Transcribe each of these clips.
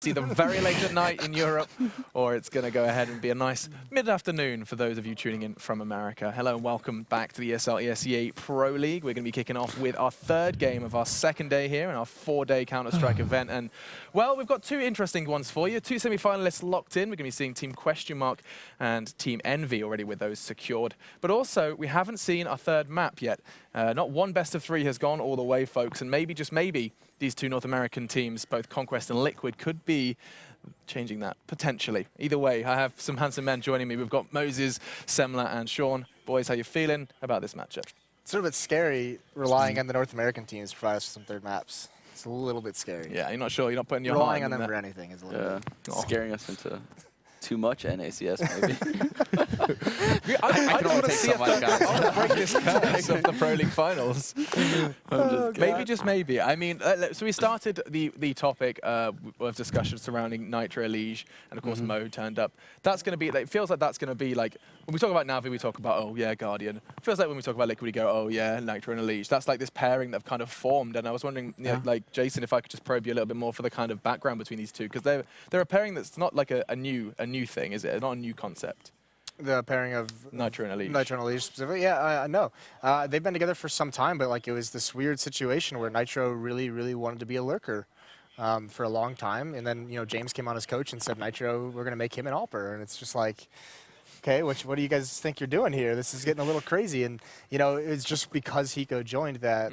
It's either very late at night in Europe, or it's going to go ahead and be a nice mid-afternoon for those of you tuning in from America. Hello and welcome back to the ESL ESEA Pro League. We're going to be kicking off with our third game of our second day here in our 4-day Counterstrike event. And, well, we've got two interesting ones for you. Two semi-finalists locked in. We're going to be seeing Team Question Mark and Team Envy already with those secured. But also, we haven't seen our third map yet. Not one best of three has gone all the way, folks, and maybe, just maybe, these two North American teams, both Conquest and Liquid, could be changing that, potentially. Either way, I have some handsome men joining me. We've got Moses, Semler, and Sean. Boys, how you feeling about this matchup? It's a little bit scary relying on the North American teams to provide us with some third maps. It's a little bit scary. Yeah, you're not sure, you're not putting your relying heart on them that. for anything is a little bit. Scaring us into too much NACS, maybe. I can only take so much, guys. I want to break this curse of the Pro League Finals. Maybe, just maybe. I mean, so we started the topic of discussion surrounding Nitro Liege, and of course Mo turned up. That's going to be, it feels like that's going to be like, when we talk about Navi, we talk about, oh yeah, Guardian. It feels like when we talk about Liquid, we go, oh yeah, Nitro and Liege. That's like this pairing that have kind of formed, and I was wondering, you know, like, Jason, if I could just probe you a little bit more for the kind of background between these two, because they're a pairing that's not like a new thing, is it? It's not a new concept. The pairing of Nitro and Liege. Nitro and Liege specifically? Yeah, I know. They've been together for some time, but like it was this weird situation where Nitro really wanted to be a lurker for a long time. And then, you know, James came on as coach and said, Nitro, we're going to make him an Alper. And it's just like, okay, what do you guys think you're doing here? This is getting a little crazy. And, you know, it's just because Hiko joined that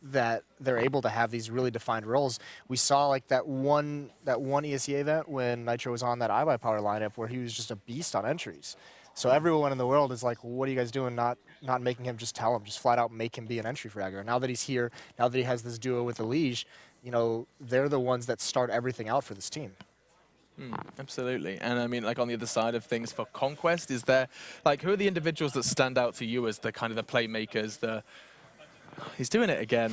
that they're able to have these really defined roles. We saw like that one ESEA event when Nitro was on that iBuyPower lineup where he was just a beast on entries. So everyone in the world is like, well, what are you guys doing not making him just tell him, just flat out make him be an entry fragger. Now that he's here, now that he has this duo with the Liege, you know, they're the ones that start everything out for this team. Absolutely. And I mean, like on the other side of things for Conquest, is there, like, who are the individuals that stand out to you as the kind of the playmakers, He's doing it again.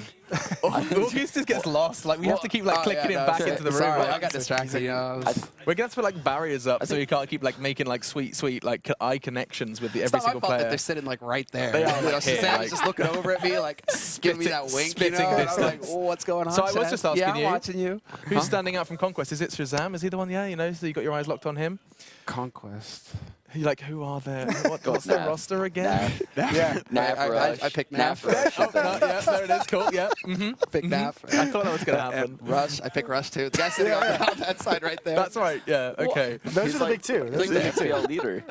August just gets lost. Like, we have to keep like clicking him back into the room. Sorry, Like, I got distracted. we're gonna have to put like barriers up so you can't keep like making like sweet like eye connections with every single player. That they're sitting like right there. They are, like, Sam's like, just looking over at me, like giving me that wink. spitting You know? distance. I'm like, oh, what's going on? So I was Sam? just asking yeah, you. I'm watching you. Who's standing out from Conquest? Is it Shazam? Is he the one? Yeah, you know, so you got your eyes locked on him. Conquest. Like, who are there? What's the roster again? Yeah. I picked Naf. Yeah, there it is. Cool. Yeah. Pick Naf. I thought that was gonna happen. Rush. I pick Rush too. The guy sitting on that side right there. That's right. Yeah. Okay. Those are the big two. He's like the FPL leader.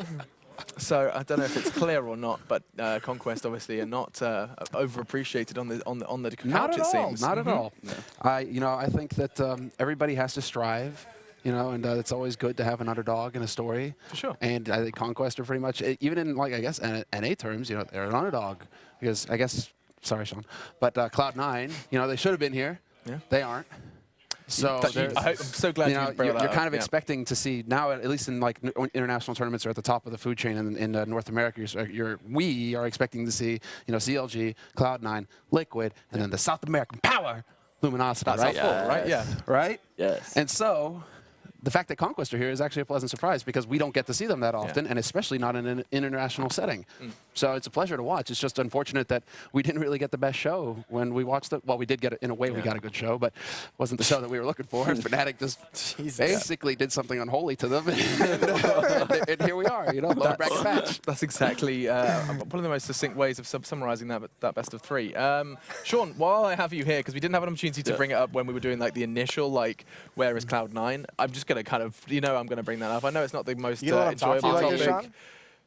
So I don't know if it's clear or not, but Conquest obviously are not overappreciated on the couch. Not at it all. seems. Not at all. I think that everybody has to strive. You know, and it's always good to have an underdog in a story. For sure. And I think Conquest are pretty much, even in, like, I guess, NA terms, you know, they're an underdog. Because, I guess, sorry, Sean, but Cloud9, you know, they should have been here. Yeah. They aren't. So I'm so glad you're kind of expecting to see now, at least in like international tournaments or at the top of the food chain in North America, we are expecting to see, you know, CLG, Cloud9, Liquid, and then the South American power, Luminosity. That's right? full, right? Yeah. Right? Yes. And so the fact that Conquest are here is actually a pleasant surprise because we don't get to see them that often, and especially not in an international setting. So it's a pleasure to watch. It's just unfortunate that we didn't really get the best show when we watched it. Well, we did get it in a way. We got a good show, but it wasn't the show that we were looking for. Fnatic just basically did something unholy to them, and here we are. You know, lower bracket match. That's exactly one of the most succinct ways of summarizing that best of three. Sean, while I have you here, because we didn't have an opportunity to bring it up when we were doing like the initial like where is Cloud9, I'm just gonna kind of, you know, I'm gonna bring that up. I know it's not the most enjoyable topic.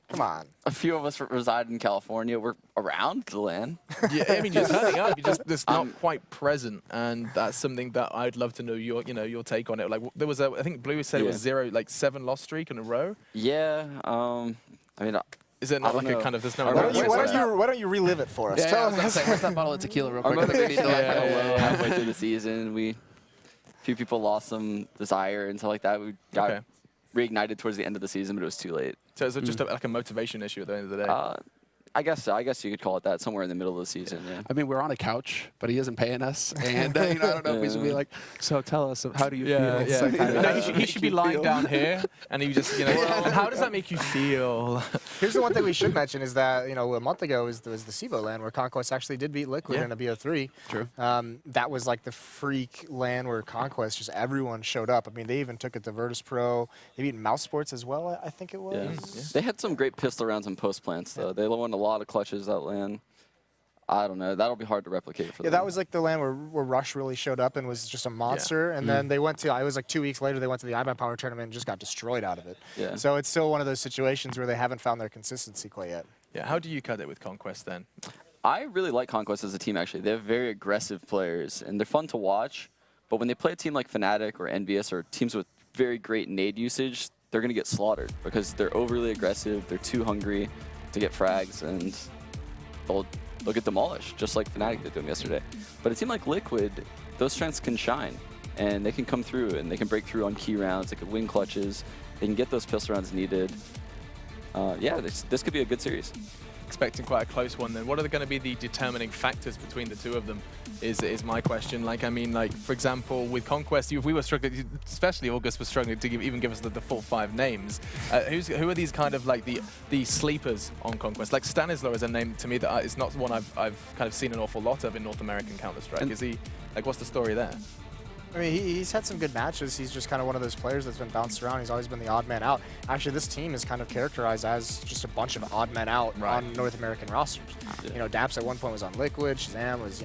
Come on. A few of us reside in California. We're around the land. Yeah, I mean, you're turning up. You're just not quite present, and that's something that I'd love to know your take on it. Like, there was I think Blue said it was 7 loss streak in a row. Yeah. I mean. Is it not like a kind of, there's no... Why don't you relive it for us? Yeah, where's that bottle of tequila real quick? Halfway through the season, a few people lost some desire and stuff like that. We got reignited towards the end of the season, but it was too late. So is it just like a motivation issue at the end of the day? I guess so. I guess you could call it that, somewhere in the middle of the season. Yeah. I mean, we're on a couch, but he isn't paying us, and I don't know if he's gonna be like, so tell us, how do you feel? Yeah. kinda He should be lying down here, and he just, how does that make you feel? Here's the one thing we should mention is that, a month ago was the SIVO LAN where Conquest actually did beat Liquid in a BO3. True. That was like the freak LAN where Conquest, just everyone showed up. I mean, they even took it to Virtus Pro. They beat Mouse Sports as well, I think it was. Yeah. They had some great pistol rounds and post plants, though. They won a lot of clutches that LAN. I don't know. That'll be hard to replicate for them. Yeah, that was like the LAN where Rush really showed up and was just a monster. And then they went to, I was like 2 weeks later, they went to the IBAN Power Tournament and just got destroyed out of it. Yeah. So it's still one of those situations where they haven't found their consistency quite yet. Yeah, how do you cut it with Conquest then? I really like Conquest as a team, actually. They have very aggressive players, and they're fun to watch. But when they play a team like Fnatic or Envious or teams with very great nade usage, they're going to get slaughtered because they're overly aggressive, they're too hungry to get frags, and they'll get demolished, just like Fnatic did to them yesterday. But a team like Liquid, those strengths can shine, and they can come through, and they can break through on key rounds, they can win clutches, they can get those pistol rounds needed. Yeah, this could be a good series. Expecting quite a close one then. What are going to be the determining factors between the two of them is my question. Like, I mean, like, for example, with Conquest, if we were struggling, especially August was struggling to even give us the full 5 names. Who are these kind of like the sleepers on Conquest? Like Stanislaw is a name to me that is not one I've kind of seen an awful lot of in North American Counterstrike. Is he, like, what's the story there? I mean, he's had some good matches. He's just kind of one of those players that's been bounced around. He's always been the odd man out. Actually, this team is kind of characterized as just a bunch of odd men out on North American rosters. Yeah. Daps at one point was on Liquid. Shazam was,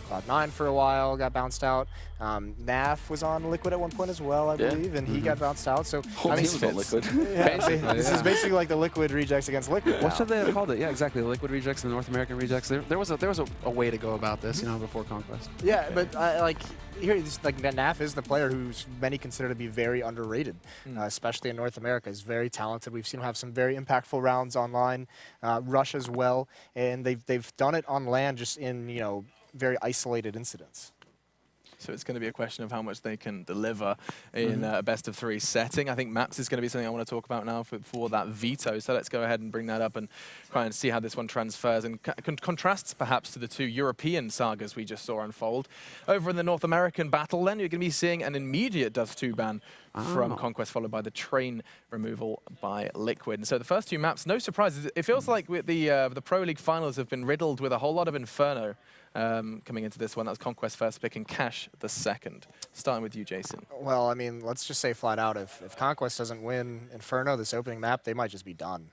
Cloud9 for a while, got bounced out. Naf was on Liquid at one point as well, I believe, and he got bounced out. So Whole team was on Liquid. This is basically like the Liquid rejects against Liquid. What should they have called it? Yeah, exactly. The Liquid rejects and the North American rejects. There was a way to go about this, before Conquest. Yeah, but here, Naf is the player who's many consider to be very underrated, especially in North America. He's very talented. We've seen him have some very impactful rounds online, Rush as well, and they've done it on LAN just in very isolated incidents. So it's going to be a question of how much they can deliver in a best-of-3 setting. I think maps is going to be something I want to talk about now for that veto. So let's go ahead and bring that up and try and see how this one transfers and contrasts perhaps to the 2 European sagas we just saw unfold. Over in the North American battle, then you're going to be seeing an immediate Dust 2 ban from Conquest, followed by the train removal by Liquid. And so the first 2 maps, no surprises. It feels like the Pro League finals have been riddled with a whole lot of Inferno. Coming into this one, that was Conquest first pick and Cash the second. Starting with you, Jason. Well, I mean, let's just say flat out, if Conquest doesn't win Inferno, this opening map, they might just be done.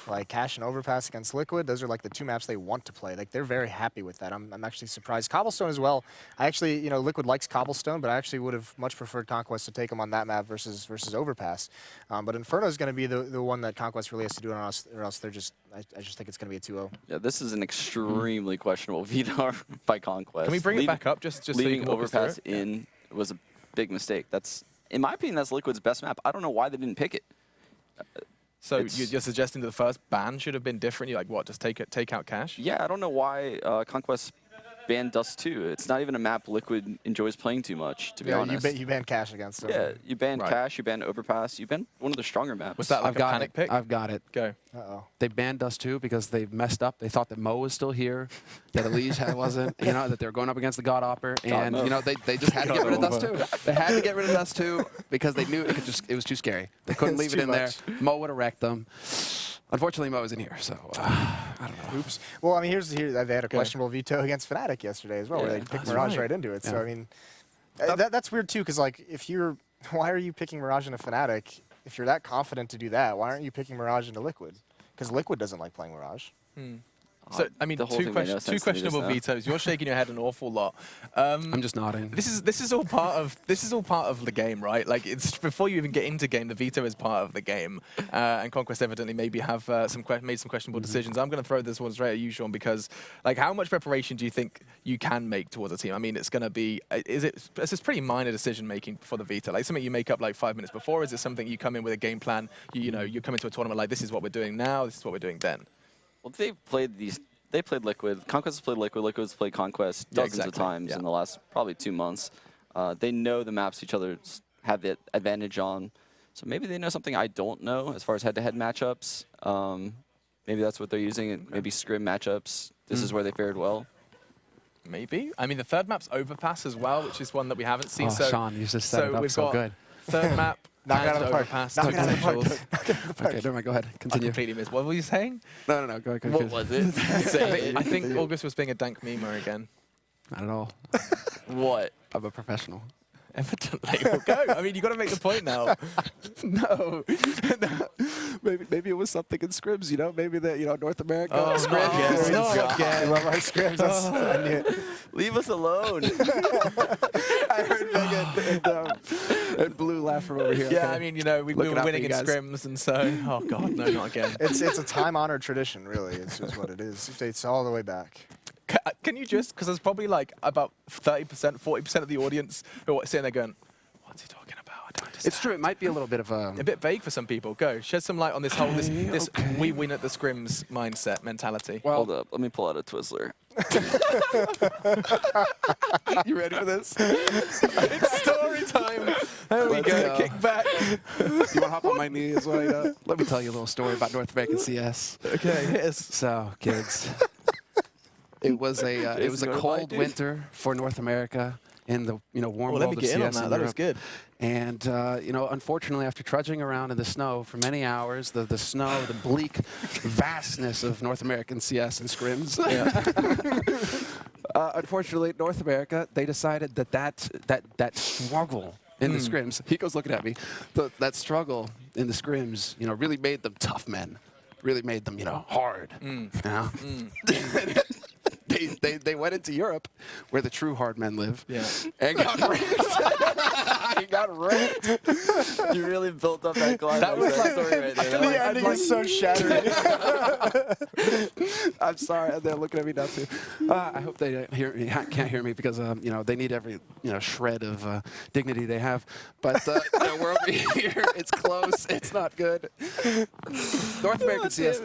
Like Cash and Overpass against Liquid, those are like the 2 maps they want to play. Like they're very happy with that. I'm actually surprised. Cobblestone as well. I actually, Liquid likes Cobblestone, but I actually would have much preferred Conquest to take them on that map versus Overpass. But Inferno is going to be the one that Conquest really has to do on us, or else they're just. I just think it's going to be a 2-0. Yeah, this is an extremely questionable veto by Conquest. Can we bring it back up just so you leaving can walk us through Overpass it? in was a big mistake. That's, in my opinion, that's Liquid's best map. I don't know why they didn't pick it. So you're suggesting that the first ban should have been different? You're like, what, just take out Cash? Yeah, I don't know why Conquest banned Dust 2. It's not even a map Liquid enjoys playing too much, to be honest. You banned Cash against them. Yeah, you banned Cash, you banned Overpass, you banned one of the stronger maps. Was that like a panic pick? I've got it. Go. Uh-oh. They banned Dust 2 because they messed up. They thought that Mo was still here, that Elise wasn't, that they were going up against the God Hopper, and they just had to get rid of Dust 2. They had to get rid of Dust 2 because they knew it was too scary. They couldn't leave it in there. Mo would have wrecked them. Unfortunately, Mo isn't here, so I don't know. Oops. Well, I mean, they had a questionable veto against Fnatic yesterday as well, where they picked Mirage right into it. Yeah. So I mean, that's weird too, because like, why are you picking Mirage into Fnatic? If you're that confident to do that, why aren't you picking Mirage into Liquid? Because Liquid doesn't like playing Mirage. So, I mean, two questionable vetoes. You're shaking your head an awful lot. I'm just nodding. This is all part of the game, right? Like, it's before you even get into game, the veto is part of the game. And Conquest evidently maybe have made some questionable decisions. I'm going to throw this one straight at you, Sean, because like, how much preparation do you think you can make towards a team? I mean, it's going to be it's pretty minor decision making for the veto. Like something you make up like 5 minutes before. Is it something you come in with a game plan? You come into a tournament like, this is what we're doing now. This is what we're doing then. Well, they played Liquid. Conquest has played Liquid. Liquid's played Conquest dozens of times in the last probably 2 months. They know the maps each other have the advantage on. So maybe they know something I don't know as far as head-to-head matchups. Maybe that's what they're using. And maybe scrim matchups. This is where they fared well. Maybe. I mean, the third map's Overpass as well, which is one that we haven't seen. Oh, So Sean, you just set it up we've so got good. third map Knock it and out of the park. Overpass. Knock it out of the park. potentials. Okay, never mind. Go ahead. I Continue. completely missed. What were you saying? No, go ahead. What was it? Say I it. think August was being a dank memer again. Not at all. What? I'm a professional. Evidently. Well, go. I mean, you got to make the point now. No. Maybe it was something in scrims, Maybe that, North America. Oh, scrims. not again. Not Not I again. love our scrims. I knew it. Leave us alone. I heard Megan and Blue laugh from over here. Yeah, okay? I mean, we Looking were out for winning you in guys. scrims, and so, oh god, no, not again. It's a time-honored tradition, really. It's just what it is. It dates all the way back. Can you just, because there's probably like about 30%, 40% of the audience who are sitting there going, what's he talking about? I don't understand. It's true. It might be a little bit of a... A bit vague for some people. Go, shed some light on this whole, this Okay. we win at the scrims mindset mentality. Well, Hold up. Let me pull out a Twizzler. you ready for this? It's story time. There we Let's go, go. kick back. You want to hop on my knee as well? Let me tell you a little story about North American CS. Okay, hit us. So, kids, it was a cold winter for North America in the warm Well, let me world of get in on CS that. in That was Europe. good. And unfortunately, after trudging around in the snow for many hours, the snow, the bleak vastness of North American CS and scrims. Unfortunately, North America, they decided that struggle in the scrims. Hiko's looking at me. That struggle in the scrims, really made them tough men. Really made them, hard. They went into Europe, where the true hard men live, and got raped. Got raped. You really built up that climax. That was like- story right there. The ending is so shattering. I'm sorry, they're looking at me now too. I hope they can't hear me because they need every shred of dignity they have. But we're over here. It's close. It's not good. North American CS.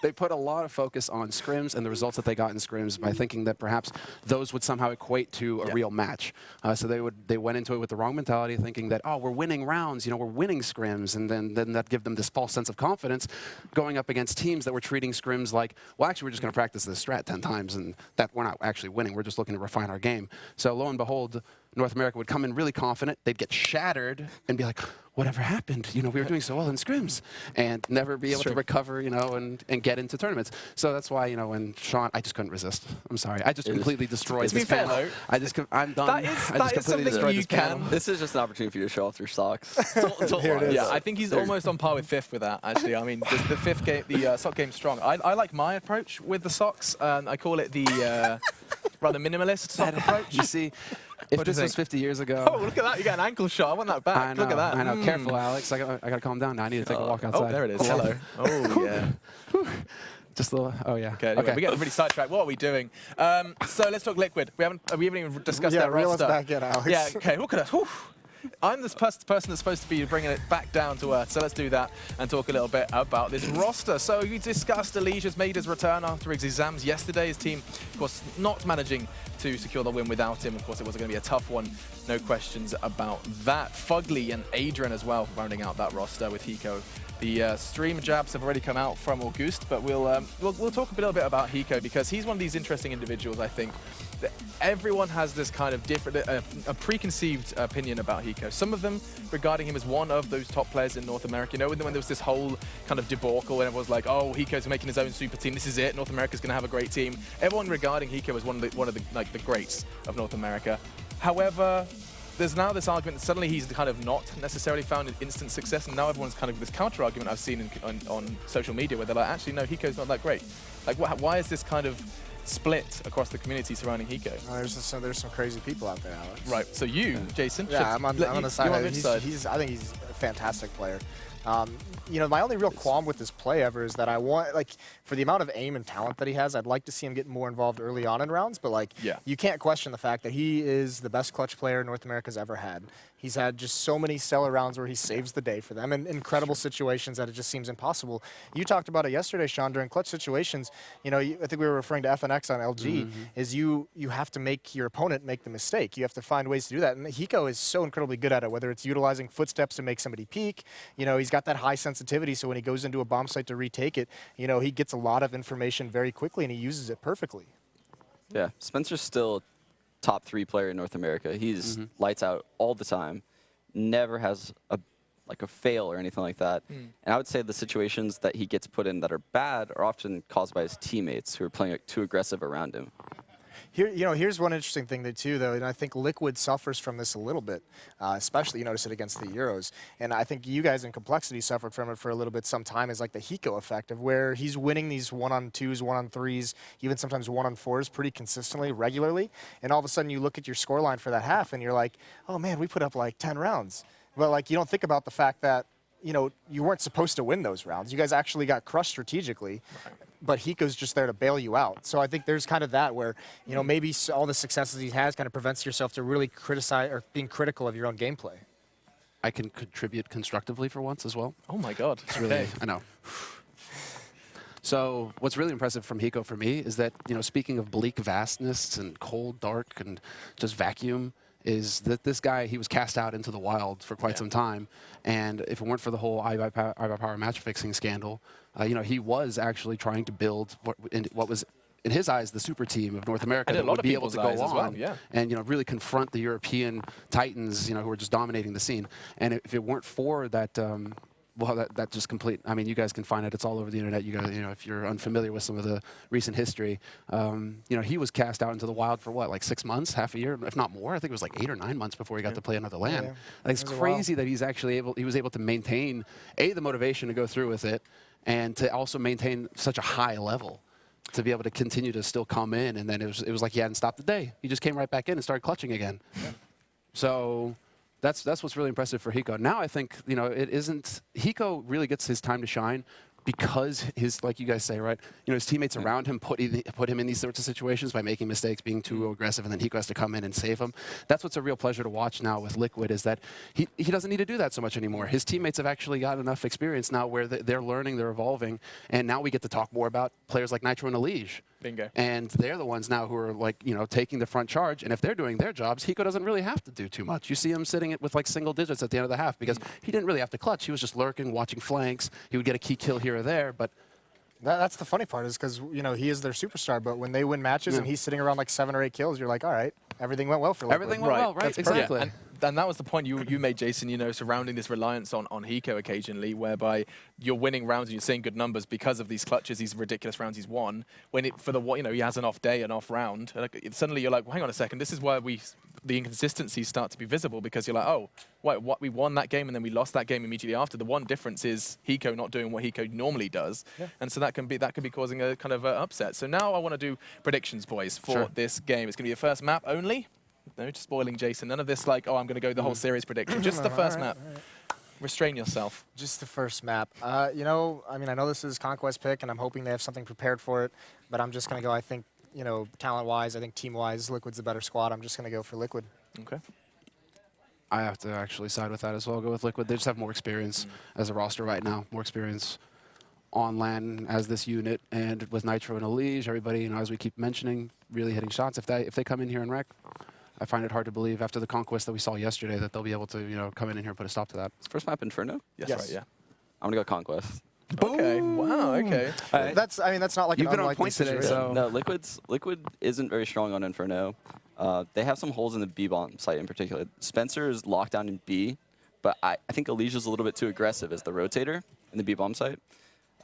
They put a lot of focus on scrims and the results that they got in scrims by thinking that perhaps those would somehow equate to a real match. So they went into it with the wrong mentality, thinking that we're winning rounds, we're winning scrims, and then that give them this false sense of confidence going up against teams that were treating scrims like, well, actually, we're just going to practice this strat 10 times, and that we're not actually winning. We're just looking to refine our game. So lo and behold, North America would come in really confident. They'd get shattered and be like, whatever happened? We were doing so well in scrims, and never be able to recover, and get into tournaments. So that's why, when Sean, I just couldn't resist. I'm sorry. I just completely destroyed To be this fair, panel. though, I'm done. that is I just completely something destroyed you this panel. can. This is just an opportunity for you to show off your socks. Here it is. Yeah, I think he's almost on par with fifth with that, actually. I mean, the fifth game, the sock game's strong. I like my approach with the socks. I call it the rather minimalist sock approach. You see, if What do you this was think? 50 years ago... Oh, look at that. You got an ankle shot. I want that back. I know, Look at that. I know. Careful, Alex. I got to calm down now. I need to take a walk outside. Oh, there it is. Hello. Oh, yeah. Just a little... Oh, yeah. Okay, anyway, we get really sidetracked. What are we doing? So let's talk Liquid. We haven't even discussed Yeah, their reel us roster. back in, Alex. Yeah, okay, look at us. Whew. I'm this person that's supposed to be bringing it back down to earth, so let's do that and talk a little bit about this roster. So we discussed Alicia's made his return after his exams yesterday. His team, of course, not managing to secure the win without him. Of course, it was going to be a tough one, no questions about that. Fugly and Adrian as well, rounding out that roster with Hiko. The stream jabs have already come out from Auguste, but we'll talk a little bit about Hiko because he's one of these interesting individuals, I think. That everyone has this kind of different, a preconceived opinion about Hiko. Some of them regarding him as one of those top players in North America. When there was this whole kind of debacle and everyone was like, oh, Hiko's making his own super team. This is it. North America's going to have a great team. Everyone regarding Hiko as one of the greats of North America. However, there's now this argument that suddenly he's kind of not necessarily found an instant success, and now everyone's kind of this counter argument I've seen on social media where they're like, actually, no, Hiko's not that great. Like, why is this kind of split across the community surrounding Hiko? There's some crazy people out there, Alex. Right. So you, Jason, Yeah, I'm on the side. You're on of which it. side? I think he's a fantastic player. My only real qualm with this play ever is that I want, for the amount of aim and talent that he has, I'd like to see him get more involved early on in rounds, but you can't question the fact that he is the best clutch player North America's ever had. He's had just so many stellar rounds where he saves the day for them in incredible situations that it just seems impossible. You talked about it yesterday, Sean, during clutch situations. I think we were referring to FNX on LG, is you have to make your opponent make the mistake. You have to find ways to do that, and Hiko is so incredibly good at it, whether it's utilizing footsteps to make somebody peek. You know, he's got that high sensitivity, so when he goes into a bomb site to retake it, you know, he gets a lot of information very quickly, and he uses it perfectly. Yeah, Spencer's still top 3 player in North America. He's lights out all the time. Never has a fail or anything like that. And I would say the situations that he gets put in that are bad are often caused by his teammates who are playing too aggressive around him. Here, you know, here's one interesting thing too, though, and I think Liquid suffers from this a little bit, especially you notice it against the Euros, and I think you guys in Complexity suffered from it for a little bit. Some time is like the Hiko effect of where he's winning these 1-on-2s, 1-on-3s, even sometimes 1-on-4s pretty consistently, regularly, and all of a sudden you look at your scoreline for that half, and you're like, oh man, we put up like 10 rounds, but like you don't think about the fact that, you know, you weren't supposed to win those rounds. You guys actually got crushed strategically. But Hiko's just there to bail you out. So I think there's kind of that where, you know, maybe all the successes he has kind of prevents yourself to really criticize or being critical of your own gameplay. I can contribute constructively for once as well. Oh my God. It's really, I know. So what's really impressive from Hiko for me is that, you know, speaking of bleak vastness and cold, dark, and just vacuum, is that this guy, he was cast out into the wild for quite some time. And if it weren't for the whole iBuyPower match fixing scandal, you know, he was actually trying to build what was, in his eyes, the super team of North America that would be able to go on and, you know, really confront the European titans, you know, who were just dominating the scene. And if it weren't for that, well, that just complete. I mean, you guys can find it. It's all over the internet. You guys, you know, if you're unfamiliar with some of the recent history, you know, he was cast out into the wild for what, like 6 months, half a year, if not more. I think it was like 8 or 9 months before he got to play another LAN. Yeah. Like, it's crazy that he's actually he was able to maintain the motivation to go through with it, and to also maintain such a high level to be able to continue to still come in. And then it was like he hadn't stopped the day. He just came right back in and started clutching again. So. That's what's really impressive for Hiko. Now I think, you know, it isn't, Hiko really gets his time to shine because his, like you guys say, right, you know, his teammates around him put him in these sorts of situations by making mistakes, being too aggressive, and then Hiko has to come in and save him. That's what's a real pleasure to watch now with Liquid, is that he doesn't need to do that so much anymore. His teammates have actually got enough experience now where they're learning, they're evolving, and now we get to talk more about players like Nitro and Elige. Bingo. And they're the ones now who are, like, you know, taking the front charge. And if they're doing their jobs, Hiko doesn't really have to do too much. You see him sitting it with like single digits at the end of the half because he didn't really have to clutch. He was just lurking, watching flanks. He would get a key kill here or there, but That's the funny part, is because, you know, he is their superstar, but when they win matches and he's sitting around like 7 or 8 kills, you're like, all right, everything went well for Liquid. everything went well, right? That's Exactly. Yeah, and that was the point you made, Jason, you know, surrounding this reliance on Hiko occasionally, whereby you're winning rounds and you're seeing good numbers because of these clutches, these ridiculous rounds he's won. When you know, he has an off day, an off round, suddenly you're like, well, hang on a second, this is where the inconsistencies start to be visible, because you're like, oh, what, we won that game and then we lost that game immediately after. The one difference is Hiko not doing what Hiko normally does, and so that can be causing a kind of upset. So now I want to do predictions, boys, for this game. It's going to be a first map only. No spoiling, Jason. None of this like, oh, I'm going to go the whole series prediction. Just the first map. Restrain yourself. Just the first map. You know, I mean, I know this is Conquest pick, and I'm hoping they have something prepared for it, but I'm just going to go, I think, you know, talent-wise, I think team-wise, Liquid's the better squad. I'm just going to go for Liquid. Okay. I have to actually side with that as well. Go with Liquid. They just have more experience as a roster right now. More experience on LAN as this unit, and with Nitro and Elige, everybody, you know, as we keep mentioning, really hitting shots. If they come in here and wreck, I find it hard to believe after the Conquest that we saw yesterday that they'll be able to, you know, come in here and put a stop to that. First map Inferno? Yes. Right, yeah. I'm gonna go Conquest. Okay. Wow. Okay. That's not like You've an been on unlikely point today, situation. so No, Liquid isn't very strong on Inferno. They have some holes in the B bomb site in particular. Spencer is locked down in B, but I think Elige is a little bit too aggressive as the rotator in the B bomb site.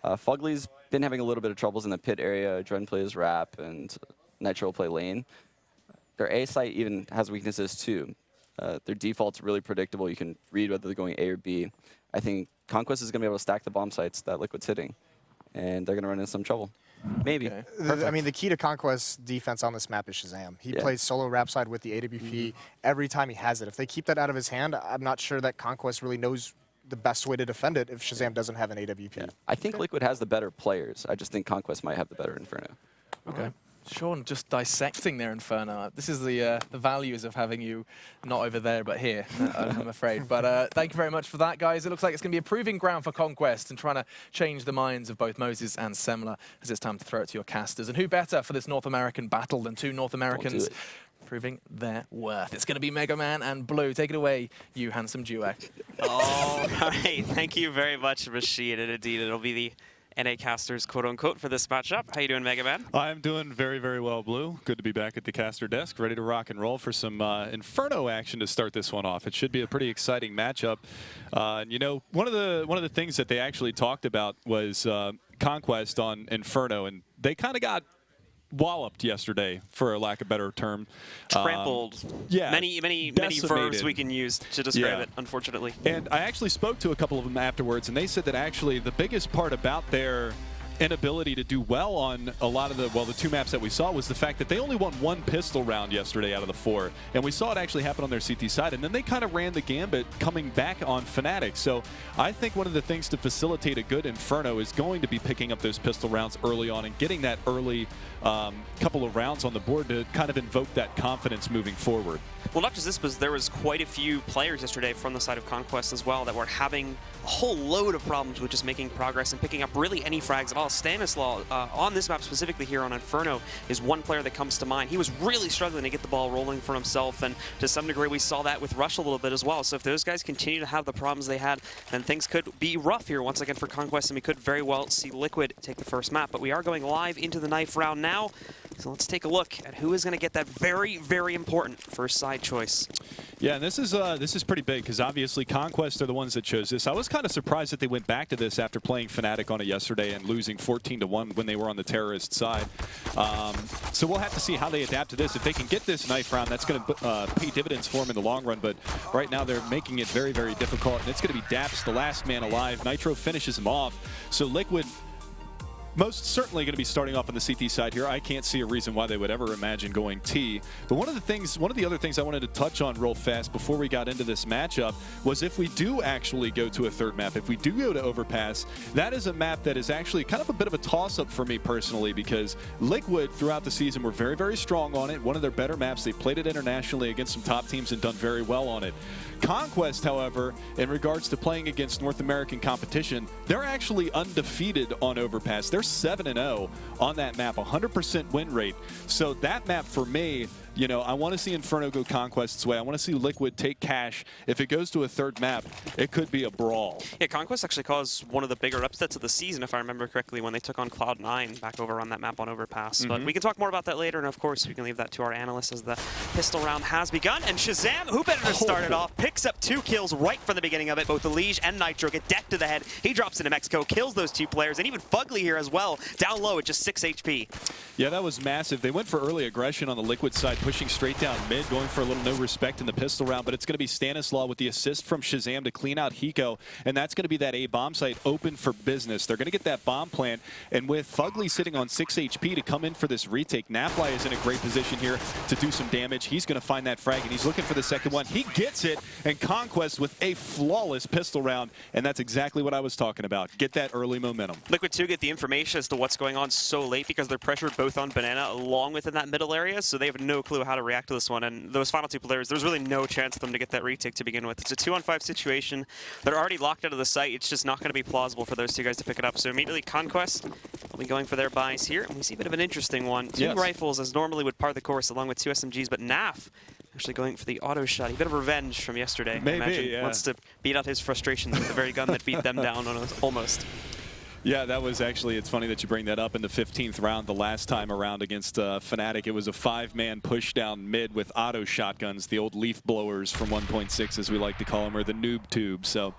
Fugly's been having a little bit of troubles in the pit area. Dren plays Rap, and Nitro will play lane. Their A site even has weaknesses too. Their default's really predictable. You can read whether they're going A or B. I think Conquest is going to be able to stack the bomb sites that Liquid's hitting, and they're going to run into some trouble. Maybe. Okay. I mean, the key to Conquest's defense on this map is Shazam. He plays solo Rap side with the AWP every time he has it. If they keep that out of his hand, I'm not sure that Conquest really knows the best way to defend it if Shazam doesn't have an AWP. Yeah. I think Liquid has the better players. I just think Conquest might have the better Inferno. Okay. Sean, just dissecting their Inferno. This is the values of having you not over there but here, I'm afraid. But thank you very much for that, guys. It looks like it's going to be a proving ground for Conquest and trying to change the minds of both Moses and Semler as it's time to throw it to your casters. And who better for this North American battle than two North Americans proving their worth. It's going to be Mega Man and Blue. Take it away, you handsome duo. All right. Thank you very much, Rashid. And indeed, it'll be the NA casters, quote-unquote, for this matchup. How you doing, Mega Man? I'm doing very, very well, Blue. Good to be back at the caster desk, ready to rock and roll for some Inferno action to start this one off. It should be a pretty exciting matchup. You know, one of the things that they actually talked about was Conquest on Inferno, and they kind of got walloped yesterday, for a lack of a better term. Trampled. Yeah. Many decimated. verbs we can use to describe it, unfortunately. And I actually spoke to a couple of them afterwards, and they said that actually the biggest part about their inability to do well on a lot of the two maps that we saw was the fact that they only won 1 pistol round yesterday out of the 4. And we saw it actually happen on their CT side. And then they kind of ran the gambit coming back on Fnatic. So I think one of the things to facilitate a good Inferno is going to be picking up those pistol rounds early on and getting that early couple of rounds on the board to kind of invoke that confidence moving forward. Well, not just this, but there was quite a few players yesterday from the side of Conquest as well that were having a whole load of problems with just making progress and picking up really any frags at all. Stanislaw, on this map specifically here on Inferno, is one player that comes to mind. He was really struggling to get the ball rolling for himself, and to some degree we saw that with Rush a little bit as well. So if those guys continue to have the problems they had, then things could be rough here once again for Conquest, and we could very well see Liquid take the first map. But we are going live into the knife round now, so let's take a look at who is going to get that very, very important first side choice. Yeah, and this is pretty big because obviously Conquest are the ones that chose this. I was kind of surprised that they went back to this after playing Fnatic on it yesterday and losing 14-1 when they were on the terrorist side. So we'll have to see how they adapt to this. If they can get this knife round, that's going to pay dividends for them in the long run. But right now they're making it very, very difficult, and it's going to be Daps, the last man alive. Nitro finishes him off. So Liquid most certainly going to be starting off on the CT side here. I can't see a reason why they would ever imagine going T. But one of the other things I wanted to touch on real fast before we got into this matchup was if we do actually go to a third map, if we do go to Overpass, that is a map that is actually kind of a bit of a toss-up for me personally, because Liquid throughout the season were very, very strong on it. One of their better maps. They played it internationally against some top teams and done very well on it. Conquest, however, in regards to playing against North American competition, they're actually undefeated on Overpass. They're 7-0 on that map, 100% win rate. So that map for me, you know, I want to see Inferno go Conquest's way. I want to see Liquid take cash. If it goes to a third map, it could be a brawl. Yeah, Conquest actually caused one of the bigger upsets of the season, if I remember correctly, when they took on Cloud9 back over on that map on Overpass. But we can talk more about that later, and of course, we can leave that to our analysts as the pistol round has begun. And Shazam, who better to start it off, picks up 2 kills right from the beginning of it. Both the Liege and Nitro get decked to the head. He drops into Mexico, kills those 2 players, and even Fugly here as well, down low at just 6 HP. Yeah, that was massive. They went for early aggression on the Liquid side, pushing straight down mid, going for a little no respect in the pistol round, but it's going to be Stanislaw with the assist from Shazam to clean out Hiko, and that's going to be that A bomb site open for business. They're going to get that bomb plant, and with Fugly sitting on 6 HP to come in for this retake, Nafly is in a great position here to do some damage. He's going to find that frag, and he's looking for the second one. He gets it, and Conquest with a flawless pistol round, and that's exactly what I was talking about. Get that early momentum. Liquid 2 get the information as to what's going on so late because they're pressured both on Banana along within that middle area, so they have no clue how to react to this one. And those final 2 players, there's really no chance for them to get that retake to begin with. It's a 2-on-5 situation. They're already locked out of the site. It's just not going to be plausible for those 2 guys to pick it up. So immediately Conquest will be going for their buys here, and we see a bit of an interesting one. 2 rifles as normally would part the course along with 2 SMGs, but Naf actually going for the auto shot. A bit of revenge from yesterday. Maybe, I imagine. yeah. Wants to beat out his frustrations with the very gun that beat them down almost. Yeah, that was actually, it's funny that you bring that up. In the 15th round, the last time around against Fnatic, it was a 5-man push down mid with auto shotguns, the old leaf blowers from 1.6, as we like to call them, or the noob tube. So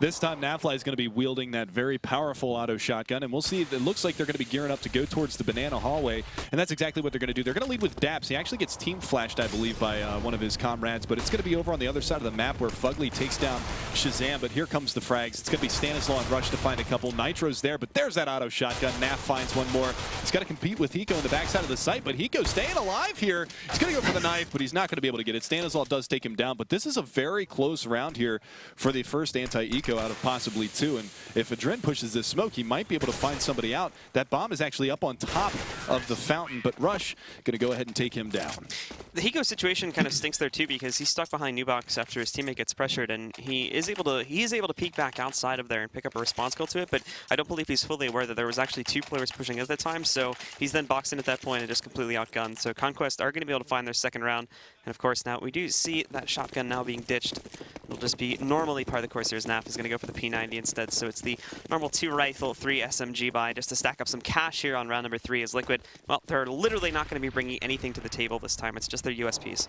this time, Nafly is going to be wielding that very powerful auto shotgun, and we'll see. It looks like they're going to be gearing up to go towards the banana hallway, and that's exactly what they're going to do. They're going to lead with Daps. He actually gets team flashed, I believe, by one of his comrades, but it's going to be over on the other side of the map where Fugly takes down Shazam, but here comes the frags. It's going to be Stanislaw and Rush to find a couple. Nitro's there, but there's that auto shotgun. Naf finds one more. He's got to compete with Hiko in the backside of the site, but Hiko's staying alive here. He's going to go for the knife, but he's not going to be able to get it. Stanislaw does take him down, but this is a very close round here for the first anti-eco out of possibly 2, and if Adren pushes this smoke, he might be able to find somebody out. That bomb is actually up on top of the fountain, but Rush going to go ahead and take him down. The Hiko situation kind of stinks there too because he's stuck behind Nubox after his teammate gets pressured, and he is able to peek back outside of there and pick up a response kill to it, but I don't believe believe he's fully aware that there was actually 2 players pushing at the time, so he's then boxed in at that point and just completely outgunned. So Conquest are going to be able to find their second round. And of course, now we do see that shotgun now being ditched. It'll just be normally part of the course here. Naf is going to go for the P90 instead, so it's the normal 2 rifle, 3 SMG buy just to stack up some cash here on round number 3 as Liquid. Well, they're literally not going to be bringing anything to the table this time. It's just their USPs.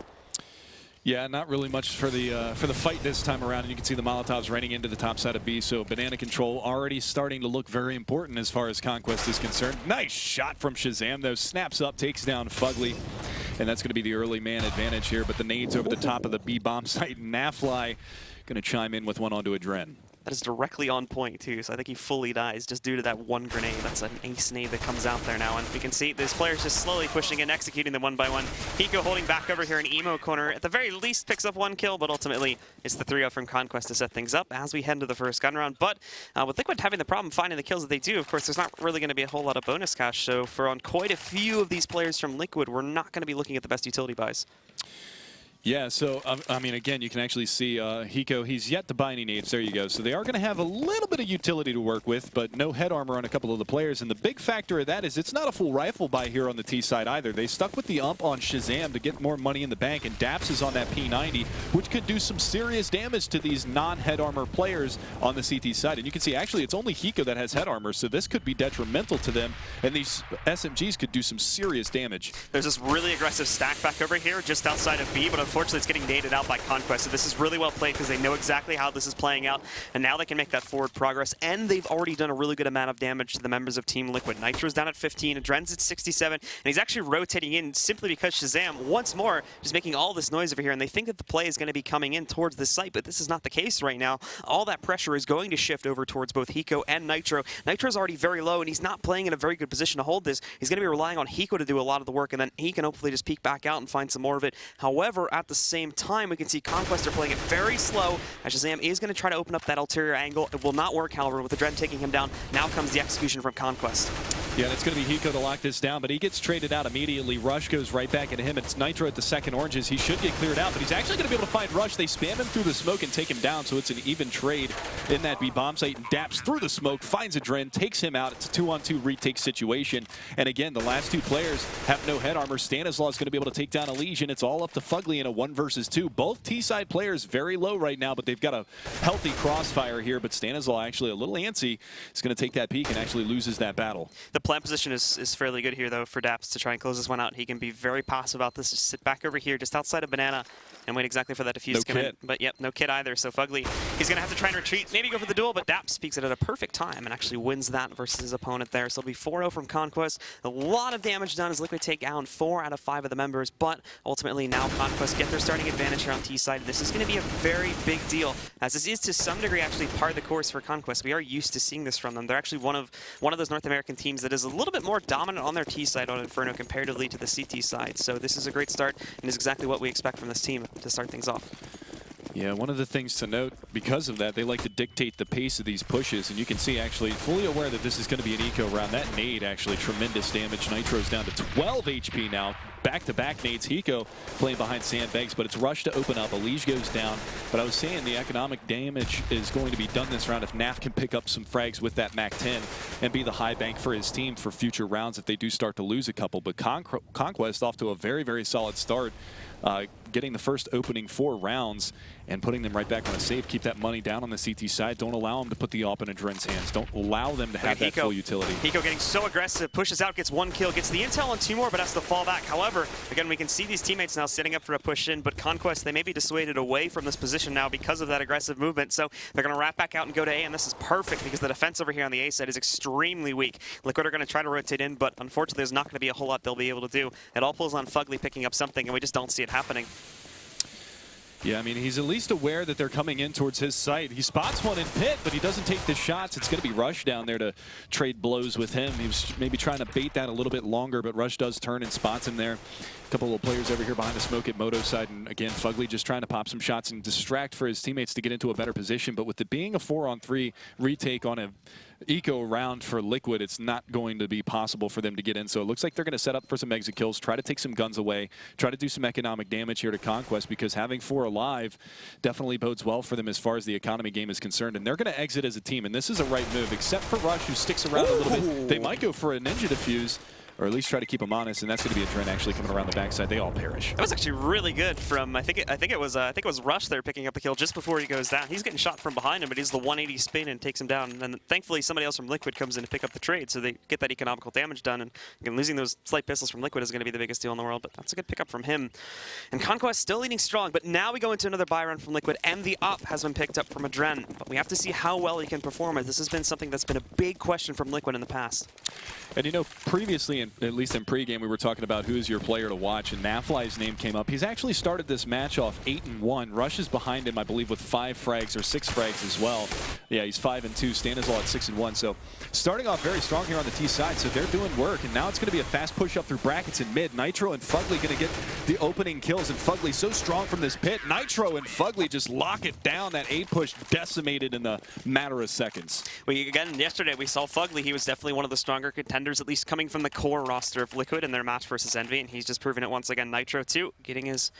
Yeah, not really much for the fight this time around. And you can see the Molotovs raining into the top side of B. So banana control already starting to look very important as far as Conquest is concerned. Nice shot from Shazam, though. Snaps up, takes down Fugly. And that's going to be the early man advantage here. But the nades over the top of the B bomb site. Nafly going to chime in with one onto Adren. That is directly on point, too, so I think he fully dies just due to that one grenade. That's an ace nade that comes out there now, and we can see these players just slowly pushing and executing them one by one. Hiko holding back over here in Emo corner. At the very least, picks up 1 kill, but ultimately, it's the 3-0 from Conquest to set things up as we head into the first gun round. But with Liquid having the problem finding the kills that they do, of course, there's not really going to be a whole lot of bonus cash, so for on quite a few of these players from Liquid, we're not going to be looking at the best utility buys. Yeah, so, I mean, again, you can actually see Hiko, he's yet to buy any nades. There you go. So they are going to have a little bit of utility to work with, but no head armor on a couple of the players. And the big factor of that is it's not a full rifle buy here on the T side either. They stuck with the ump on Shazam to get more money in the bank, and Daps is on that P90, which could do some serious damage to these non-head armor players on the CT side. And you can see, actually, it's only Hiko that has head armor, so this could be detrimental to them, and these SMGs could do some serious damage. There's this really aggressive stack back over here just outside of B, but unfortunately it's getting naded out by Conquest. So this is really well played because they know exactly how this is playing out, and now they can make that forward progress, and they've already done a really good amount of damage to the members of Team Liquid. Nitro's down at 15, Adren's at 67, and he's actually rotating in simply because Shazam, once more, just making all this noise over here, and they think that the play is going to be coming in towards this site, but this is not the case right now. All that pressure is going to shift over towards both Hiko and Nitro. Nitro's already very low, and he's not playing in a very good position to hold this. He's going to be relying on Hiko to do a lot of the work, and then he can hopefully just peek back out and find some more of it. However, at the same time, we can see Conquest are playing it very slow, as Shazam is going to try to open up that ulterior angle. It will not work, however, with the Adren taking him down. Now comes the execution from Conquest. Yeah, and it's going to be Hiko to lock this down, but he gets traded out immediately. Rush goes right back into him. It's Nitro at the second oranges. He should get cleared out, but he's actually going to be able to find Rush. They spam him through the smoke and take him down, so it's an even trade in that B bomb site. And Daps through the smoke, finds Adren, takes him out. It's a 2-on-2 retake situation. And again, the last 2 players have no head armor. Stanislaw is going to be able to take down Elysian. It's all up to Fugly in a 1 versus 2. Both T-side players very low right now, but they've got a healthy crossfire here. But Stanislaw actually a little antsy. Is going to take that peek and actually loses that battle. The plant position is fairly good here, though, for Daps to try and close this one out. He can be very passive about this. Just sit back over here, just outside of Banana, and wait exactly for that defuse to come in. But yep, no kit either. So Fugly, he's going to have to try and retreat, maybe go for the duel, but Daps speaks it at a perfect time and actually wins that versus his opponent there. So it'll be 4-0 from Conquest. A lot of damage done as Liquid take down 4 out of 5 of the members, but ultimately now Conquest get their starting advantage here on T side. This is going to be a very big deal, as this is to some degree actually part of the course for Conquest. We are used to seeing this from them. They're actually one of those North American teams that is a little bit more dominant on their T side on Inferno comparatively to the CT side. So this is a great start and is exactly what we expect from this team to start things off. Yeah, one of the things to note, because of that, they like to dictate the pace of these pushes, and you can see actually fully aware that this is going to be an eco round. That nade actually tremendous damage. Nitro's down to 12 HP now. Back-to-back nades. Hiko playing behind sandbags, but it's Rush to open up. Elige goes down, but I was saying the economic damage is going to be done this round if Naf can pick up some frags with that MAC-10 and be the high bank for his team for future rounds if they do start to lose a couple. But Conquest off to a very, very solid start. Getting the first opening 4 rounds and putting them right back on a save. Keep that money down on the CT side. Don't allow them to put the AWP in Adren's hands. Don't allow them to have that full utility. Hiko getting so aggressive, pushes out, gets 1 kill, gets the intel on 2 more, but has to fall back. However, again, we can see these teammates now setting up for a push in, but Conquest, they may be dissuaded away from this position now because of that aggressive movement. So they're going to wrap back out and go to A, and this is perfect because the defense over here on the A side is extremely weak. Liquid are going to try to rotate in, but unfortunately, there's not going to be a whole lot they'll be able to do. It all pulls on Fugly picking up something, and we just don't see it happening. Yeah, I mean, he's at least aware that they're coming in towards his site. He spots one in pit, but he doesn't take the shots. It's going to be Rush down there to trade blows with him. He was maybe trying to bait that a little bit longer, but Rush does turn and spots him there. A couple of players over here behind the smoke at Moto's side, and again, Fugly just trying to pop some shots and distract for his teammates to get into a better position. But with it being a 4-on-3 retake on a eco round for Liquid, it's not going to be possible for them to get in. So it looks like they're going to set up for some exit kills, try to take some guns away, try to do some economic damage here to Conquest, because having 4 live definitely bodes well for them as far as the economy game is concerned. And they're going to exit as a team, and this is a right move, except for Rush, who sticks around a little bit. They might go for a Ninja Defuse, or at least try to keep him honest, and that's going to be a Dren actually coming around the backside. They all perish. That was actually really good from I think it was Rush there picking up the kill just before he goes down. He's getting shot from behind him, but he's the 180 spin and takes him down. And then thankfully somebody else from Liquid comes in to pick up the trade, so they get that economical damage done. And again, losing those slight pistols from Liquid is going to be the biggest deal in the world, but that's a good pickup from him. And Conquest still leading strong, but now we go into another buy run from Liquid, and the up has been picked up from a Dren. But we have to see how well he can perform, as this has been something that's been a big question from Liquid in the past. And you know, previously, at least in pregame, we were talking about who's your player to watch, and Nafly's name came up. He's actually started this match off 8-1. Rush is behind him, I believe, with 5 frags or 6 frags as well. Yeah, he's 5-2. Stanislaw at 6-1. So starting off very strong here on the T side. So they're doing work, and now it's going to be a fast push up through brackets in mid. Nitro and Fugly going to get the opening kills, and Fugly so strong from this pit. Nitro and Fugly just lock it down. That 8 push decimated in the matter of seconds. Again, yesterday we saw Fugly. He was definitely one of the stronger contenders, at least coming from the core roster of Liquid in their match versus Envy, and he's just proven it once again. Nitro too, getting his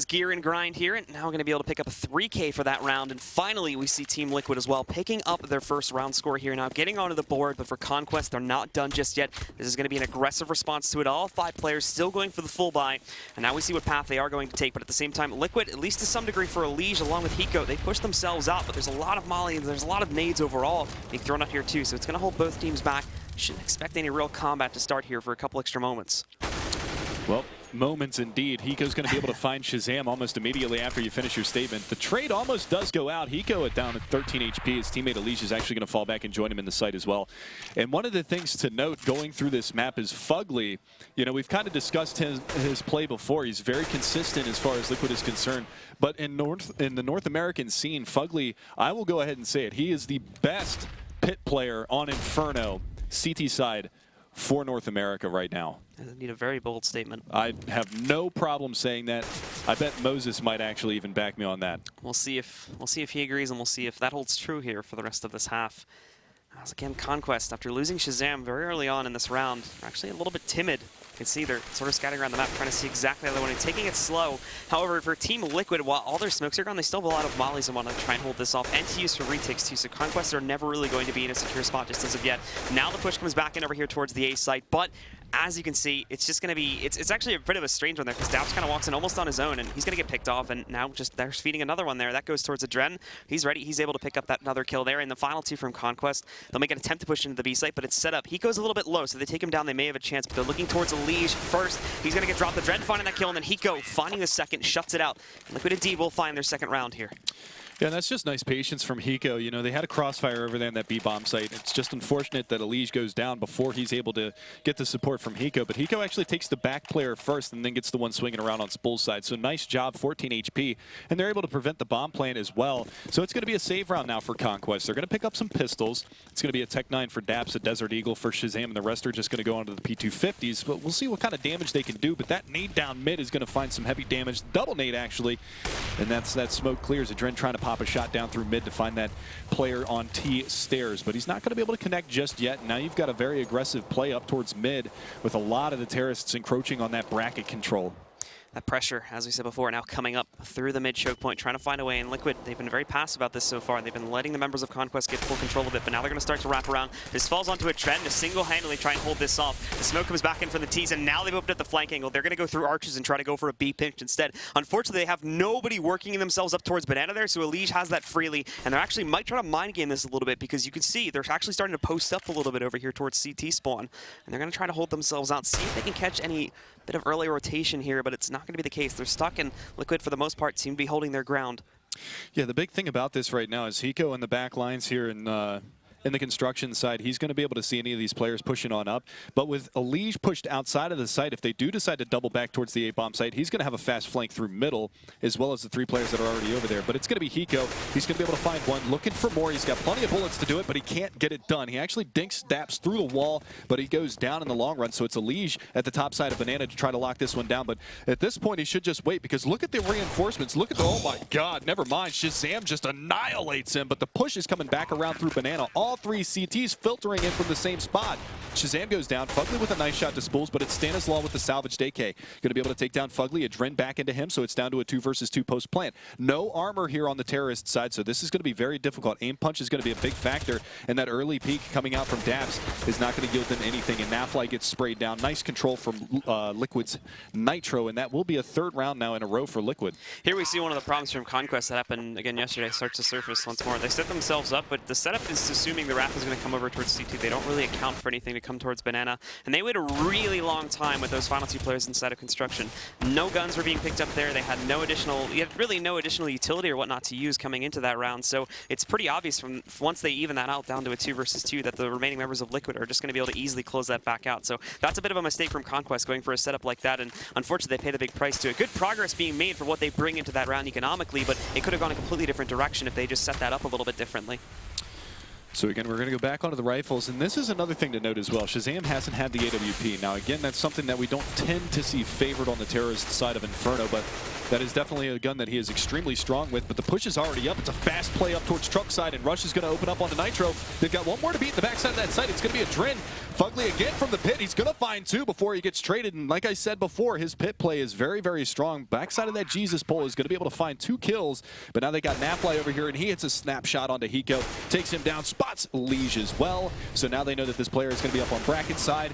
gear and grind here, and now going to be able to pick up a 3K for that round. And finally, we see Team Liquid as well picking up their first round score here, now getting onto the board. But for Conquest, they're not done just yet. This is going to be an aggressive response to it. All 5 players still going for the full buy, and now we see what path they are going to take. But at the same time, Liquid, at least to some degree for Elige, along with Hiko, they pushed themselves out, but there's a lot of molly and there's a lot of nades overall being thrown out here too, so it's going to hold both teams back. Shouldn't expect any real combat to start here for a couple extra moments. Well, moments indeed. Hiko's going to be able to find Shazam almost immediately after you finish your statement. The trade almost does go out. Hiko down at 13 HP. His teammate Elige is actually going to fall back and join him in the site as well. And one of the things to note going through this map is Fugly. You know, we've kind of discussed his play before. He's very consistent as far as Liquid is concerned. But in the North American scene, Fugly, I will go ahead and say it, he is the best pit player on Inferno, CT side, for North America right now. I need a very bold statement. I have no problem saying that. I bet Moses might actually even back me on that. We'll see if he agrees, and we'll see if that holds true here for the rest of this half. As again, Conquest, after losing Shazam very early on in this round, are actually a little bit timid. You can see they're sort of scattering around the map, trying to see exactly how they want to, taking it slow. However, for Team Liquid, while all their smokes are gone, they still have a lot of mollies and want to try and hold this off, and to use for retakes too. So Conquest are never really going to be in a secure spot just as of yet. Now the push comes back in over here towards the A site, but as you can see, it's just going to be, it's actually a bit of a strange one there, because Daps kind of walks in almost on his own, and he's going to get picked off, and now just they're feeding another one there. That goes towards a Dren. He's ready. He's able to pick up that another kill there. And the final 2 from Conquest, they'll make an attempt to push into the B site, but it's set up. He goes a little bit low, so they take him down. They may have a chance, but they're looking towards Elige first. He's going to get dropped. The Dren finding that kill, and then Hiko finding the second, shuts it out. Liquid indeed will find their second round here. Yeah, and that's just nice patience from Hiko. You know, they had a crossfire over there in that B-bomb site. It's just unfortunate that Elige goes down before he's able to get the support from Hiko. But Hiko actually takes the back player first and then gets the one swinging around on Spool's side. So nice job, 14 HP. And they're able to prevent the bomb plant as well. So it's going to be a save round now for Conquest. They're going to pick up some pistols. It's going to be a Tech 9 for Daps, a Desert Eagle for Shazam, and the rest are just going to go onto the P250s. But we'll see what kind of damage they can do. But that nade down mid is going to find some heavy damage. Double nade, actually. And that smoke clears. A Dren trying to pop a shot down through mid to find that player on T stairs, but he's not going to be able to connect just yet. Now you've got a very aggressive play up towards mid with a lot of the terrorists encroaching on that bracket control. That pressure, as we said before, now coming up through the mid choke point, trying to find a way. And Liquid, they've been very passive about this so far. They've been letting the members of Conquest get full control of it, but now they're going to start to wrap around. This falls onto a Dren to single-handedly try and hold this off. The smoke comes back in from the T's, and now they've opened up the flank angle. They're going to go through arches and try to go for a B pinch instead. Unfortunately, they have nobody working themselves up towards Banana there, so Elige has that freely, and they actually might try to mind game this a little bit, because you can see they're actually starting to post up a little bit over here towards CT spawn, and they're going to try to hold themselves out, see if they can catch any bit of early rotation here, but it's not going to be the case. They're stuck, and Liquid, for the most part, seem to be holding their ground. Yeah, the big thing about this right now is Hiko in the back lines here in the construction side. He's going to be able to see any of these players pushing on up. But with Elige pushed outside of the site, if they do decide to double back towards the A-bomb site, he's going to have a fast flank through middle, as well as the 3 players that are already over there. But it's going to be Hiko. He's going to be able to find one, looking for more. He's got plenty of bullets to do it, but he can't get it done. He actually dinks Daps through the wall, but he goes down in the long run. So it's Elige at the top side of Banana to try to lock this one down. But at this point, he should just wait, because look at the reinforcements. Look at the, oh my God, never mind. Shazam just annihilates him, but the push is coming back around through Banana all all three CTs filtering in from the same spot. Shazam goes down. Fugly with a nice shot to Spools, but it's Stanislaw with the salvaged AK. Going to be able to take down Fugly. Adren back into him, so it's down to a 2 versus 2 post plant. No armor here on the terrorist side, so this is going to be very difficult. Aim punch is going to be a big factor, and that early peek coming out from Dabs is not going to yield them anything, and Nafly gets sprayed down. Nice control from Liquid's Nitro, and that will be a 3rd round now in a row for Liquid. Here we see one of the problems from Conquest that happened again yesterday starts to surface once more. They set themselves up, but the setup is assuming the Wrath is going to come over towards C2. They don't really account for anything to come towards Banana, and they wait a really long time with those final 2 players inside of construction. No guns were being picked up there. They had really no additional utility or whatnot to use coming into that round, so it's pretty obvious from once they even that out down to a 2 versus 2 that the remaining members of Liquid are just going to be able to easily close that back out. So that's a bit of a mistake from Conquest going for a setup like that, and unfortunately they paid a big price to it. Good progress being made for what they bring into that round economically, but it could have gone a completely different direction if they just set that up a little bit differently. So again, we're going to go back onto the rifles, and this is another thing to note as well. Shazam hasn't had the AWP. Now again, that's something that we don't tend to see favored on the terrorist side of Inferno, but that is definitely a gun that he is extremely strong with. But the push is already up. It's a fast play up towards truck side, and Rush is going to open up onto Nitro. They've got one more to beat in the backside of that site. It's going to be a Drin. Fugly again from the pit. He's going to find 2 before he gets traded, and like I said before, his pit play is very, very strong. Backside of that Jesus pole is going to be able to find 2 kills, but now they got Nafly over here, and he hits a snapshot onto Hiko, takes him down, spots Liege as well. So now they know that this player is going to be up on bracket side.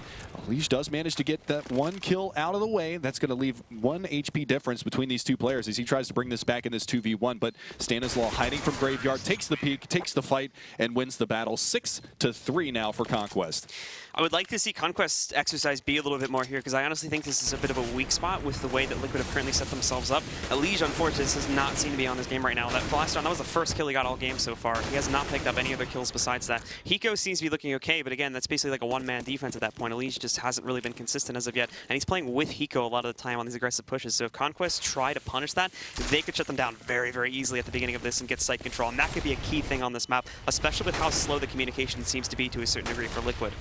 Liege does manage to get that 1 kill out of the way. That's going to leave 1 HP difference between these 2 players as he tries to bring this back in this 2v1. But Stanislaw hiding from Graveyard, takes the peek, takes the fight, and wins the battle. 6-3 now for Conquest. I would like to see Conquest exercise B a little bit more here, because I honestly think this is a bit of a weak spot with the way that Liquid have currently set themselves up. Liege, unfortunately, does not seem to be on this game right now. That last round, that was the first kill he got all game so far. He has not picked up any other kills besides that. Hiko seems to be looking okay, but again, that's basically like a one-man defense at that point. Liege just hasn't really been consistent as of yet, and he's playing with Hiko a lot of the time on these aggressive pushes. So if Conquest try to punish that, they could shut them down very, very easily at the beginning of this and get site control, and that could be a key thing on this map, especially with how slow the communication seems to be to a certain degree for Liquid.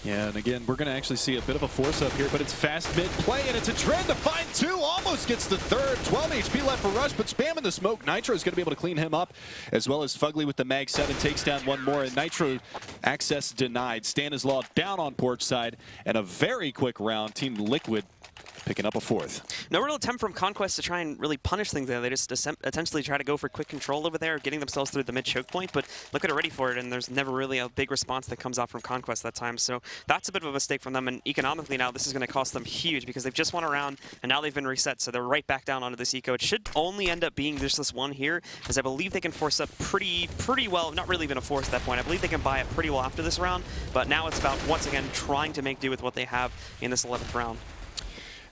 Yeah, and again, we're going to actually see a bit of a force up here, but it's fast mid play, and it's a Dren to find 2, almost gets the 3rd. 12 HP left for Rush, but spamming the smoke. Nitro is going to be able to clean him up, as well as Fugly with the Mag 7 takes down 1 more, and Nitro access denied. Stanislaw down on porch side, and a very quick round. Team Liquid picking up a 4th. No real attempt from Conquest to try and really punish things there. They just essentially try to go for quick control over there, getting themselves through the mid choke point, but Liquid are ready for it, and there's never really a big response that comes out from Conquest that time. So that's a bit of a mistake from them, and economically now this is going to cost them huge because they've just won a round, and now they've been reset, so they're right back down onto this eco. It should only end up being just this one here, as I believe they can force up pretty well, not really even a force at that point. I believe they can buy it pretty well after this round, but now it's about, once again, trying to make do with what they have in this 11th round.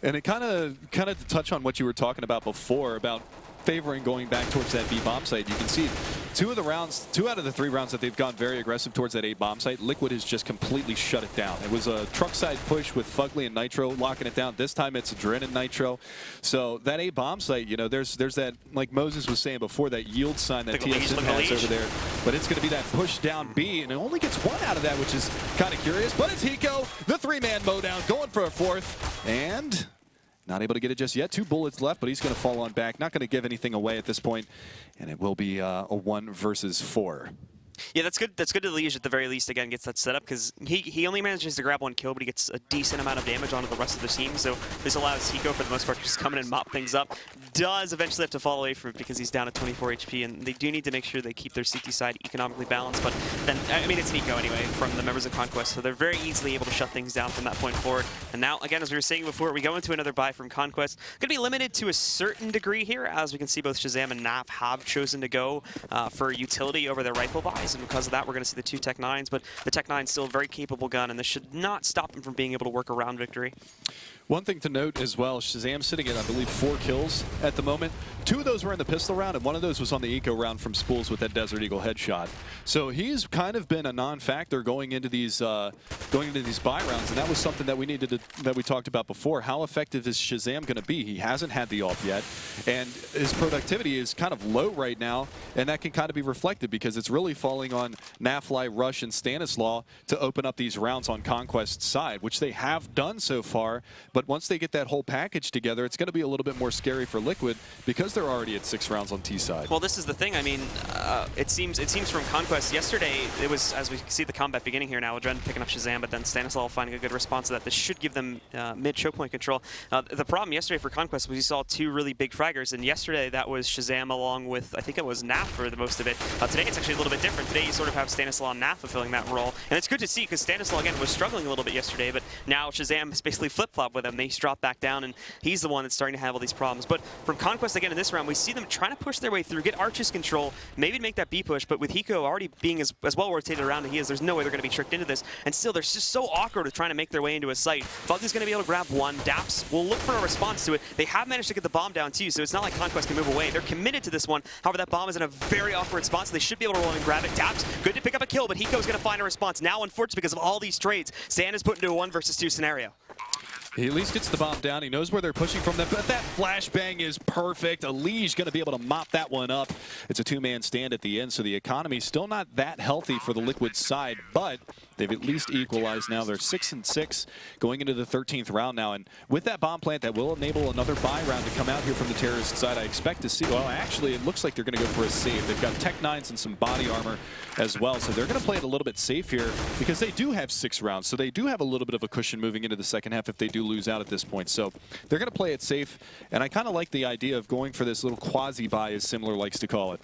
And it kind of to touch on what you were talking about before about favoring going back towards that B bomb site. You can see 2 out of the 3 rounds that they've gone very aggressive towards that A bomb site, Liquid has just completely shut it down. It was a truck side push with Fugly and Nitro locking it down. This time it's Dren and Nitro. So that A bomb site, you know, there's that, like Moses was saying before, that yield sign that TSM has over there. But it's going to be that push down B, and it only gets 1 out of that, which is kind of curious. But it's Hiko, the 3-man mowdown, going for a 4th, and not able to get it just yet. 2 bullets left, but he's going to fall on back. Not going to give anything away at this point, and it will be a 1 versus 4. Yeah, that's good. That's good to Liege at the very least. Again, gets that set up because he only manages to grab 1 kill, but he gets a decent amount of damage onto the rest of the team. So this allows Hiko, for the most part, to just come in and mop things up. Does eventually have to fall away from it because he's down at 24 HP, and they do need to make sure they keep their CT side economically balanced. But then, I mean, it's Hiko anyway from the members of Conquest, so they're very easily able to shut things down from that point forward. And now, again, as we were saying before, we go into another buy from Conquest. Going to be limited to a certain degree here, as we can see both Shazam and Naf have chosen to go for utility over their rifle buys, and because of that, we're going to see the 2 Tech 9s, but the Tech 9 is still a very capable gun, and this should not stop them from being able to work around victory. One thing to note as well, Shazam sitting at, I believe, 4 kills at the moment. 2 of those were in the pistol round, and 1 of those was on the eco round from Spools with that Desert Eagle headshot. So he's kind of been a non-factor going into these buy rounds, and that was something that we talked about before. How effective is Shazam going to be? He hasn't had the AWP yet, and his productivity is kind of low right now, and that can kind of be reflected because it's really fallen calling on Nafly, Rush, and Stanislaw to open up these rounds on Conquest's side, which they have done so far. But once they get that whole package together, it's going to be a little bit more scary for Liquid because they're already at 6 rounds on T side. Well, this is the thing. I mean, it seems from Conquest yesterday, it was, as we see the combat beginning here now, Adren picking up Shazam, but then Stanislaw finding a good response to that. This should give them mid choke point control. The problem yesterday for Conquest was you saw 2 really big fraggers, and yesterday that was Shazam along with, I think it was Naf for the most of it. Today it's actually a little bit different. Today you sort of have Stanislaw and Naf fulfilling that role, and it's good to see because Stanislaw again was struggling a little bit yesterday, but now Shazam has basically flip-flopped with him. They drop back down, and he's the one that's starting to have all these problems. But from Conquest again in this round, we see them trying to push their way through, get Arch's control, maybe make that B push, but with Hiko already being as well rotated around as he is, there's no way they're going to be tricked into this. And still, they're just so awkward with trying to make their way into a site. Fugly's going to be able to grab one. Daps will look for a response to it. They have managed to get the bomb down too, so it's not like Conquest can move away. They're committed to this one. However, that bomb is in a very awkward spot, so they should be able to roll in and grab it. Daps, good to pick up a kill, but Hiko's going to find a response. Now, unfortunately, because of all these trades, Sand is put into a 1 versus 2 scenario. He at least gets the bomb down. He knows where they're pushing from. But that flashbang is perfect. Elige going to be able to mop that one up. It's a 2-man stand at the end, so the economy's still not that healthy for the Liquid side, but they've at least equalized now. They're 6-6 going into the 13th round now. And with that bomb plant, that will enable another buy round to come out here from the Terrorist side. I expect to see, well, actually, it looks like they're going to go for a save. They've got Tech 9s and some body armor as well, so they're going to play it a little bit safe here because they do have 6 rounds, so they do have a little bit of a cushion moving into the second half if they do lose out at this point. So they're going to play it safe, and I kind of like the idea of going for this little quasi-buy, as Similar likes to call it.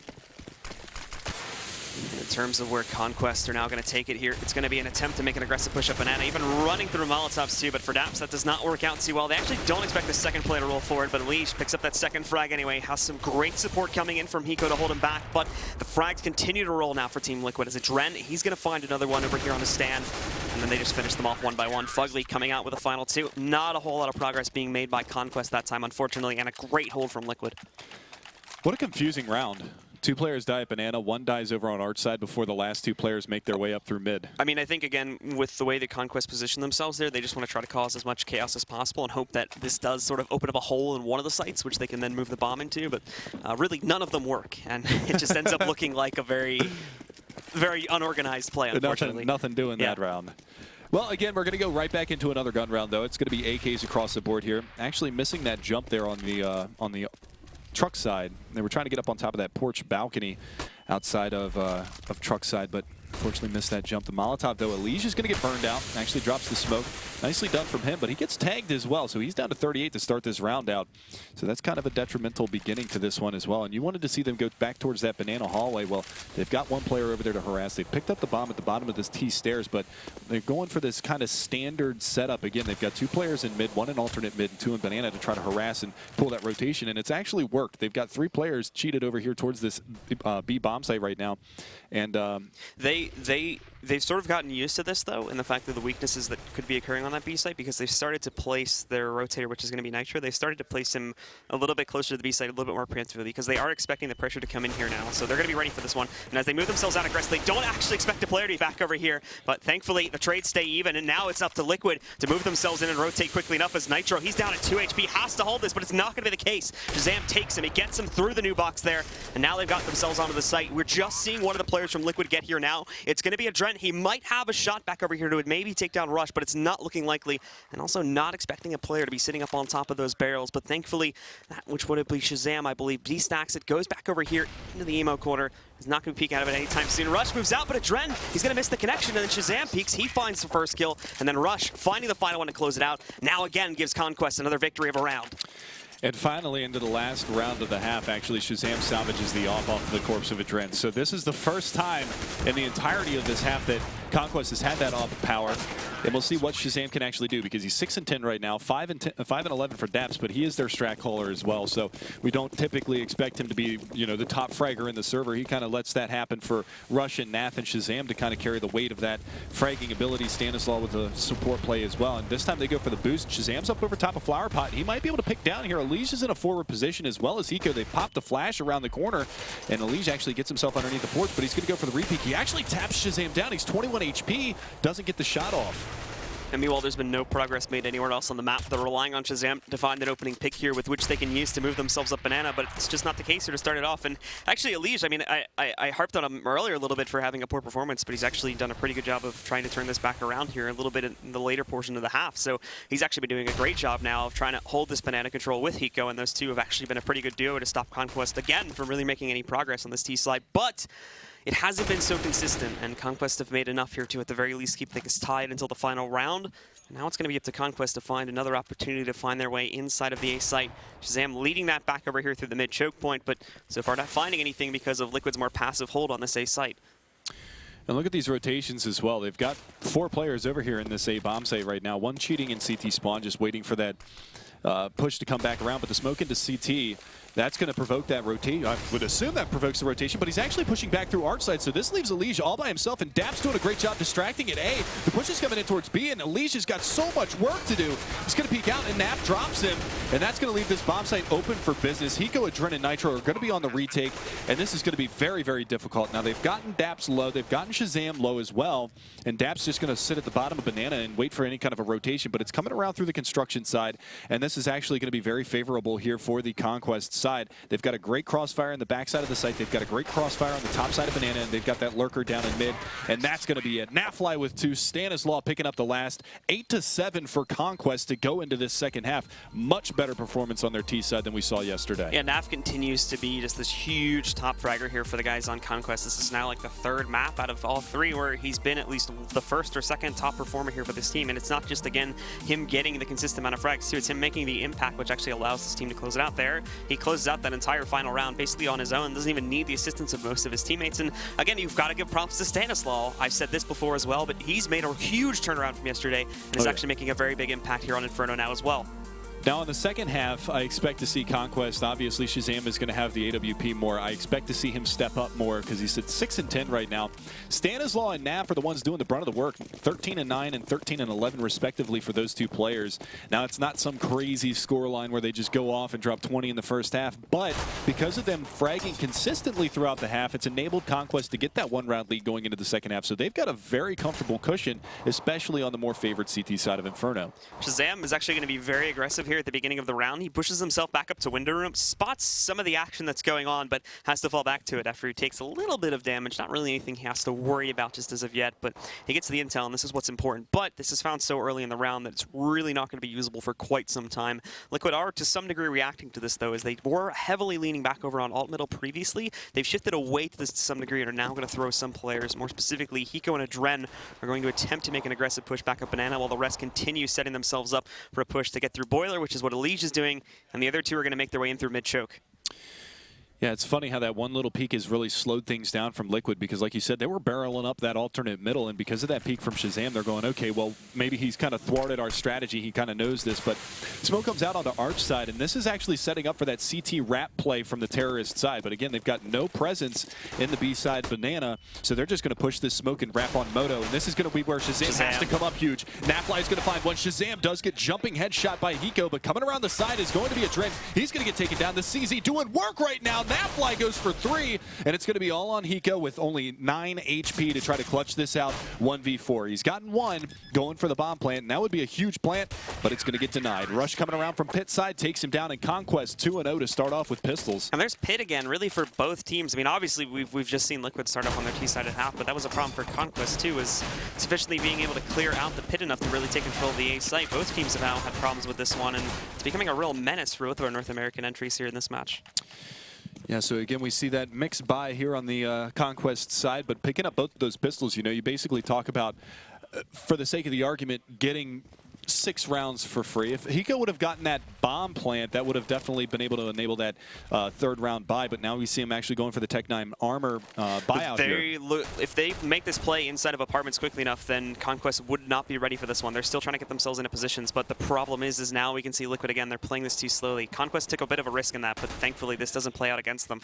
In terms of where Conquest are now going to take it here, it's going to be an attempt to make an aggressive push up Banana, even running through Molotovs too, but for Daps that does not work out too well. They actually don't expect the second play to roll forward, but Elige picks up that second frag anyway, has some great support coming in from Hiko to hold him back, but the frags continue to roll now for Team Liquid. As a Dren, he's going to find another one over here on the stand, and then they just finish them off 1 by 1. Fugly coming out with a final 2. Not a whole lot of progress being made by Conquest that time, unfortunately, and a great hold from Liquid. What a confusing round. 2 players die at Banana, 1 dies over on Arch side before the last 2 players make their way up through mid. I mean, I think, again, with the way that Conquest position themselves there, they just want to try to cause as much chaos as possible and hope that this does sort of open up a hole in one of the sites, which they can then move the bomb into, but really none of them work, and it just ends up looking like a very, very unorganized play, unfortunately. Nothing doing that round. Well, again, we're going to go right back into another gun round, though. It's going to be AKs across the board here. Actually missing that jump there on the truck side. They were trying to get up on top of that porch balcony outside of truck side, but unfortunately missed that jump. The Molotov, though, Elige is going to get burned out. Actually drops the smoke. Nicely done from him, but he gets tagged as well, so he's down to 38 to start this round out. So that's kind of a detrimental beginning to this one as well. And you wanted to see them go back towards that Banana hallway. Well, they've got 1 player over there to harass. They picked up the bomb at the bottom of this T stairs, but they're going for this kind of standard setup. Again, they've got 2 players in mid, 1 in alternate mid, and 2 in Banana to try to harass and pull that rotation, and it's actually worked. They've got 3 players cheated over here towards this B bomb site right now. And they've sort of gotten used to this, though, and the fact that the weaknesses that could be occurring on that B site, because they've started to place their rotator, which is going to be Nitro. They've started to place him a little bit closer to the B site, a little bit more preemptively, because they are expecting the pressure to come in here now. So they're going to be ready for this one. And as they move themselves out aggressively, they don't actually expect a player to be back over here. But thankfully, the trades stay even, and now it's up to Liquid to move themselves in and rotate quickly enough as Nitro, he's down at 2 HP, has to hold this, but it's not going to be the case. Shazam takes him. He gets him through the new box there, and now they've got themselves onto the site. We're just seeing one of the players from Liquid get here now. It's going to be a Dren. He might have a shot back over here to maybe take down Rush, but it's not looking likely, and also not expecting a player to be sitting up on top of those barrels. But thankfully, that which would be Shazam, I believe, destacks it, goes back over here into the emo corner. He's not going to peek out of it anytime soon. Rush moves out, but a Dren, he's going to miss the connection, and then Shazam peeks. He finds the first kill, and then Rush finding the final one to close it out. Now again gives Conquest another victory of a round. And finally, into the last round of the half, actually, Shazam salvages the off of the corpse of a Dren. So this is the first time in the entirety of this half that Conquest has had that off power. And we'll see what Shazam can actually do, because he's 6-10 right now, 5-11 for Daps, but he is their strat caller as well. So we don't typically expect him to be, you know, the top fragger in the server. He kind of lets that happen for Rush and Nath and Shazam to kind of carry the weight of that fragging ability. Stanislaw with the support play as well. And this time they go for the boost. Shazam's up over top of Flower Pot. He might be able to pick down here. Elige is in a forward position as well as Hiko. They pop the flash around the corner, and Elige actually gets himself underneath the porch, but he's going to go for the repeat. He actually taps Shazam down. He's 21 HP, doesn't get the shot off. And meanwhile, there's been no progress made anywhere else on the map. They're relying on Shazam to find an opening pick here with which they can use to move themselves up banana, but it's just not the case here to start it off. And actually, Elige, I mean, I harped on him earlier a little bit for having a poor performance, but he's actually done a pretty good job of trying to turn this back around here a little bit in the later portion of the half. So he's actually been doing a great job now of trying to hold this banana control with Hiko, and those two have actually been a pretty good duo to stop Conquest again from really making any progress on this T side. But it hasn't been so consistent, and Conquest have made enough here to, at the very least, keep things tied until the final round. And now it's going to be up to Conquest to find another opportunity to find their way inside of the A site. Shazam leading that back over here through the mid choke point, but so far not finding anything because of Liquid's more passive hold on this A site. And look at these rotations as well. They've got 4 players over here in this A bomb site right now. One cheating in CT spawn, just waiting for that push to come back around, but the smoke into CT, that's going to provoke that rotation. I would assume that provokes the rotation, but he's actually pushing back through Arch side, so this leaves Elige all by himself, and Dap's doing a great job distracting at A. The push is coming in towards B, and Elige has got so much work to do. He's going to peek out, and Nap drops him, and that's going to leave this bomb site open for business. Hiko, Adren, and Nitro are going to be on the retake, and this is going to be very, very difficult. Now, they've gotten Daps low, they've gotten Shazam low as well, and Dap's just going to sit at the bottom of Banana and wait for any kind of a rotation, but it's coming around through the construction side, and this is actually going to be very favorable here for the Conquest side. They've got a great crossfire in the backside of the site. They've got a great crossfire on the top side of Banana, and they've got that lurker down in mid, and that's going to be it. Nafly with 2, Stanislaw picking up the last. 8-7 for Conquest to go into this second half. Much better performance on their T side than we saw yesterday. Yeah, Naf continues to be just this huge top fragger here for the guys on Conquest. This is now like the 3rd map out of all 3 where he's been at least the 1st or 2nd top performer here for this team, and it's not just, again, him getting the consistent amount of frags too, it's him making the impact, which actually allows this team to close it out there. He closes out that entire final round basically on his own, doesn't even need the assistance of most of his teammates. And again, you've got to give props to Stanislaw. I've said this before as well, but he's made a huge turnaround from yesterday and is actually making a very big impact here on Inferno now as well. Now in the second half, I expect to see Conquest. Obviously, Shazam is going to have the AWP more. I expect to see him step up more because he's at 6-10 right now. Stanislaw and Nap are the ones doing the brunt of the work. 13-9 and 13-11 respectively for those 2 players. Now it's not some crazy scoreline where they just go off and drop 20 in the first half, but because of them fragging consistently throughout the half, it's enabled Conquest to get that 1-round lead going into the second half. So they've got a very comfortable cushion, especially on the more favored CT side of Inferno. Shazam is actually going to be very aggressive here at the beginning of the round. He pushes himself back up to window room, spots some of the action that's going on, but has to fall back to it after he takes a little bit of damage. Not really anything he has to worry about just as of yet, but he gets the intel, and this is what's important. But this is found so early in the round that it's really not going to be usable for quite some time. Liquid are, to some degree, reacting to this, though, as they were heavily leaning back over on alt middle previously. They've shifted away to this to some degree and are now going to throw some players. More specifically, Hiko and Adren are going to attempt to make an aggressive push back up Banana, while the rest continue setting themselves up for a push to get through Boiler, which is what Elige is doing, and the other 2 are going to make their way in through mid-choke. Yeah, it's funny how that one little peek has really slowed things down from Liquid because, like you said, they were barreling up that alternate middle, and because of that peek from Shazam, they're going, okay, well, maybe he's kind of thwarted our strategy. He kind of knows this, but smoke comes out onto Arch side, and this is actually setting up for that CT wrap play from the terrorist side. But again, they've got no presence in the B side Banana, so they're just going to push this smoke and wrap on Moto, and this is going to be where Shazam has to come up huge. Nafly is going to find one. Shazam does get jumping headshot by Hiko, but coming around the side is going to be Adren. He's going to get taken down. The CZ doing work right now. Nafly goes for 3, and it's going to be all on Hiko with only 9 HP to try to clutch this out 1v4. He's gotten 1 going for the bomb plant, and that would be a huge plant, but it's going to get denied. Rush coming around from pit side takes him down, and Conquest 2-0 to start off with pistols. And there's pit again, really, for both teams. I mean, obviously, we've just seen Liquid start up on their T-side at half, but that was a problem for Conquest, too, is sufficiently being able to clear out the pit enough to really take control of the A site. Both teams have now had problems with this one, and it's becoming a real menace for both of our North American entries here in this match. Yeah, so again, we see that mixed buy here on the Conquest side, but picking up both of those pistols, you know, you basically talk about, for the sake of the argument, getting 6 rounds for free. If Hiko would have gotten that bomb plant, that would have definitely been able to enable that 3rd round buy, but now we see him actually going for the Tech 9 armor buyout here. If they make this play inside of apartments quickly enough, then Conquest would not be ready for this one. They're still trying to get themselves into positions, but the problem is now we can see Liquid again. They're playing this too slowly. Conquest took a bit of a risk in that, but thankfully this doesn't play out against them.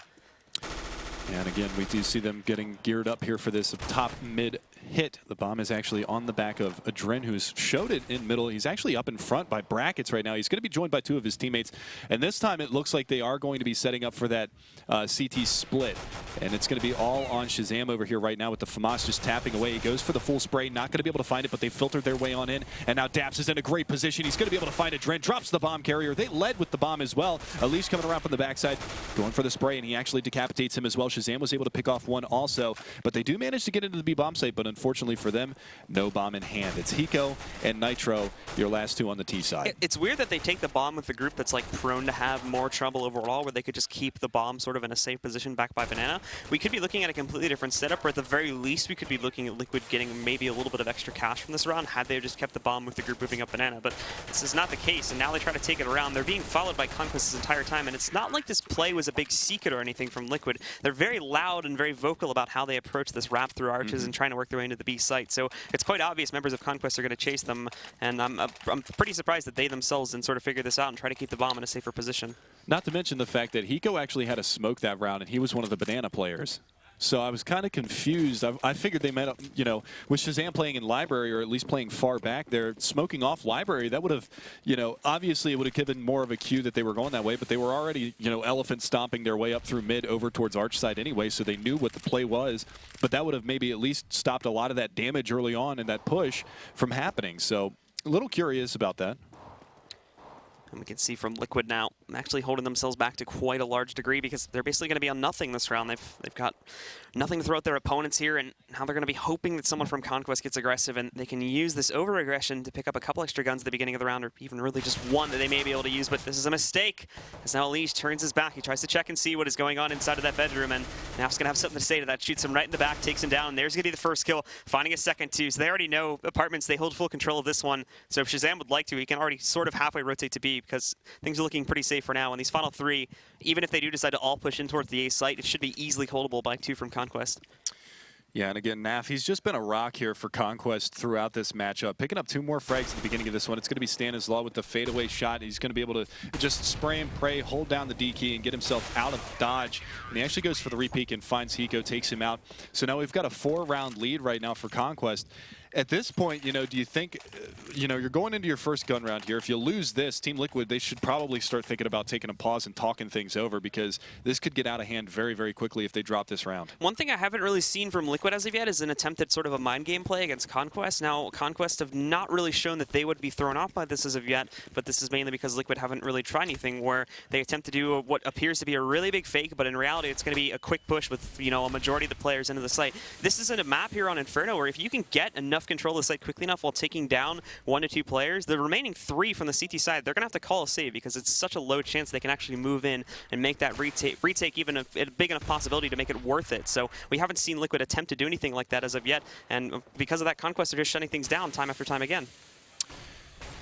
And again, we do see them getting geared up here for this top mid hit. The bomb is actually on the back of Adren, who's showed it in middle. He's actually up in front by brackets right now. He's going to be joined by 2 of his teammates. And this time it looks like they are going to be setting up for that CT split. And it's going to be all on Shazam over here right now with the FAMAS just tapping away. He goes for the full spray, not going to be able to find it, but they filtered their way on in. And now Daps is in a great position. He's going to be able to find Adren, drops the bomb carrier. They led with the bomb as well. Elise coming around from the backside, going for the spray, and he actually decapitates him as well. Shazam was able to pick off one also, but they do manage to get into the B bomb site, but unfortunately for them, no bomb in hand. It's Hiko and Nitro, your last 2 on the T side. It's weird that they take the bomb with the group that's like prone to have more trouble overall, where they could just keep the bomb sort of in a safe position back by Banana. We could be looking at a completely different setup, or at the very least we could be looking at Liquid getting maybe a little bit of extra cash from this round had they just kept the bomb with the group moving up Banana, but this is not the case, and now they try to take it around. They're being followed by Conquest this entire time, and it's not like this play was a big secret or anything from Liquid. They're very loud and very vocal about how they approach this wrap through arches and trying to work their way into the B site. So it's quite obvious members of Conquest are going to chase them, and I'm pretty surprised that they themselves didn't sort of figure this out and try to keep the bomb in a safer position. Not to mention the fact that Hiko actually had a smoke that round, and he was one of the Banana players. So I was kind of confused. I figured they meant, you know, with Shazam playing in library, or at least playing far back, they're smoking off library. That would have, you know, obviously it would have given more of a cue that they were going that way, but they were already, you know, elephant stomping their way up through mid over towards arch side anyway, so they knew what the play was. But that would have maybe at least stopped a lot of that damage early on and that push from happening. So a little curious about that. And we can see from Liquid now actually holding themselves back to quite a large degree, because they're basically going to be on nothing this round. They've got nothing to throw at their opponents here, and now they're going to be hoping that someone from Conquest gets aggressive, and they can use this over-aggression to pick up a couple extra guns at the beginning of the round, or even really just one that they may be able to use. But this is a mistake, as now Elise turns his back. He tries to check and see what is going on inside of that bedroom, and now he's going to have something to say to that. Shoots him right in the back, takes him down, and there's going to be the first kill, finding a second too. So they already know apartments, they hold full control of this one. So if Shazam would like to, he can already sort of halfway rotate to B, because things are looking pretty safe for now. And these final 3, even if they do decide to all push in towards the A site, it should be easily holdable by 2 from Conquest. Yeah, and again, Naf, he's just been a rock here for Conquest throughout this matchup. Picking up 2 more frags at the beginning of this one. It's going to be Stanislaw with the fadeaway shot. He's going to be able to just spray and pray, hold down the D key, and get himself out of dodge. And he actually goes for the repeat and finds Hiko, takes him out. So now we've got a 4-round lead right now for Conquest. At this point, you know, do you think, you know, you're going into your first gun round here. If you lose this, Team Liquid, they should probably start thinking about taking a pause and talking things over, because this could get out of hand very, very quickly if they drop this round. One thing I haven't really seen from Liquid as of yet is an attempt at sort of a mind game play against Conquest. Now, Conquest have not really shown that they would be thrown off by this as of yet, but this is mainly because Liquid haven't really tried anything where they attempt to do what appears to be a really big fake, but in reality, it's going to be a quick push with, you know, a majority of the players into the site. This is a map here on Inferno where if you can get enough control of the site quickly enough while taking down 1 to 2 players, the remaining 3 from the CT side, they're going to have to call a save, because it's such a low chance they can actually move in and make that retake even a big enough possibility to make it worth it. So we haven't seen Liquid attempt to do anything like that as of yet, and because of that, Conquest are just shutting things down time after time again.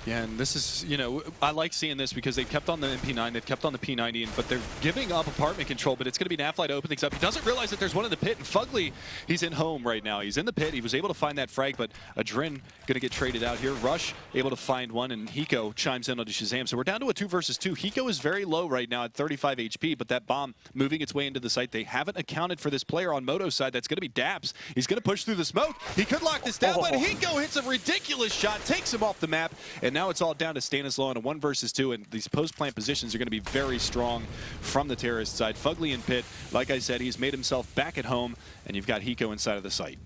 Yeah, and this is, you know, I like seeing this because they've kept on the MP9, they've kept on the P90, but they're giving up apartment control, but it's going to be Nafly to open things up. He doesn't realize that there's one in the pit, and Fugly, he's in home right now. He's in the pit. He was able to find that frag, but Adren going to get traded out here. Rush able to find one, and Hiko chimes in onto Shazam. So we're down to a 2 versus 2. Hiko is very low right now at 35 HP, but that bomb moving its way into the site. They haven't accounted for this player on Moto's side. That's going to be Daps. He's going to push through the smoke. He could lock this down, but Hiko hits a ridiculous shot, takes him off the map, and now it's all down to Stanislaw in a 1 versus 2, and these post-plant positions are going to be very strong from the terrorist side. Fugly in pit, like I said, he's made himself back at home, and you've got Hiko inside of the site.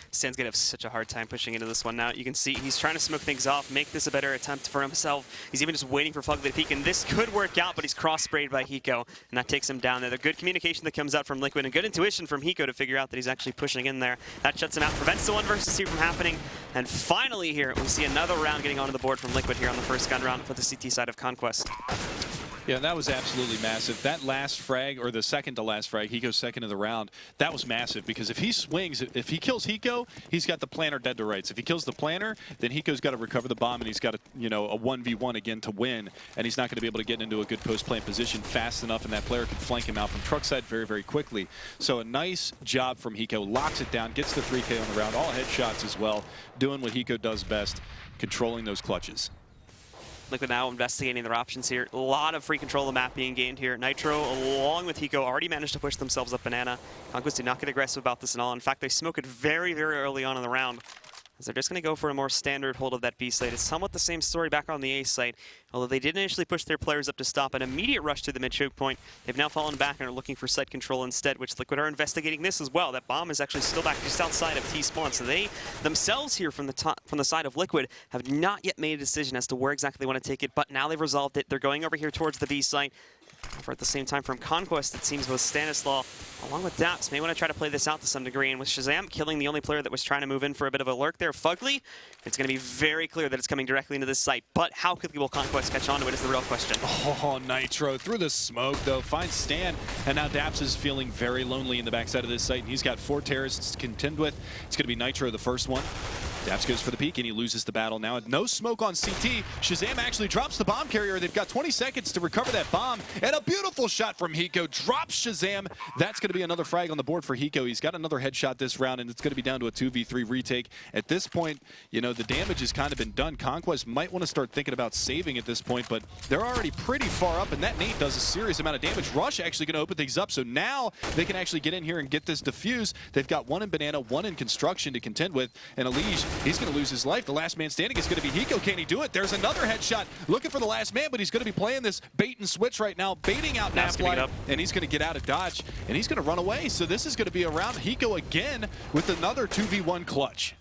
Stan's going to have such a hard time pushing into this one now. You can see he's trying to smoke things off, make this a better attempt for himself. He's even just waiting for Fugly to peek, and this could work out, but he's cross-sprayed by Hiko, and that takes him down there. The good communication that comes out from Liquid and good intuition from Hiko to figure out that he's actually pushing in there. That shuts him out, prevents the 1 versus 2 from happening, and finally here, we see another round getting onto the board from Liquid here on the first gun round for the CT side of Conquest. Yeah, that was absolutely massive. That last frag, or the second to last frag, Hiko's second of the round, that was massive, because if he swings, if he kills Hiko, he's got the planner dead to rights. If he kills the planner, then Hiko's got to recover the bomb, and he's got a, you know, a 1v1 again to win, and he's not going to be able to get into a good post-plant position fast enough, and that player can flank him out from truck side very, very quickly. So a nice job from Hiko, locks it down, gets the 3K on the round, all headshots as well, doing what Hiko does best, controlling those clutches. Liquid now investigating their options here. A lot of free control of the map being gained here. Nitro, along with Hiko, already managed to push themselves up banana. Conquest did not get aggressive about this at all. In fact, they smoke it very, very early on in the round, as they're just going to go for a more standard hold of that B site. It's somewhat the same story back on the A site, although they did initially push their players up to stop an immediate rush to the mid-choke point. They've now fallen back and are looking for site control instead, which Liquid are investigating this as well. That bomb is actually still back just outside of T-spawn, so they themselves here from the side of Liquid have not yet made a decision as to where exactly they want to take it, but now they've resolved it. They're going over here towards the B site. However, at the same time, from Conquest, it seems both Stanislaw, along with Daps, may want to try to play this out to some degree. And with Shazam killing the only player that was trying to move in for a bit of a lurk there, Fugly, it's going to be very clear that it's coming directly into this site. But how quickly will Conquest catch on to it is the real question. Oh, Nitro through the smoke, though, finds Stan. And now Daps is feeling very lonely in the backside of this site. And he's got 4 terrorists to contend with. It's going to be Nitro the first one. Daps goes for the peek, and he loses the battle now. No smoke on CT. Shazam actually drops the bomb carrier. They've got 20 seconds to recover that bomb. And a beautiful shot from Hiko. Drops Shazam. That's going to be another frag on the board for Hiko. He's got another headshot this round, and it's going to be down to a 2v3 retake. At this point, you know, the damage has kind of been done. Conquest might want to start thinking about saving at this point, but they're already pretty far up, and that nade does a serious amount of damage. Rush actually going to open things up, so now they can actually get in here and get this defuse. They've got 1 in Banana, 1 in Construction to contend with, and Elige, he's going to lose his life. The last man standing is going to be Hiko. Can he do it? There's another headshot looking for the last man, but he's going to be playing this bait and switch right now, baiting out Naflight, and he's going to get out of dodge, and he's going to run away. So this is going to be around Hiko again with another 2v1 clutch.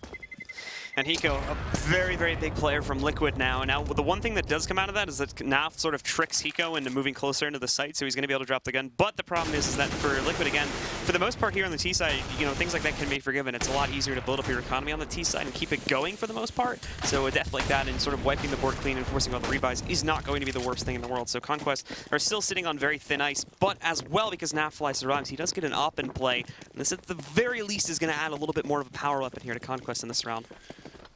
And Hiko, a very, very big player from Liquid now. And now the one thing that does come out of that is that Naf sort of tricks Hiko into moving closer into the site, so he's going to be able to drop the gun. But the problem is that for Liquid, again, for the most part here on the T side, you know, things like that can be forgiven. It's a lot easier to build up your economy on the T side and keep it going for the most part. So a death like that and sort of wiping the board clean and forcing all the rebuys is not going to be the worst thing in the world. So Conquest are still sitting on very thin ice, but as well, because Nafly survives, he does get an up and play. And this at the very least is going to add a little bit more of a power weapon here to Conquest in this round.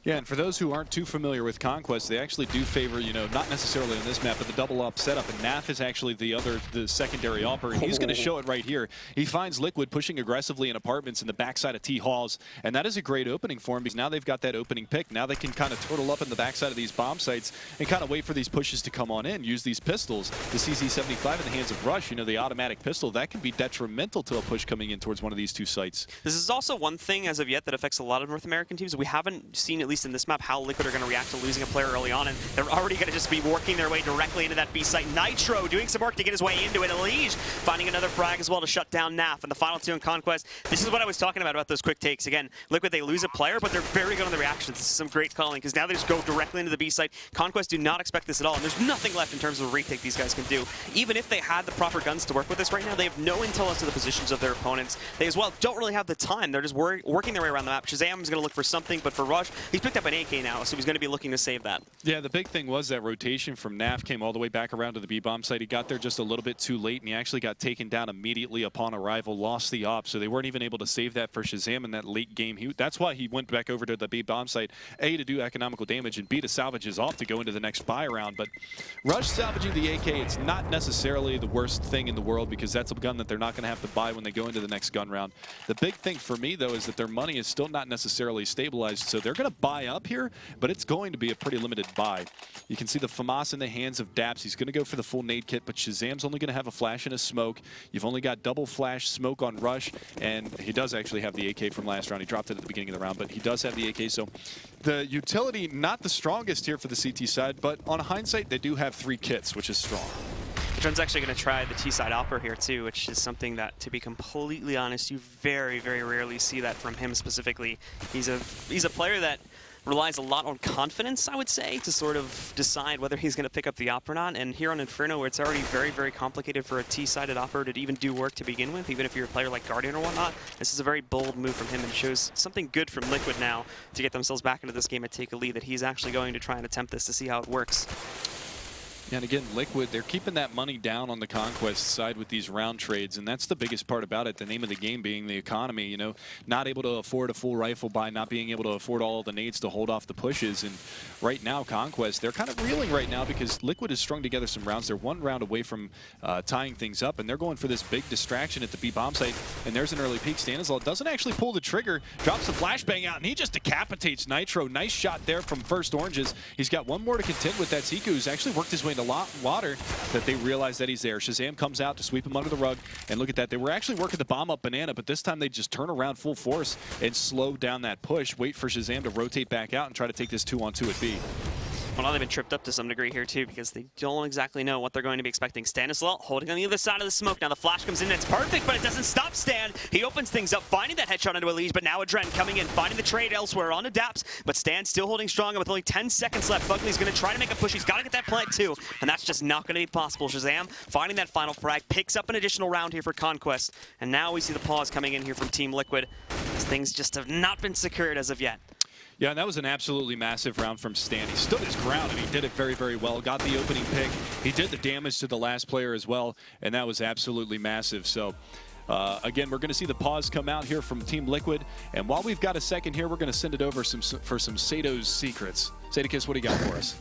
Yeah, and for those who aren't too familiar with Conquest, they actually do favor, you know, not necessarily on this map, but the double up setup. And Naf is actually the secondary upper, and he's going to show it right here. He finds Liquid pushing aggressively in apartments in the backside of T Halls, and that is a great opening for him because now they've got that opening pick. Now they can kind of turtle up in the backside of these bomb sites and kind of wait for these pushes to come on in, use these pistols. The CZ75 in the hands of Rush, you know, the automatic pistol, that can be detrimental to a push coming in towards one of these 2 sites. This is also one thing as of yet that affects a lot of North American teams. We haven't seen, at least in this map, how Liquid are going to react to losing a player early on, and they're already going to just be working their way directly into that B site. Nitro doing some work to get his way into it. Elige finding another frag as well to shut down Naf. And the final 2 in Conquest. This is what I was talking about those quick takes. Again, Liquid, they lose a player, but they're very good on the reactions. This is some great calling, because now they just go directly into the B site. Conquest do not expect this at all, and there's nothing left in terms of a retake these guys can do. Even if they had the proper guns to work with this right now, they have no intel as to the positions of their opponents. They as well don't really have the time. They're just working their way around the map. Shazam is going to look for something, but for Rush, he's picked up an AK now, so he's going to be looking to save that. Yeah, the big thing was that rotation from Naf came all the way back around to the B-bomb site. He got there just a little bit too late, and he actually got taken down immediately upon arrival, lost the op, so they weren't even able to save that for Shazam in that late game. That's why he went back over to the B-bomb site, A, to do economical damage, and B, to salvage his op to go into the next buy round. But Rush salvaging the AK, it's not necessarily the worst thing in the world, because that's a gun that they're not going to have to buy when they go into the next gun round. The big thing for me, though, is that their money is still not necessarily stabilized, so they're going to buy up here, but it's going to be a pretty limited buy. You can see the FAMAS in the hands of Daps. He's going to go for the full nade kit, but Shazam's only going to have a flash and a smoke. You've only got double flash smoke on Rush, and he does actually have the AK from last round. He dropped it at the beginning of the round, but he does have the AK, so the utility not the strongest here for the CT side, but on hindsight, they do have 3 kits, which is strong. Trent's actually going to try the T-side upper here too, which is something that, to be completely honest, you very, very rarely see that from him specifically. He's a player that relies a lot on confidence, I would say, to sort of decide whether he's going to pick up the op or not. And here on Inferno, where it's already very, very complicated for a T-sided opper to even do work to begin with, even if you're a player like Guardian or whatnot, this is a very bold move from him and shows something good from Liquid now to get themselves back into this game and take a lead, that he's actually going to try and attempt this to see how it works. And again, Liquid, they're keeping that money down on the Conquest side with these round trades, and that's the biggest part about it. The name of the game being the economy, you know, not able to afford a full rifle buy, not being able to afford all the nades to hold off the pushes. And right now, Conquest, they're kind of reeling right now because Liquid has strung together some rounds. They're one round away from tying things up, and they're going for this big distraction at the B bomb site. And there's an early peek. Stanislaw doesn't actually pull the trigger, drops the flashbang out, and he just decapitates Nitro. Nice shot there from First Oranges. He's got one more to contend with. That's Iku, who's actually worked his way into water that they realize that he's there. Shazam comes out to sweep him under the rug, and look at that. They were actually working the bomb up Banana, but this time they just turn around full force and slow down that push, wait for Shazam to rotate back out and try to take this 2-on-2 at B. Well, now they've been tripped up to some degree here, too, because they don't exactly know what they're going to be expecting. Stanislaw holding on the other side of the smoke. Now the flash comes in, and it's perfect, but it doesn't stop Stan. He opens things up, finding that headshot into Elise, but now Adren coming in, finding the trade elsewhere on Adapts, but Stan still holding strong, and with only 10 seconds left, Fugly's going to try to make a push. He's got to get that plant, too, and that's just not going to be possible. Shazam finding that final frag, picks up an additional round here for Conquest, and now we see the pause coming in here from Team Liquid, as things just have not been secured as of yet. Yeah, and that was an absolutely massive round from Stan. He stood his ground, and he did it very, very well. Got the opening pick. He did the damage to the last player as well, and that was absolutely massive. So, again, we're going to see the pause come out here from Team Liquid. And while we've got a second here, we're going to send it over for some Sato's secrets. Sadakis, what do you got for us?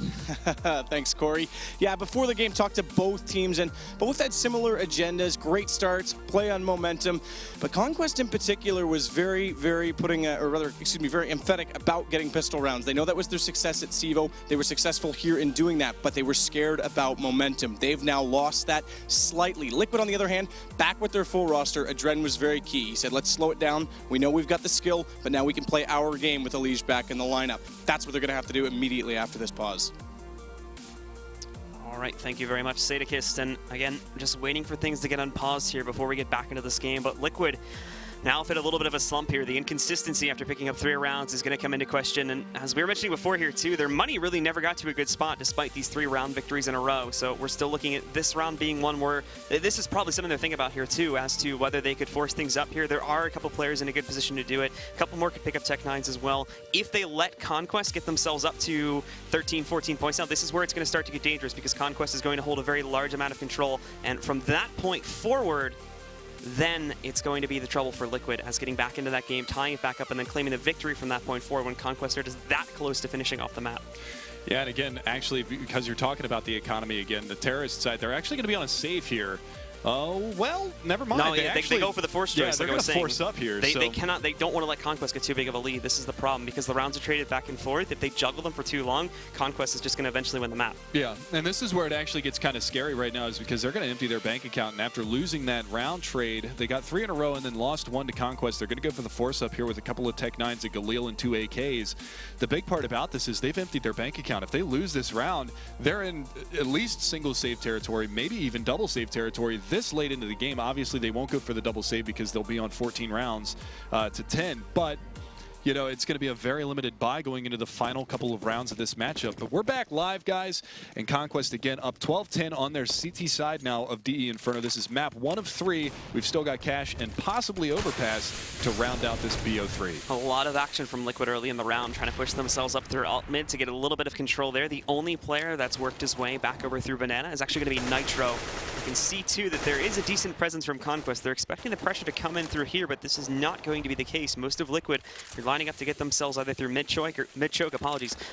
Thanks, Corey. Yeah, before the game, talked to both teams, and both had similar agendas, great starts, play on momentum. But Conquest in particular was very, very very emphatic about getting pistol rounds. They know that was their success at CEVO. They were successful here in doing that, but they were scared about momentum. They've now lost that slightly. Liquid, on the other hand, back with their full roster. Adren was very key. He said, let's slow it down. We know we've got the skill, but now we can play our game with Elige back in the lineup. That's what they're going to have to do immediately after this pause. All right, thank you very much, Sadakist. And again, just waiting for things to get unpaused here before we get back into this game. But Liquid now hit a little bit of a slump here. The inconsistency after picking up 3 rounds is going to come into question. And as we were mentioning before here too, their money really never got to a good spot despite these 3-round victories in a row. So we're still looking at this round being one where this is probably something they're thinking about here too, as to whether they could force things up here. There are a couple players in a good position to do it. A couple more could pick up Tech-9s as well. If they let Conquest get themselves up to 13, 14 points now, this is where it's going to start to get dangerous because Conquest is going to hold a very large amount of control. And from that point forward, then it's going to be the trouble for Liquid as getting back into that game, tying it back up, and then claiming the victory from that point forward when Conquest are just that close to finishing off the map. Yeah, and again, actually, because you're talking about the economy again, the terrorist side, they're actually going to be on a save here. Oh, well, never mind. No, they go for the force choice. Yeah, they're going to force up here. They don't want to let Conquest get too big of a lead. This is the problem because the rounds are traded back and forth. If they juggle them for too long, Conquest is just going to eventually win the map. Yeah, and this is where it actually gets kind of scary right now is because they're going to empty their bank account. And after losing that round trade, they got 3 in a row and then lost 1 to Conquest. They're going to go for the force up here with a couple of Tech-9s, a Galil, and 2 AKs. The big part about this is they've emptied their bank account. If they lose this round, they're in at least single save territory, maybe even double save territory this late into the game. Obviously, they won't go for the double save because they'll be on 14 rounds to 10. But, you know, it's going to be a very limited buy going into the final couple of rounds of this matchup. But we're back live, guys. And Conquest, again, up 12-10 on their CT side now of DE Inferno. This is map 1 of 3. We've still got Cash and possibly Overpass to round out this BO3. A lot of action from Liquid early in the round, trying to push themselves up through alt mid to get a little bit of control there. The only player that's worked his way back over through Banana is actually going to be Nitro. You can see, too, that there is a decent presence from Conquest. They're expecting the pressure to come in through here, but this is not going to be the case. Most of Liquid are lining up to get themselves either through mid-choke,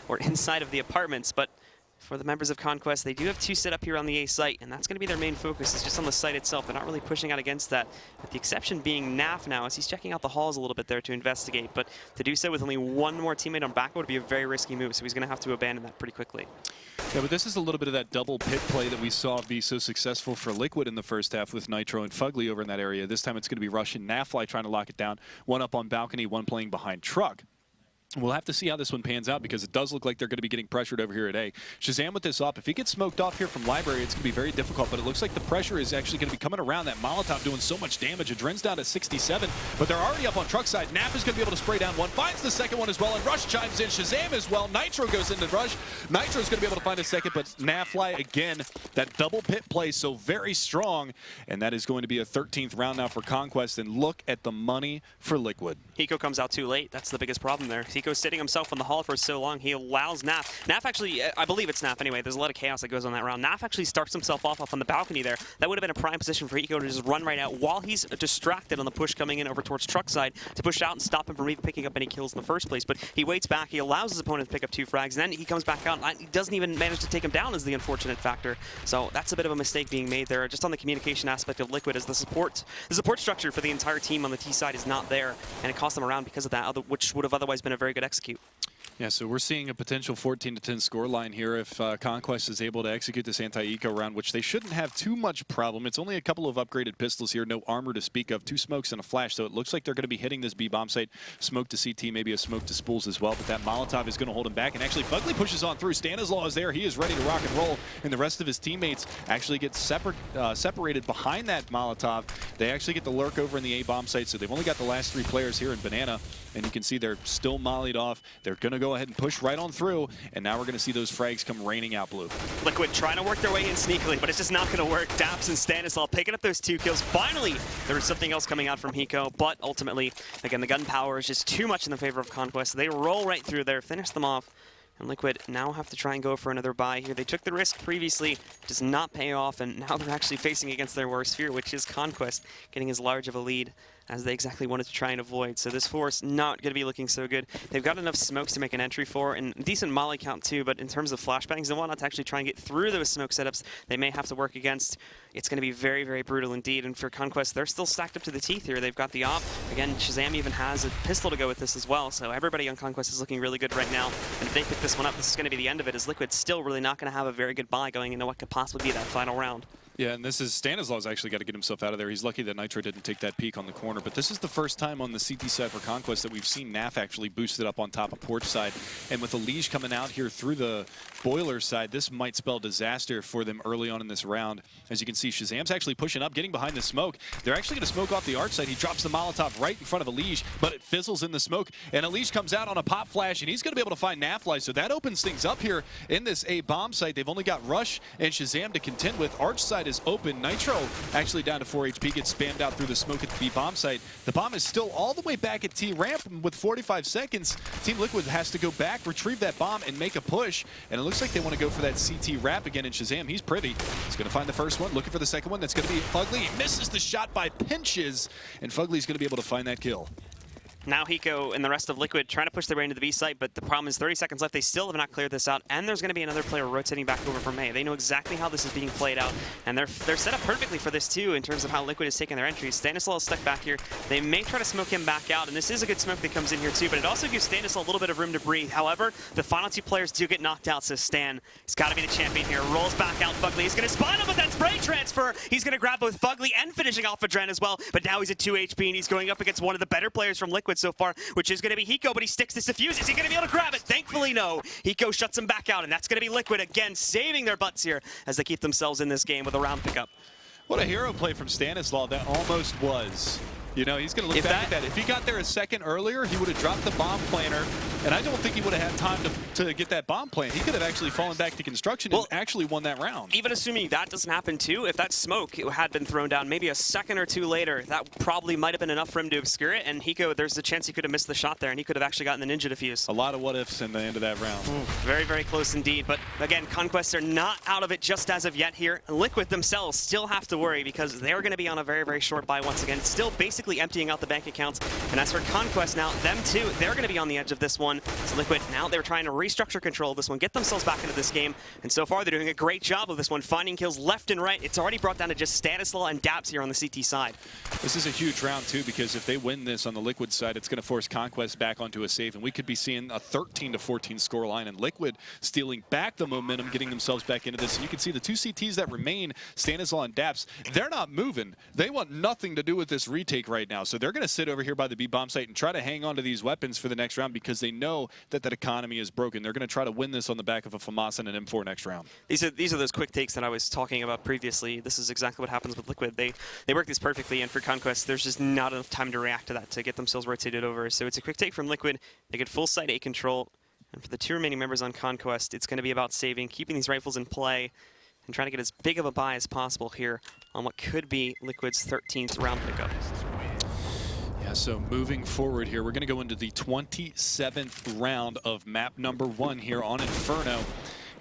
or inside of the apartments. But for the members of Conquest, they do have 2 set up here on the A site, and that's going to be their main focus. It's just on the site itself. They're not really pushing out against that, with the exception being Naf now, as he's checking out the halls a little bit there to investigate. But to do so with only 1 more teammate on back would be a very risky move, so he's going to have to abandon that pretty quickly. Yeah, but this is a little bit of that double pit play that we saw be so successful for Liquid in the first half with Nitro and Fugly over in that area. This time it's going to be Rush and Nafly trying to lock it down. 1 up on balcony, 1 playing behind truck. We'll have to see how this one pans out because it does look like they're going to be getting pressured over here at A. Shazam with this up. If he gets smoked off here from Library, it's going to be very difficult, but it looks like the pressure is actually going to be coming around. That Molotov doing so much damage. Adren's down to 67, but they're already up on truck side. Nap is going to be able to spray down 1, finds the second one as well, and Rush chimes in. Shazam as well. Nitro goes into Rush. Nitro's going to be able to find a second, but Nafly, again, that double pit play so very strong, and that is going to be a 13th round now for Conquest, and look at the money for Liquid. Hiko comes out too late. That's the biggest problem there. Hiko's sitting himself on the hall for so long, he allows Naf. Naf actually, I believe it's Naf anyway, there's a lot of chaos that goes on that round. Naf actually starts himself off up on the balcony there. That would have been a prime position for Hiko to just run right out while he's distracted on the push coming in over towards truck side to push out and stop him from even picking up any kills in the first place. But he waits back, he allows his opponent to pick up 2 frags, and then he comes back out and he doesn't even manage to take him down is the unfortunate factor. So that's a bit of a mistake being made there, just on the communication aspect of Liquid, as the support structure for the entire team on the T side is not there, and it cost them a round because of that, which would have otherwise been a very good execute. Yeah, so we're seeing a potential 14-10 scoreline here if Conquest is able to execute this anti-eco round, which they shouldn't have too much problem. It's only a couple of upgraded pistols here, no armor to speak of, 2 smokes and a flash, so it looks like they're going to be hitting this B bomb site. Smoke to CT, maybe a smoke to spools as well, but that Molotov is going to hold him back, and actually Fugly pushes on through. Stanislaw is there, he is ready to rock and roll, and the rest of his teammates actually get separated behind that Molotov. They actually get the lurk over in the A bomb site, so they've only got the last 3 players here in Banana, and you can see they're still mollied off. They're going to go ahead and push right on through, and now we're going to see those frags come raining out blue. Liquid trying to work their way in sneakily, but it's just not going to work. Daps and Stanislaw picking up those 2 kills. Finally, there was something else coming out from Hiko, but ultimately, again, the gun power is just too much in the favor of Conquest. They roll right through there, finish them off, and Liquid now have to try and go for another buy here. They took the risk previously, does not pay off, and now they're actually facing against their worst fear, which is Conquest getting as large of a lead as they exactly wanted to try and avoid. So this force not going to be looking so good. They've got enough smokes to make an entry for, and decent molly count too, but in terms of flashbangs, they want to actually try and get through those smoke setups they may have to work against. It's going to be very, very brutal indeed, and for Conquest, they're still stacked up to the teeth here. They've got the op. Again, Shazam even has a pistol to go with this as well, so everybody on Conquest is looking really good right now, and if they pick this one up, this is going to be the end of it, as Liquid's still really not going to have a very good buy going into what could possibly be that final round. Yeah, and this is Stanislaw's actually got to get himself out of there. He's lucky that Nitro didn't take that peek on the corner, but this is the first time on the CT side for Conquest that we've seen Naf actually boosted up on top of porch side. And with the Liege coming out here through the boiler side, this might spell disaster for them early on in this round. As you can see, Shazam's actually pushing up, getting behind the smoke. They're actually going to smoke off the arch side. He drops the Molotov right in front of a Liege, but it fizzles in the smoke. And a Liege comes out on a pop flash, and he's going to be able to find Naflight. So that opens things up here in this A bomb site. They've only got Rush and Shazam to contend with. Arch side is open. Nitro actually down to 4 HP, gets spammed out through the smoke at the B bomb site. The bomb is still all the way back at T ramp, and with 45 seconds, Team Liquid has to go back, retrieve that bomb, and make a push. And it looks like they want to go for that CT wrap again, and Shazam, he's privy. He's going to find the first one, looking for the second one. That's going to be Fugly. He misses the shot by pinches, and Fugly's going to be able to find that kill. Now Hiko and the rest of Liquid trying to push their way into the B site, but the problem is 30 seconds left. They still have not cleared this out, and there's going to be another player rotating back over from A. They know exactly how this is being played out, and they're set up perfectly for this too in terms of how Liquid is taking their entries. Stanislaw is stuck back here. They may try to smoke him back out, and this is a good smoke that comes in here too, but it also gives Stanislaw a little bit of room to breathe. However, the final 2 players do get knocked out, so Stan has got to be the champion here. Rolls back out. Fugly is going to spawn him with that spray transfer. He's going to grab both Fugly and finishing off Adren as well, but now he's at 2 HP, and he's going up against one of the better players from Liquid so far, which is going to be Hiko, but he sticks this defuse. Is he going to be able to grab it? Thankfully, no. Hiko shuts him back out, and that's going to be Liquid again, saving their butts here as they keep themselves in this game with a round pickup. What a hero play from Stanislaw that almost was. You know, he's going to look back at that. If he got there a second earlier, he would have dropped the bomb planter, and I don't think he would have had time to get that bomb plant. He could have actually fallen back to construction and actually won that round. Even assuming that doesn't happen too, if that smoke had been thrown down maybe a second or 2 later, that probably might have been enough for him to obscure it, and Hiko, there's a chance he could have missed the shot there, and he could have actually gotten the ninja defuse. A lot of what-ifs in the end of that round. Very, very close indeed, but again, Conquest are not out of it just as of yet here. Liquid themselves still have to worry because they're going to be on a very, very short buy once again, still basically emptying out the bank accounts. And as for Conquest now, them too, they're going to be on the edge of this one. So Liquid, now they're trying to restructure control of this one, get themselves back into this game. And so far, they're doing a great job of this one, finding kills left and right. It's already brought down to just Stanislaw and Daps here on the CT side. This is a huge round too, because if they win this on the Liquid side, it's going to force Conquest back onto a save, and we could be seeing a 13-14 scoreline, and Liquid stealing back the momentum, getting themselves back into this. And you can see the 2 CTs that remain, Stanislaw and Daps, they're not moving. They want nothing to do with this retake right now. So they're going to sit over here by the B bomb site and try to hang on to these weapons for the next round because they know that that economy is broken. They're going to try to win this on the back of a FAMAS and an M4 next round. These are those quick takes that I was talking about previously. This is exactly what happens with Liquid. They work these perfectly, and for Conquest, there's just not enough time to react to that, to get themselves rotated over. So it's a quick take from Liquid. They get full site A control, and for the 2 remaining members on Conquest, it's going to be about saving, keeping these rifles in play, and trying to get as big of a buy as possible here on what could be Liquid's 13th round pickup. Yeah, so moving forward here, we're going to go into the 27th round of map number 1 here on Inferno.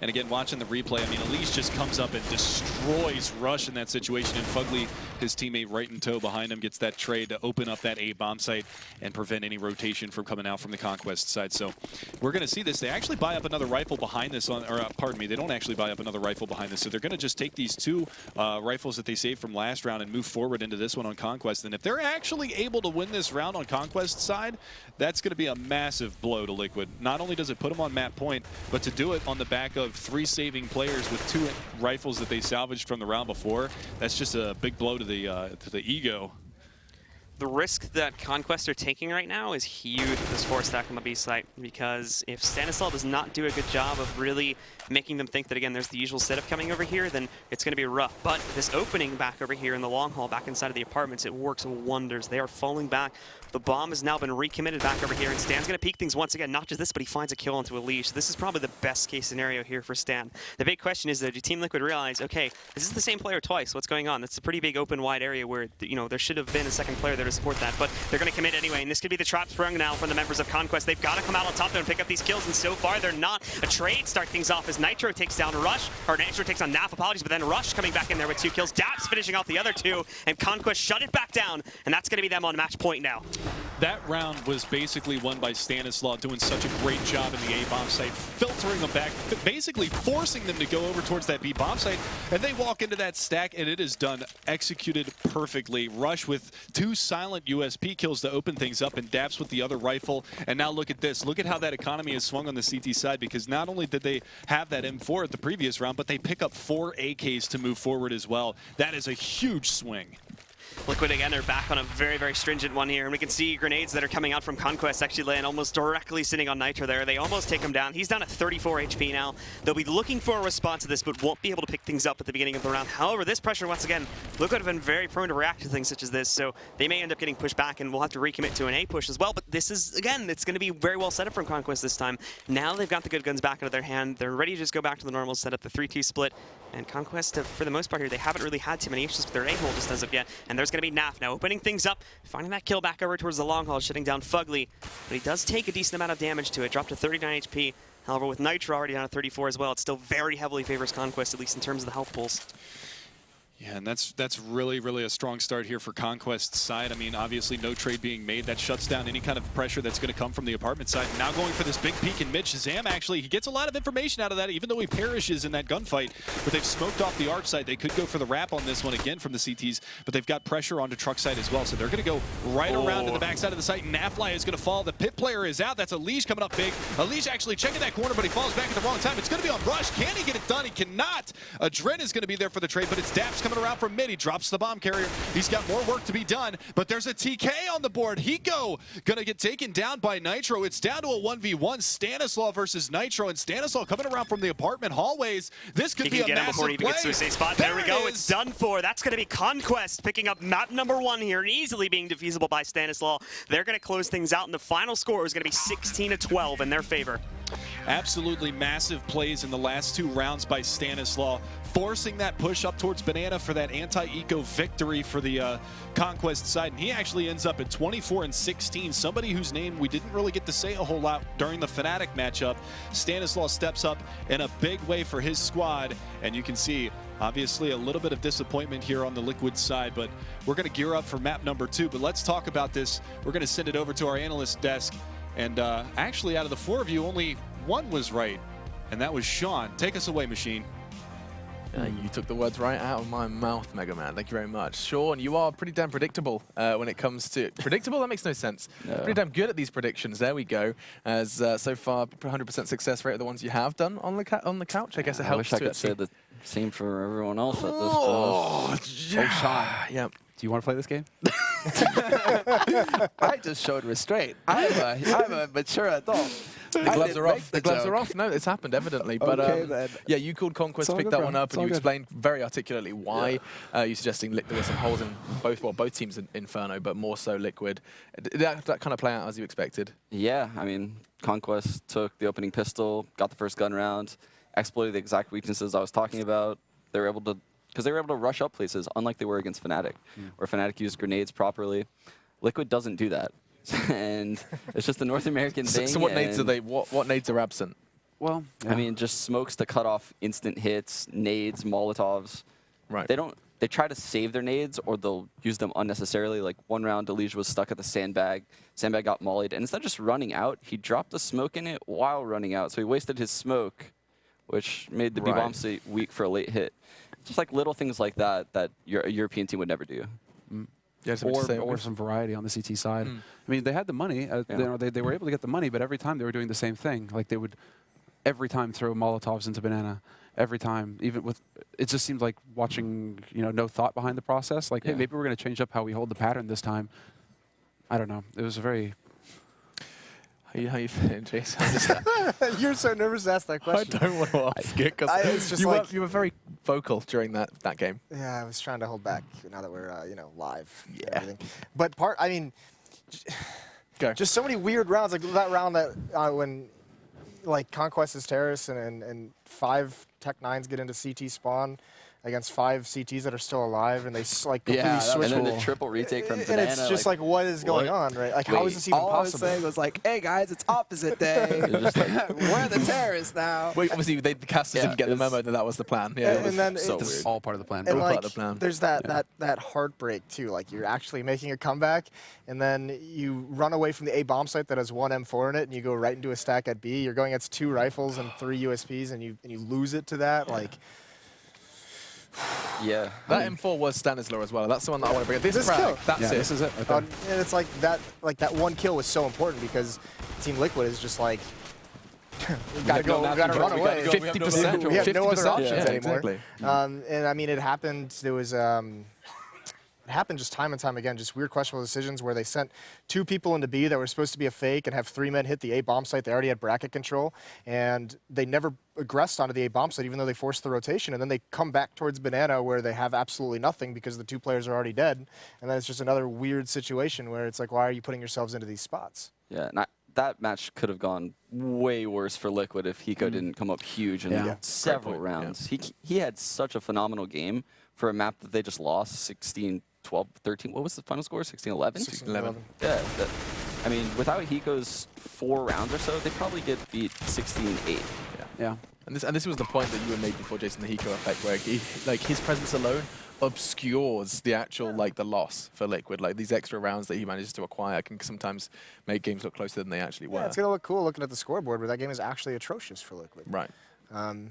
And again, watching the replay, I mean, Elise just comes up and destroys Rush in that situation. And Fugly, his teammate right in tow behind him, gets that trade to open up that A bomb site and prevent any rotation from coming out from the Conquest side. So we're going to see this. They actually buy up another rifle behind this, pardon me, they don't actually buy up another rifle behind this. So they're going to just take these 2 rifles that they saved from last round and move forward into this one on Conquest. And if they're actually able to win this round on Conquest side, that's going to be a massive blow to Liquid. Not only does it put them on map point, but to do it on the back of 3 saving players with 2 rifles that they salvaged from the round before, that's just a big blow to the ego. The risk that Conquest are taking right now is huge with this 4-stack on the B site, because if Stanislaw does not do a good job of really making them think that, again, there's the usual setup coming over here, then it's going to be rough. But this opening back over here in the long hall, back inside of the apartments, it works wonders. They are falling back. The bomb has now been recommitted back over here, and Stan's going to peek things once again. Not just this, but he finds a kill onto a leash. This is probably the best case scenario here for Stan. The big question is, though, do Team Liquid realize, okay, this is the same player twice. What's going on? That's a pretty big open, wide area where, you know, there should have been a second player there to support that, but they're going to commit anyway, and this could be the trap sprung now from the members of Conquest. They've got to come out on top there and pick up these kills, and so far they're not. A trade start things off as Nitro takes down Rush, or Nitro takes on Naf, apologies, but then Rush coming back in there with 2 kills. Daps finishing off the other 2, and Conquest shut it back down, and that's going to be them on match point now. That round was basically won by Stanislaw, doing such a great job in the A-bomb site, filtering them back, basically forcing them to go over towards that B-bomb site, and they walk into that stack, and it is done, executed perfectly. Rush with 2 silent USP kills to open things up, and Daps with the other rifle. And now look at this. Look at how that economy has swung on the CT side, because not only did they have that M4 at the previous round, but they pick up 4 AKs to move forward as well. That is a huge swing. Liquid again are back on a very, very stringent one here, and we can see grenades that are coming out from Conquest actually land almost directly sitting on Nitro there. They almost take him down. He's down at 34 HP now. They'll be looking for a response to this, but won't be able to pick things up at the beginning of the round. However, this pressure, once again, Liquid have been very prone to react to things such as this, so they may end up getting pushed back, and we'll have to recommit to an A push as well. But this is, again, it's going to be very well set up from Conquest this time. Now they've got the good guns back into their hand. They're ready to just go back to the normal setup, the 3-2 split. And Conquest, for the most part here, they haven't really had too many issues with their A-hole just as of yet. And there's going to be Naf now opening things up, finding that kill back over towards the long haul, shutting down Fugly. But he does take a decent amount of damage to it, dropped to 39 HP. However, with Nitro already down at 34 as well, it still very heavily favors Conquest, at least in terms of the health pools. Yeah, and that's really, really a strong start here for Conquest's side. I mean, obviously no trade being made. That shuts down any kind of pressure that's going to come from the apartment side. Now going for this big peek in mid. Shazam actually, he gets a lot of information out of that, even though he perishes in that gunfight. But they've smoked off the arch side. They could go for the wrap on this one again from the CTs, but they've got pressure onto truck side as well. So they're going to go right around to the backside of the site. Nafly is going to fall. The pit player is out. That's Elish coming up big. Elish actually checking that corner, but he falls back at the wrong time. It's going to be on Rush. Can he get it done? He cannot. Dread is going to be there for the trade, but it's Daps coming around from mid. He drops the bomb carrier. He's got more work to be done, but there's a TK on the board. Hiko gonna get taken down by Nitro. It's down to a 1v1. Stanislaw versus Nitro, and Stanislaw coming around from the apartment hallways. This could be a massive before he even gets to a safe spot. There we go. It's done for. That's going to be Conquest picking up map number 1 here and easily being defeasible by Stanislaw. They're going to close things out, and the final score is going to be 16-12 in their favor. Absolutely massive plays in the last 2 rounds by Stanislaw, forcing that push up towards Banana for that anti-eco victory for the Conquest side. And he actually ends up at 24-16, somebody whose name we didn't really get to say a whole lot during the Fnatic matchup. Stanislaw steps up in a big way for his squad, and you can see obviously a little bit of disappointment here on the Liquid side, but we're going to gear up for map number 2. But let's talk about this. We're going to send it over to our analyst desk. And actually, out of the 4 of you, only 1 was right, and that was Sean. Take us away, Machine. You took the words right out of my mouth, Mega Man. Thank you very much. Sean, you are pretty damn predictable when it comes to... Predictable? That makes no sense. No. Pretty damn good at these predictions. There we go. As so far, 100% success rate of the ones you have done on the couch. I guess it helps. I wish I could say the same for everyone else at this time. Oh, Sean. Yeah. Do you want to play this game? I just showed restraint. I'm a mature adult. The gloves are off. The gloves are off. No, it's happened, evidently. But okay, yeah, you called Conquest, picked that one up, and you explained very articulately why. Yeah. You suggesting there were some holes in both teams in Inferno, but more so Liquid. Did that kind of play out as you expected? Yeah, I mean, Conquest took the opening pistol, got the first gun round, exploited the exact weaknesses I was talking about. They were able to, because they were able to rush up places, unlike they were against Fnatic, where Fnatic used grenades properly. Liquid doesn't do that. And it's just a North American thing. So what nades are they? What nades are absent? Well, I mean, just smokes to cut off instant hits, nades, Molotovs. Right. They try to save their nades, or they'll use them unnecessarily. Like one round, Delige was stuck at the sandbag. Sandbag got mollied, and instead of just running out, he dropped the smoke in it while running out. So he wasted his smoke, which made the B-bomb state weak for a late hit. Just like little things like that a European team would never do. Yeah, or some variety on the CT side. I mean, they had the money. You know, they were able to get the money, but every time they were doing the same thing. Like they would every time throw Molotovs into Banana. Every time, even with, it just seems like watching, you know, no thought behind the process. Like, hey, maybe we're going to change up how we hold the pattern this time. I don't know. It was a very... How you feeling, Jason? You're so nervous to ask that question. I don't want to ask it because you were very vocal during that game. Yeah, I was trying to hold back now that we're, you know, live. Yeah. And everything. But I mean, Go. just so many weird rounds. Like that round that when, like, Conquest is terrorists and 5 Tech-9s get into CT spawn against 5 CTs that are still alive, and they like completely switch. And then the triple retake from and Banana. it's just like what is going on, right? Like, how is this even all possible? I was saying was like, hey guys, it's opposite day. Just like, We're the terrorists now. Wait, obviously, the casters didn't get the memo that was the plan. Yeah, And then so it's weird. All part of the plan. And All part like, of the plan. there's that heartbreak too. Like, you're actually making a comeback, and then you run away from the A bomb site that has 1 M4 in it, and you go right into a stack at B. You're going against 2 rifles and 3 USPs, and you lose it to that. Like, yeah. That M4 was Stanislaw as well. That's the one that I want to bring up. This kill. frag, that's it. This is it. and it's like that 1 kill was so important because Team Liquid is just like, we gotta go, we gotta run away. 50%. We have no other 50%. options Yeah, anymore. exactly. And I mean, it happened. There was it happened just time and time again, just weird questionable decisions where they sent 2 people into B that were supposed to be a fake and have 3 men hit the A bomb site. They already had bracket control, and they never aggressed onto the A bomb site even though they forced the rotation, and then they come back towards Banana where they have absolutely nothing because the 2 players are already dead, and then it's just another weird situation where it's like, why are you putting yourselves into these spots? Yeah, that match could have gone way worse for Liquid if Hiko didn't come up huge in several rounds. He had such a phenomenal game for a map that they just lost 16-12, 13. What was the final score? 16-11? 16-11. Yeah. I mean, without Hiko's 4 rounds or so, they probably get beat 16-8. Yeah. And this was the point that you had made before, Jason, the Hiko effect, where his presence alone obscures the actual the loss for Liquid. Like, these extra rounds that he manages to acquire can sometimes make games look closer than they actually were. Yeah, it's gonna look cool looking at the scoreboard, but that game is actually atrocious for Liquid. Right. And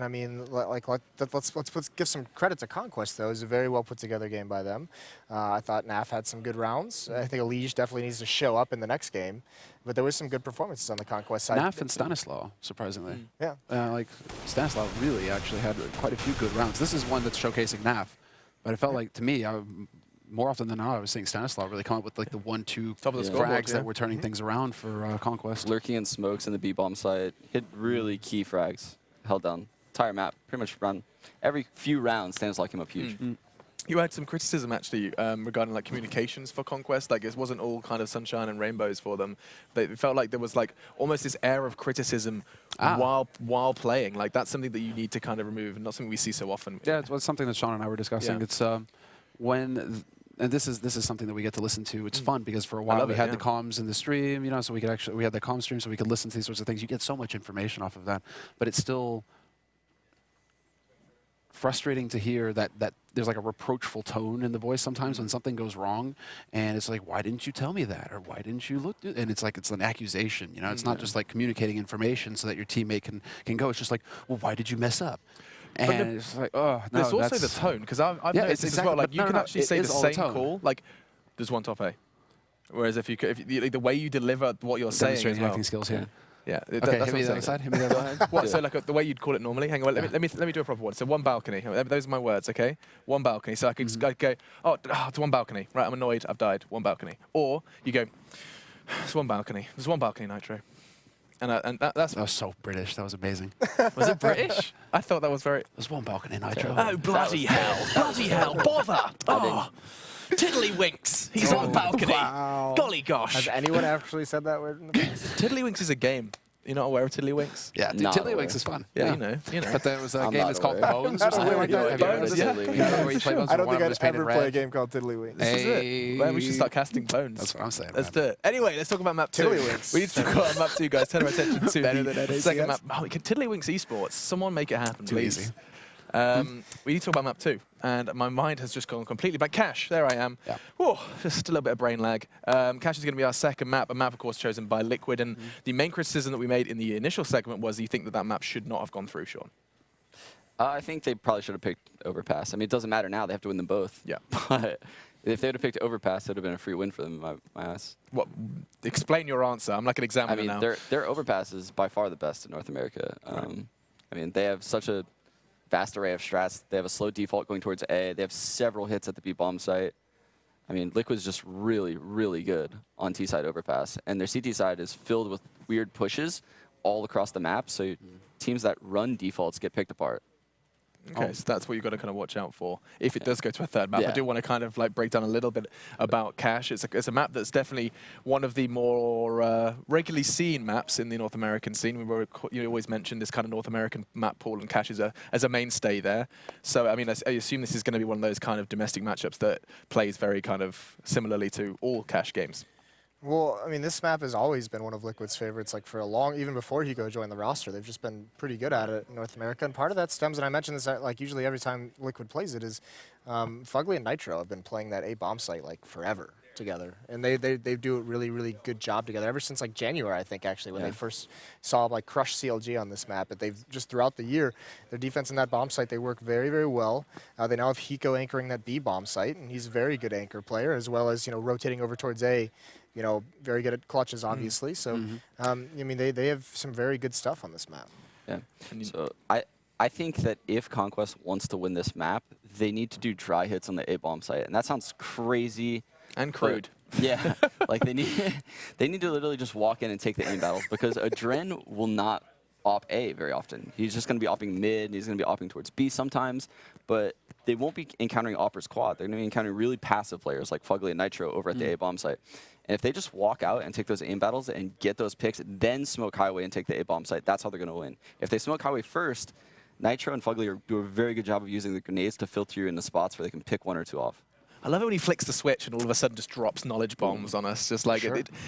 I mean, let's give some credit to Conquest though. It was a very well put together game by them. I thought NAF had some good rounds. I think Elige definitely needs to show up in the next game, but there was some good performances on the Conquest side. NAF and Stanislaw, surprisingly. Yeah. Like, Stanislaw really actually had quite a few good rounds. This is one that's showcasing NAF, but it felt like, to me, more often than not, I was seeing Stanislaw really come up with like the 1-2 Top of the scoreboard, frags that were turning things around for Conquest. Lurking in smokes in the B-bomb site, hit really key frags, held down. Entire map, pretty much run. Every few rounds, Stanislaw came up huge. You had some criticism actually regarding communications for Conquest. Like, it wasn't all kind of sunshine and rainbows for them. It felt like there was almost this air of criticism while playing. Like, that's something that you need to kind of remove, and not something we see so often. Yeah, it's something that Sean and I were discussing. Yeah. It's when. And this is something that we get to listen to. It's fun because for a while we had the comms in the stream, you know, so we had the comm stream, so we could listen to these sorts of things. You get so much information off of that, but it's still frustrating to hear that there's like a reproachful tone in the voice sometimes when something goes wrong, and it's like, why didn't you tell me that, or why didn't you look? And it's like it's an accusation, you know. It's not just like communicating information so that your teammate can go. It's just like, well, why did you mess up? And it's like, oh, no. There's also the tone, because I've noticed as well. Like, you can actually say the same call. Like, there's one top A. Whereas if the way you deliver what you're saying, demonstrating acting skills here. Yeah. Okay, hit me the other side. Hit me the other side. What? So the way you'd call it normally. Hang on. Let me do a proper one. So 1 balcony. Those are my words. Okay. 1 balcony. So I could go. Oh, it's 1 balcony. Right. I'm annoyed. I've died. 1 balcony. Or you go. It's 1 balcony. There's 1 balcony, Nitro. And that's. That was so British. That was amazing. Was it British? I thought that was very. There's 1 balcony, Nitro. Oh, bloody hell! Bloody hell! Bother! Oh, tiddlywinks! He's on balcony. Wow. Golly gosh! Has anyone actually said that word in the past? Tiddlywinks is a game. You're not aware of Tiddlywinks? Yeah, Not Tiddlywinks aware. is fun. Yeah, you know. But there was a I'm game not that's called aware. Bones or something like that. Have you heard of Bones, this? yeah. Tiddlywinks. You know where you play Bones I and don't one think of them is I'd painted ever play a red? game called Tiddlywinks. This is it. Well, we should start casting bones. That's what I'm saying. Let's man. do it. Anyway, let's talk about map 2. Tiddlywinks. We need to talk about map 2, guys. Turn our attention to Better the than NACS? second map. Oh, we can Tiddlywinks Esports. Someone make it happen, Too please. easy. We need to talk about map 2, and my mind has just gone completely blank. Cash, there I am. Yeah. Whoa, just a little bit of brain lag. Cash is going to be our second map, a map, of course, chosen by Liquid, and the main criticism that we made in the initial segment was you think that that map should not have gone through, Sean. I think they probably should have picked Overpass. I mean, it doesn't matter now. They have to win them both. Yeah. But if they would have picked Overpass, it would have been a free win for them, my ass. What? Explain your answer. I'm like an I examiner mean, now. their Overpass is by far the best in North America. I mean, they have such a vast array of strats. They have a slow default going towards A. They have several hits at the B bomb site. I mean, Liquid's just really, really good on T side Overpass, and their CT side is filled with weird pushes all across the map. So teams that run defaults get picked apart. Okay, so that's what you've got to kind of watch out for if it does go to a third map. I Yeah. do want to kind of like break down a little bit about Cash. It's a map that's definitely one of the more regularly seen maps in the North American scene. You always mention this kind of North American map pool, and Cash is as a mainstay there. So I mean, I assume this is going to be one of those kind of domestic matchups that plays very kind of similarly to all Cash games. Well, I mean, this map has always been one of Liquid's favorites, like for a long, even before Hugo joined the roster. They've just been pretty good at it in North America, and part of that stems, and I mentioned this, like usually every time Liquid plays it, is Fugly and Nitro have been playing that A bomb site like forever together, and they do a really, really good job together ever since like January, I think, actually, when they first saw like crush CLG on this map. But they've just throughout the year, their defense in that bomb site, they work very, very well. They now have Hiko anchoring that B bomb site, and he's a very good anchor player, as well as, you know, rotating over towards A. You know, very good at clutches, obviously. So, I mean, they have some very good stuff on this map. Yeah. So I think that if Conquest wants to win this map, they need to do dry hits on the A bomb site, and that sounds crazy And crude. Yeah, like they need to literally just walk in and take the aim battles, because Adren will not op A very often. He's just going to be opping mid, and he's going to be opping towards B sometimes, but they won't be encountering oppers quad. They're going to be encountering really passive players like Fugly and Nitro over at the A bomb site. And if they just walk out and take those aim battles and get those picks, then smoke highway and take the A bomb site, that's how they're going to win. If they smoke highway first, Nitro and Fugly do a very good job of using the grenades to filter you into spots where they can pick one or two off. I love it when he flicks the switch and all of a sudden just drops knowledge bombs on us. Just like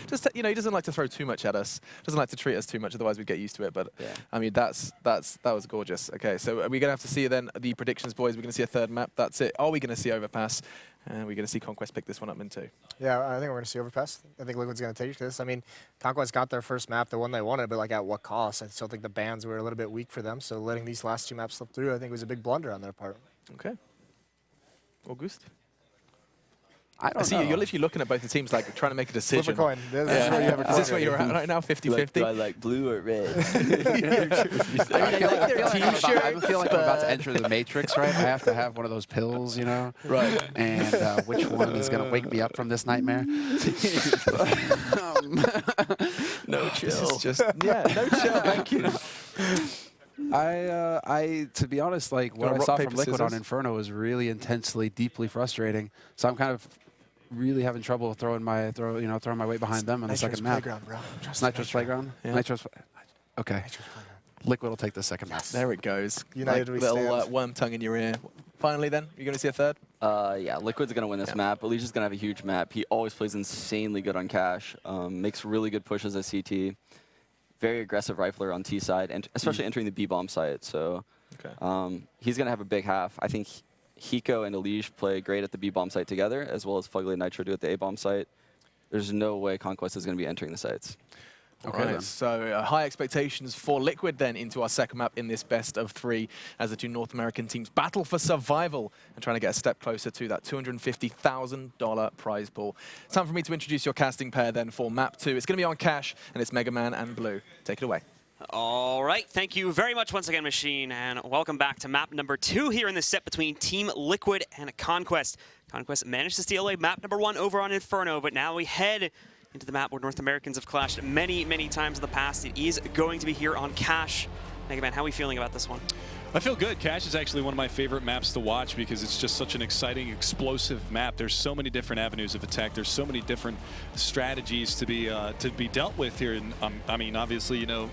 just you know, he doesn't like to throw too much at us. Doesn't like to treat us too much, otherwise we'd get used to it. But I mean, that was gorgeous. Okay, so are we gonna have to see then the predictions, boys? We're gonna see a third map. That's it. Are we gonna see Overpass? And we're gonna see Conquest pick this one up in two. Yeah, I think we're gonna see Overpass. I think Liquid's gonna take this. I mean, Conquest got their first map, the one they wanted, but like at what cost? I still think the bans were a little bit weak for them. So letting these last two maps slip through, I think was a big blunder on their part. Okay. August? I don't see know. you're literally looking at both the teams like trying to make a decision. Flip a coin. This is where you have a coin. Is this where you're at right now, 50-50? Do I like blue or red? I feel like I'm about to enter the Matrix, right? I have to have one of those pills, you know? Right. And which one is going to wake me up from this nightmare? No chill. This is just, no chill, thank you. To be honest, like what I rock, saw paper, from Liquid on scissors? Inferno was really intensely, deeply frustrating. So I'm kind of really having trouble throwing my weight behind them on the second map. Playground, bro. Trust Nitro's playground. Yeah. Nitro's. Okay. Liquid will take the second map. There it goes. United like we little stand. worm tongue in your ear. Finally then, you're going to see a third? Yeah, Liquid's going to win this map. Alicia's going to have a huge map. He always plays insanely good on Cash. Makes really good pushes at CT. Very aggressive rifler on T side, and especially entering the B bomb site. So he's going to have a big half. I think Hiko and Elige play great at the B bomb site together, as well as Fugly and Nitro do at the A bomb site. There's no way Conquest is going to be entering the sites. All Okay, right, then. so high expectations for Liquid then into our second map in this best of three as the two North American teams battle for survival and trying to get a step closer to that $250,000 prize pool. It's time for me to introduce your casting pair then for map 2. It's going to be on Cash, and it's Mega Man and Blue. Take it away. All right, thank you very much once again, Machine, and welcome back to map number 2 here in the set between Team Liquid and Conquest. Conquest managed to steal a map number 1 over on Inferno, but now we head into the map where North Americans have clashed many, many times in the past. It is going to be here on Cash. Mega Man, how are we feeling about this one? I feel good. Cache is actually one of my favorite maps to watch because it's just such an exciting, explosive map. There's so many different avenues of attack. There's so many different strategies to be dealt with here. And I mean, obviously, you know,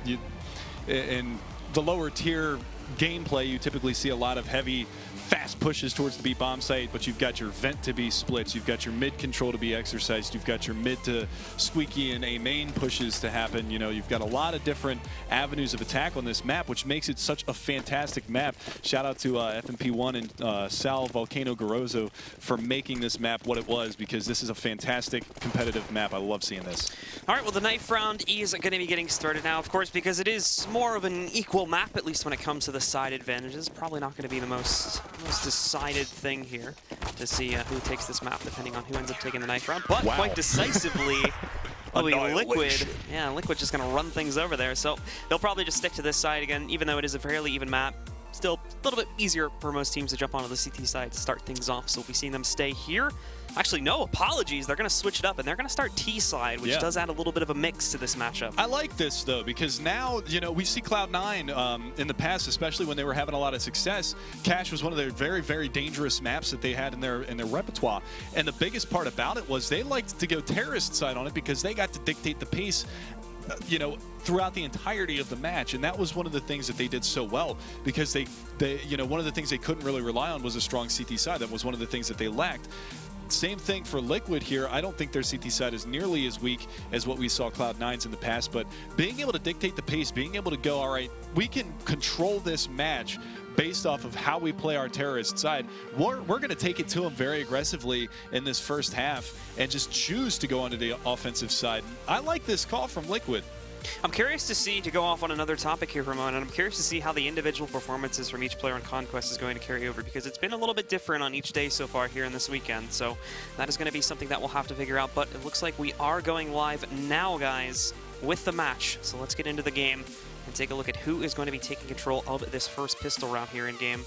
in the lower tier gameplay, you typically see a lot of heavy, fast pushes towards the B bomb site, but you've got your vent to be splits, you've got your mid control to be exercised, you've got your mid to squeaky and A main pushes to happen. You know, you've got a lot of different avenues of attack on this map, which makes it such a fantastic map. Shout out to FMP1 and Sal Volcano Garozo for making this map what it was, because this is a fantastic competitive map. I love seeing this. All right, well, the knife round is going to be getting started now, of course, because it is more of an equal map, at least when it comes to the side advantages. Probably not going to be the most decided thing here to see who takes this map, depending on who ends up taking the knife round. But quite decisively, will be Liquid. Yeah, Liquid just going to run things over there. So they'll probably just stick to this side again, even though it is a fairly even map. Still a little bit easier for most teams to jump onto the CT side to start things off. So we'll be seeing them stay here. Actually, no, apologies. They're going to switch it up, and they're going to start T side, which does add a little bit of a mix to this matchup. I like this, though, because now, you know, we see Cloud9 in the past, especially when they were having a lot of success. Cache was one of their very, very dangerous maps that they had in their repertoire. And the biggest part about it was they liked to go terrorist side on it because they got to dictate the pace, you know, throughout the entirety of the match. And that was one of the things that they did so well, because they you know, one of the things they couldn't really rely on was a strong CT side. That was one of the things that they lacked. Same thing for Liquid here. I don't think their CT side is nearly as weak as what we saw Cloud9's in the past, but being able to dictate the pace, being able to go, all right, we can control this match based off of how we play our terrorist side. We're going to take it to them very aggressively in this first half and just choose to go onto the offensive side. I like this call from Liquid. I'm curious to see, to go off on another topic here for a moment, and I'm curious to see how the individual performances from each player on Conquest is going to carry over, because it's been a little bit different on each day so far here in this weekend. So that is going to be something that we'll have to figure out. But it looks like we are going live now, guys, with the match. So let's get into the game and take a look at who is going to be taking control of this first pistol round here in game.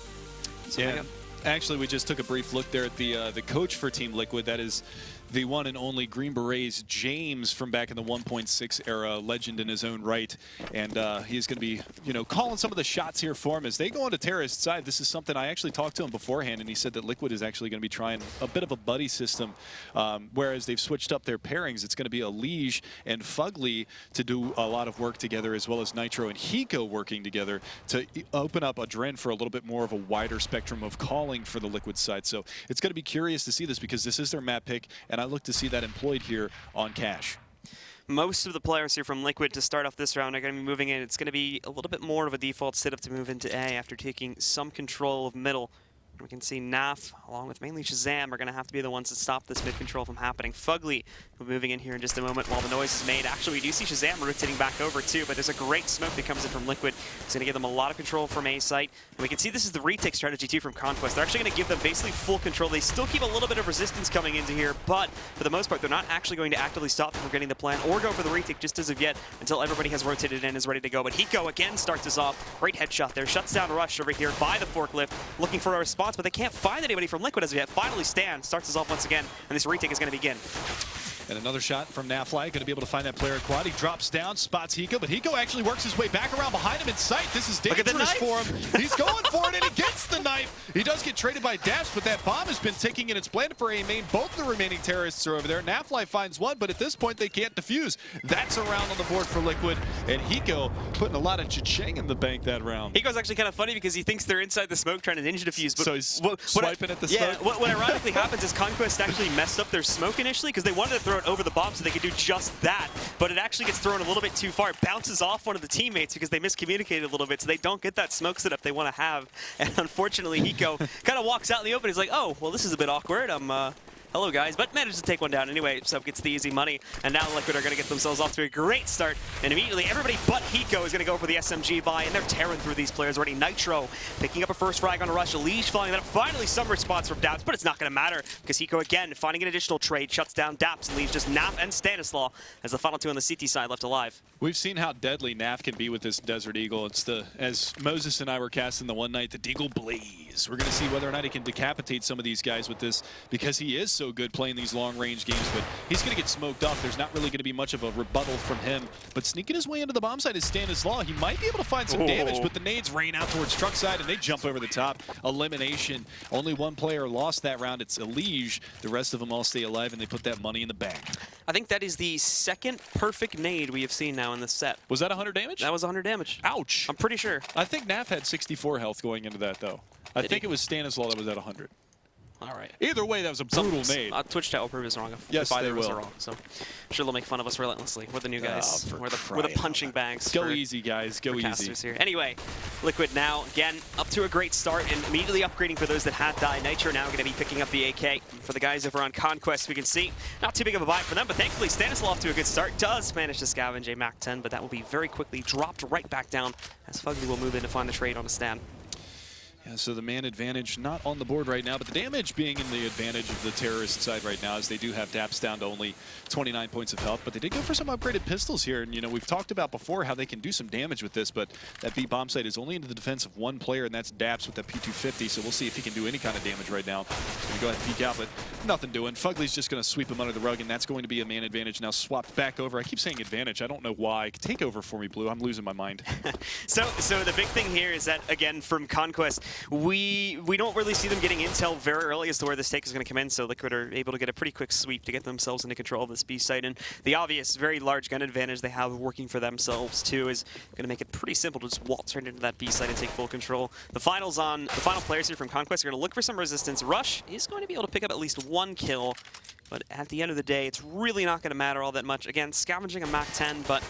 So yeah, actually, we just took a brief look there at the coach for Team Liquid. That is the one and only Green Berets, James, from back in the 1.6 era, legend in his own right. And he's going to be, you know, calling some of the shots here for him as they go on to terrorist side. This is something I actually talked to him beforehand, and he said that Liquid is actually going to be trying a bit of a buddy system, whereas they've switched up their pairings. It's going to be Elige and Fugly to do a lot of work together, as well as Nitro and Hiko working together to open up Adren for a little bit more of a wider spectrum of calling for the Liquid side. So it's going to be curious to see this, because this is their map pick, and I look to see that employed here on Cache. Most of the players here from Liquid to start off this round are going to be moving in. It's going to be a little bit more of a default sit-up to move into A after taking some control of middle. We can see Naf, along with mainly Shazam, are going to have to be the ones to stop this mid-control from happening. Fugly will be moving in here in just a moment while the noise is made. Actually, we do see Shazam rotating back over too, but there's a great smoke that comes in from Liquid. It's going to give them a lot of control from A site. And we can see this is the retake strategy too from Conquest. They're actually going to give them basically full control. They still keep a little bit of resistance coming into here, but for the most part, they're not actually going to actively stop them from getting the plan or go for the retake just as of yet until everybody has rotated in and is ready to go. But Hiko again starts us off. Great headshot there. Shuts down Rush over here by the forklift, looking for a response, but they can't find anybody from Liquid as of yet. Finally, Stan starts us off once again, and this retake is going to begin. And another shot from Nafly, going to be able to find that player quad. He drops down, spots Hiko, but Hiko actually works his way back around behind him in sight. This is dangerous for him. He's going for it, and he gets the knife. He does get traded by Daps, but that bomb has been ticking, and it's planted for A main. Both the remaining terrorists are over there. Nafly finds one, but at this point, they can't defuse. That's a round on the board for Liquid, and Hiko putting a lot of cha-ching in the bank that round. Hiko's actually kind of funny because he thinks they're inside the smoke trying to ninja defuse. But so he's swiping at the smoke? Yeah, what ironically happens is Conquest actually messed up their smoke initially because they wanted to throw it over the bomb so they could do just that, but it actually gets thrown a little bit too far. It bounces off one of the teammates because they miscommunicated a little bit, so they don't get that smoke setup they want to have. And unfortunately, Hiko kind of walks out in the open. He's like, oh, well, this is a bit awkward. Hello, guys, but manages to take one down anyway, so gets the easy money. And now Liquid are going to get themselves off to a great start. And immediately, everybody but Hiko is going to go for the SMG buy, and they're tearing through these players already. Nitro picking up a first frag on a Rush. Elige following that up. Finally, some response from Daps, but it's not going to matter because Hiko, again, finding an additional trade, shuts down Daps and leaves just Nap and Stanislaw as the final two on the CT side left alive. We've seen how deadly Naf can be with this Desert Eagle. It's as Moses and I were casting the one night, the Deagle Blaze. We're going to see whether or not he can decapitate some of these guys with this, because he is so good playing these long-range games, but he's going to get smoked off. There's not really going to be much of a rebuttal from him, but sneaking his way into the bomb site is Stanislaw. He might be able to find some damage, but the nades rain out towards truck side, and they jump over the top. Elimination. Only one player lost that round. It's Elige. The rest of them all stay alive, and they put that money in the bank. I think that is the second perfect nade we have seen now in this set. Was that 100 damage? That was 100 damage. Ouch. I'm pretty sure. I think Naf had 64 health going into that, though. I think it was Stanislaw that was at 100. All right. Either way, that was a brutal nade. Twitch chat will prove us wrong Yes, if either they of us will. are wrong. So I'm sure they'll make fun of us relentlessly. We're the new guys. We're the punching bags. Go easy, guys. Go easy. Here. Anyway, Liquid now, again, up to a great start and immediately upgrading for those that had died. Nitro now going to be picking up the AK. For the guys over on Conquest, we can see not too big of a buy for them, but thankfully Stanislaw off to a good start. Does manage to scavenge a MAC-10, but that will be very quickly dropped right back down as Fugly will move in to find the trade on a stand. Yeah, so the man advantage not on the board right now, but the damage being in the advantage of the terrorist side right now, as they do have Daps down to only 29 points of health, but they did go for some upgraded pistols here, and you know, we've talked about before how they can do some damage with this, but that B bomb site is only into the defense of one player, and that's Daps with that P250, so we'll see if he can do any kind of damage right now. He's going to go ahead and peek out, but nothing doing. Fugly's just going to sweep him under the rug, and that's going to be a man advantage now swapped back over. I keep saying advantage. I don't know why. Take over for me, Blue. I'm losing my mind. So the big thing here is that, again, from Conquest, we don't really see them getting intel very early as to where this take is going to come in, so Liquid are able to get a pretty quick sweep to get themselves into control of this B site. And the obvious, very large gun advantage they have working for themselves, too, is going to make it pretty simple to just waltz right into that B site and take full control. The final players here from Conquest are going to look for some resistance. Rush is going to be able to pick up at least one kill, but at the end of the day, it's really not going to matter all that much. Again, scavenging a MAC-10, but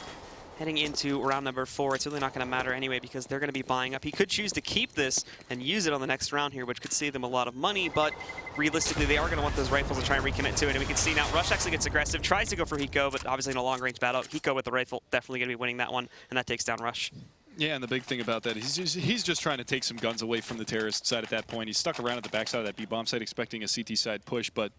heading into round number 4, it's really not going to matter anyway because they're going to be buying up. He could choose to keep this and use it on the next round here, which could save them a lot of money, but realistically, they are going to want those rifles to try and recommit to it. And we can see now Rush actually gets aggressive, tries to go for Hiko, but obviously in a long-range battle, Hiko with the rifle definitely going to be winning that one, and that takes down Rush. Yeah, and the big thing about that is he's just trying to take some guns away from the terrorist side at that point. He's stuck around at the backside of that B-bomb site expecting a CT side push, but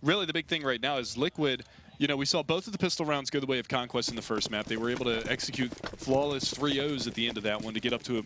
really the big thing right now is Liquid. You know, we saw both of the pistol rounds go the way of Conquest in the first map. They were able to execute flawless 3-0s at the end of that one to get up to a,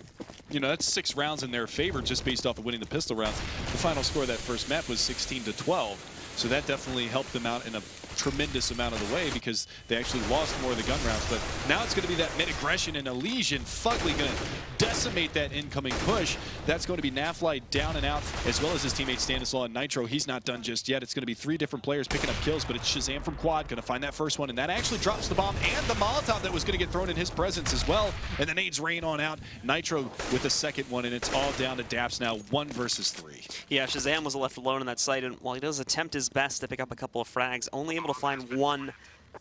you know, that's 6 rounds in their favor just based off of winning the pistol rounds. The final score of that first map was 16-12. So that definitely helped them out in a tremendous amount of the way because they actually lost more of the gun rounds. But now it's going to be that mid-aggression and Elision. Fugly going to decimate that incoming push. That's going to be Naflight down and out, as well as his teammate Stanislaw and Nitro. He's not done just yet. It's going to be 3 different players picking up kills, but it's Shazam from Quad going to find that first one, and that actually drops the bomb and the Molotov that was going to get thrown in his presence as well. And the nades rain on out. Nitro with the second one, and it's all down to Daps now, 1 versus 3. Yeah, Shazam was left alone in that site, and while he does attempt his best to pick up a couple of frags, only able to find one.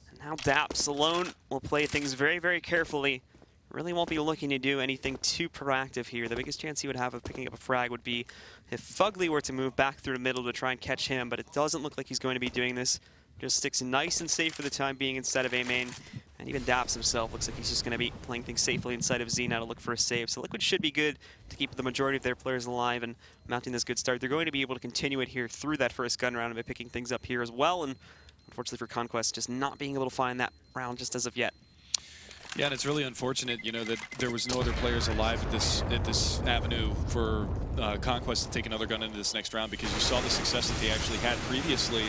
And now Daps alone will play things very, very carefully. Really won't be looking to do anything too proactive here. The biggest chance he would have of picking up a frag would be if Fugly were to move back through the middle to try and catch him, but it doesn't look like he's going to be doing this. Just sticks nice and safe for the time being instead of A main. And even Daps himself looks like he's just going to be playing things safely inside of Z now to look for a save. So Liquid should be good to keep the majority of their players alive and mounting this good start. They're going to be able to continue it here through that first gun round and by picking things up here as well. And unfortunately for Conquest, just not being able to find that round just as of yet. Yeah, and it's really unfortunate, you know, that there was no other players alive at this avenue for Conquest to take another gun into this next round, because you saw the success that they actually had previously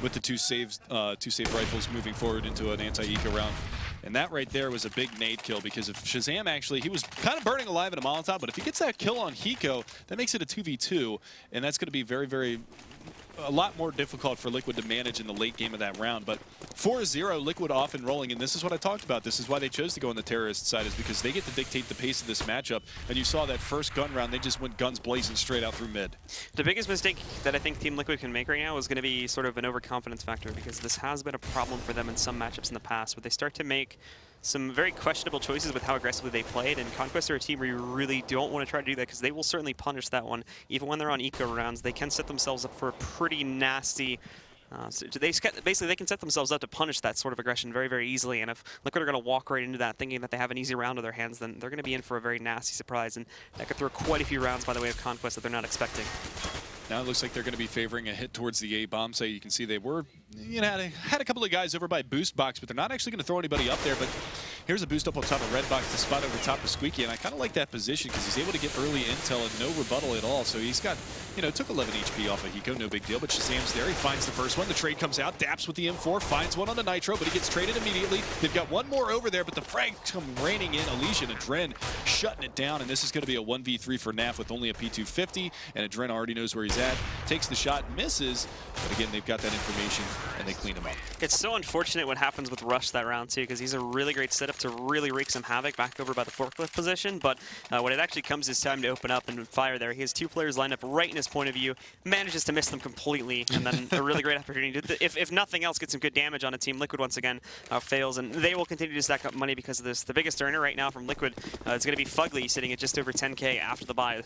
with the two saved rifles moving forward into an anti-eco round. And that right there was a big nade kill, because if Shazam actually, he was kind of burning alive in a Molotov, but if he gets that kill on Hiko, that makes it a 2v2, and that's going to be very, a lot more difficult for Liquid to manage in the late game of that round. But 4-0, Liquid off and rolling, and this is what I talked about. This is why they chose to go on the terrorist side, is because they get to dictate the pace of this matchup. And you saw that first gun round, they just went guns blazing straight out through mid. The biggest mistake that I think Team Liquid can make right now is going to be sort of an overconfidence factor, because this has been a problem for them in some matchups in the past, where they start to make some very questionable choices with how aggressively they played, and Conquest are a team where you really don't want to try to do that, because they will certainly punish that one. Even when they're on eco rounds, they can set themselves up for a pretty nasty... basically, they can set themselves up to punish that sort of aggression very easily, and if Liquid are going to walk right into that thinking that they have an easy round in their hands, then they're going to be in for a very nasty surprise, and that could throw quite a few rounds by the way of Conquest that they're not expecting. Now it looks like they're going to be favoring a hit towards the A bomb site. You can see they were you know, had a couple of guys over by boost box, but they're not actually going to throw anybody up there. But here's a boost up on top of red box to spot over top of Squeaky, and I kind of like that position because he's able to get early intel and no rebuttal at all. So he's got, you know, took 11 HP off of Hiko, no big deal. But Shazam's there, he finds the first one. The trade comes out, daps with the M4, finds one on the Nitro, but he gets traded immediately. They've got one more over there, but the frags come raining in. Elysian and Dren shutting it down, and this is going to be a 1v3 for Naf with only a P250, and Dren already knows where he's at. Takes the shot, misses, but again, they've got that information, and they clean him up. It's so unfortunate what happens with Rush that round, too, because he's a really great setup to really wreak some havoc back over by the forklift position, but when it actually comes his time to open up and fire there, he has two players lined up right in his point of view, manages to miss them completely, and then a really great opportunity. If nothing else, get some good damage on a team. Liquid, once again, fails, and they will continue to stack up money because of this. The biggest earner right now from Liquid is going to be Fugly, sitting at just over 10K after the buy.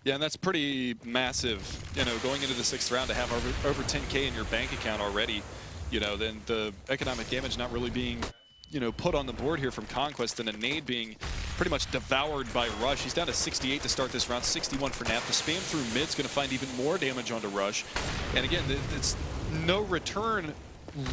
Yeah, and that's pretty massive, you know, going into the 6th round to have over 10K in your bank account already, you know, then the economic damage not really being, you know, put on the board here from Conquest, and a nade being pretty much devoured by Rush. He's down to 68 to start this round, 61 for Nap. The spam through mid's going to find even more damage onto Rush. And again, it's no return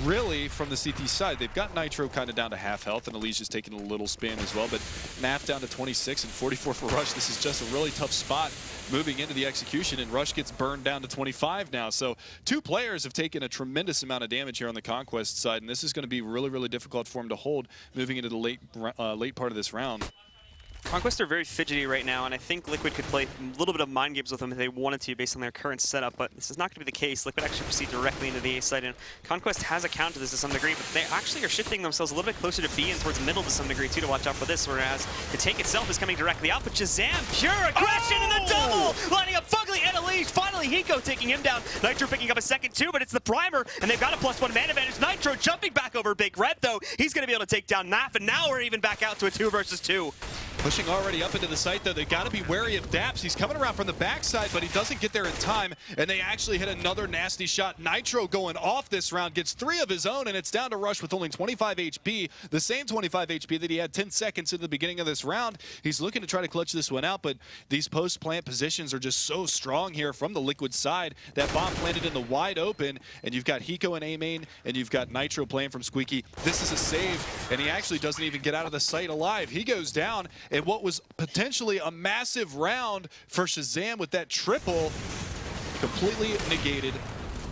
really from the CT side. They've got Nitro kind of down to half health, and Alicia's taking a little spam as well, but Nap down to 26 and 44 for Rush. This is just a really tough spot moving into the execution, and Rush gets burned down to 25 now. So two players have taken a tremendous amount of damage here on the Conquest side, and this is going to be really, really difficult for him to hold moving into the late part of this round. Conquest are very fidgety right now, and I think Liquid could play a little bit of mind games with them if they wanted to based on their current setup, but this is not going to be the case. Liquid actually proceed directly into the A side, and Conquest has accounted to this to some degree, but they actually are shifting themselves a little bit closer to B and towards the middle to some degree too to watch out for this, whereas the take itself is coming directly out, but Shazam, pure aggression in the double! Lining up Fugly and Elise, finally Hiko taking him down. Nitro picking up a second too, but it's the primer, and they've got a +1 man advantage. Nitro jumping back over Big Red though. He's going to be able to take down Naf, and now we're even back out to a 2 versus 2. Pushing already up into the site, though. They got to be wary of Daps. He's coming around from the backside, but he doesn't get there in time, and they actually hit another nasty shot. Nitro going off this round, gets 3 of his own, and it's down to Rush with only 25 HP, the same 25 HP that he had 10 seconds in the beginning of this round. He's looking to try to clutch this one out, but these post-plant positions are just so strong here from the Liquid side. That bomb planted in the wide open, and you've got Hiko and A-Main, and you've got Nitro playing from Squeaky. This is a save, and he actually doesn't even get out of the site alive. He goes down, and what was potentially a massive round for Shazam with that triple completely negated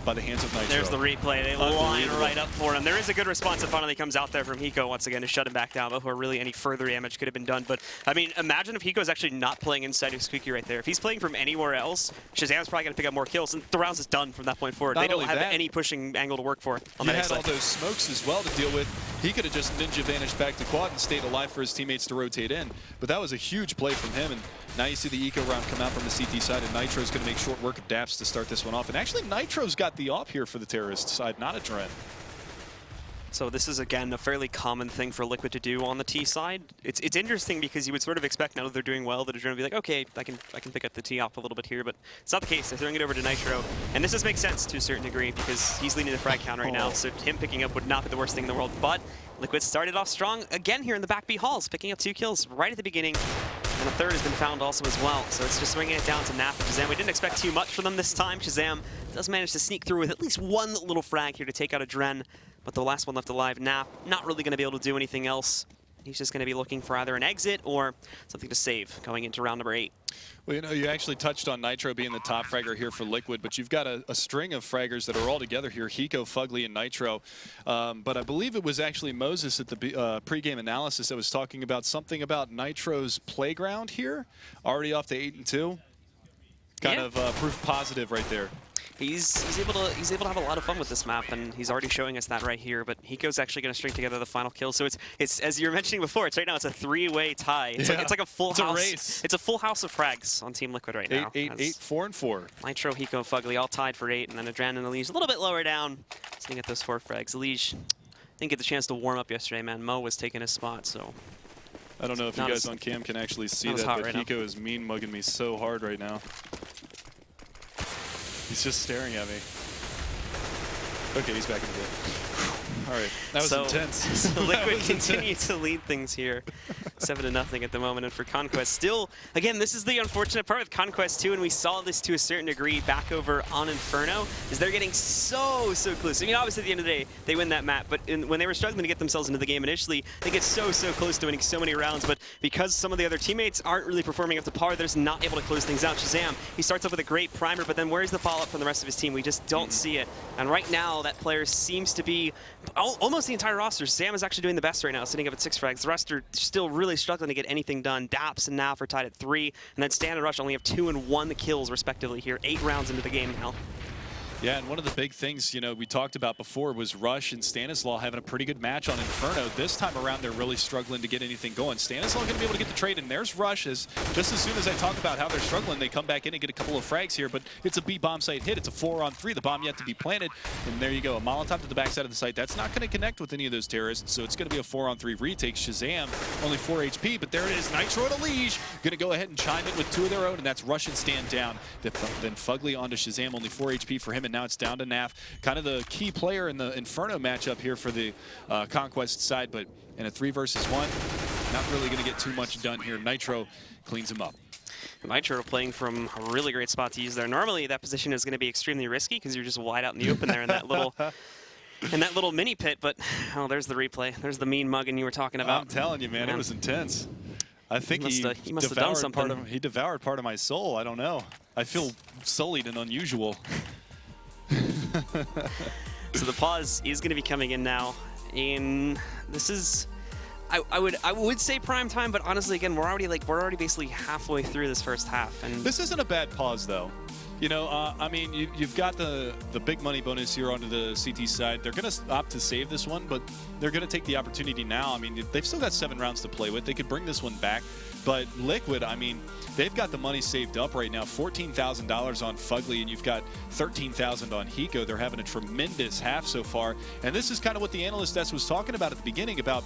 by the hands of Nitro. There's the replay. They line right up for him. There is a good response that finally comes out there from Hiko once again to shut him back down before really any further damage could have been done. But, I mean, imagine if Hiko's actually not playing inside of Squeaky right there. If he's playing from anywhere else, Shazam's probably going to pick up more kills, and the round is done from that point forward. They don't have any pushing angle to work for on that had all those smokes as well to deal with. He could have just ninja vanished back to quad and stayed alive for his teammates to rotate in. But that was a huge play from him, and now you see the eco round come out from the CT side, and Nitro's going to make short work of Daps to start this one off. And actually, Nitro's got the op here for the terrorist side, not a Dren. So this is, again, a fairly common thing for Liquid to do on the T side. It's interesting because you would sort of expect now that they're doing well that Adrenaline would be like, okay, I can pick up the T op a little bit here, but it's not the case. They're throwing it over to Nitro, and this does make sense to a certain degree because he's leading the frag count right now, so him picking up would not be the worst thing in the world. But Liquid started off strong again here in the back B halls, picking up 2 kills right at the beginning, and a third has been found also as well. So it's just swinging it down to Naf and Shazam. We didn't expect too much from them this time. Shazam does manage to sneak through with at least one little frag here to take out a Dren. But the last one left alive, Naf, not really going to be able to do anything else. He's just going to be looking for either an exit or something to save going into round number 8. Well, you know, you actually touched on Nitro being the top fragger here for Liquid, but you've got a string of fraggers that are all together here, Hiko, Fugly, and Nitro. But I believe it was actually Moses at the pre-game analysis that was talking about something about Nitro's playground here, already off to 8-2. Kind of proof positive right there. He's able to have a lot of fun with this map, and he's already showing us that right here. But Hiko's actually going to string together the final kill. So it's as you were mentioning before. It's right now. It's a 3-way tie. It's like a full house. It's a race. It's a full house of frags on Team Liquid right now. 8, 4, and 4. Nitro, Hiko, Fugly all tied for 8, and then Adran and Elige a little bit lower down, sitting at those 4 frags. Elige didn't get the chance to warm up yesterday, man. Mo was taking his spot, so. I don't know if you guys on cam can actually see that, but Hiko is mean mugging me so hard right now. He's just staring at me. Okay, he's back in the game. All right, that was intense. So Liquid continue to lead things here. 7-0 at the moment. And for Conquest, still, again, this is the unfortunate part with Conquest too, and we saw this to a certain degree back over on Inferno, is they're getting so close. I mean, obviously at the end of the day, they win that map, but when they were struggling to get themselves into the game initially, they get so close to winning so many rounds, but because some of the other teammates aren't really performing up to par, they're just not able to close things out. Shazam, he starts off with a great primer, but then where's the follow-up from the rest of his team? We just don't see it. And right now, that player seems to be almost the entire roster. Sam is actually doing the best right now, sitting up at 6 frags. The rest are still really struggling to get anything done. Daps and Naf are tied at 3, and then Stan and Rush only have 2 and 1 kills respectively here, 8 rounds into the game now. Yeah, and one of the big things, you know, we talked about before was Rush and Stanislaw having a pretty good match on Inferno. This time around, they're really struggling to get anything going. Stanislaw going to be able to get the trade, and there's Rush. Just as soon as I talk about how they're struggling, they come back in and get a couple of frags here, but it's a B bomb site hit. It's a 4-on-3. The bomb yet to be planted, and there you go. A Molotov to the backside of the site. That's not going to connect with any of those terrorists, so it's going to be a 4-on-3 retake. Shazam, only 4 HP, but there it is. Nitro and Elige going to go ahead and chime in with 2 of their own, and that's Rush and Stan down. Then Fugly onto Shazam, only 4 HP for him, and now it's down to Naf. Kind of the key player in the Inferno matchup here for the Conquest side, but in a 3 versus 1, not really going to get too much done here. Nitro cleans him up. Nitro playing from a really great spot to use there. Normally that position is going to be extremely risky because you're just wide out in the open there in that little mini pit, but oh, there's the replay. There's the mean mugging you were talking about. I'm telling you, man, it was intense. I think he must have done something. He devoured part of my soul. I don't know. I feel sullied and unusual. So the pause is going to be coming in now, and this is, I would say prime time, but honestly, again, we're already basically halfway through this first half, and this isn't a bad pause though. You know, I mean, you've got the big money bonus here onto the CT side. They're going to opt to save this one, but they're going to take the opportunity now. I mean, they've still got 7 rounds to play with. They could bring this one back. But Liquid, I mean, they've got the money saved up right now. $14,000 on Fugly, and you've got $13,000 on Hiko. They're having a tremendous half so far. And this is kind of what the analyst desk was talking about at the beginning about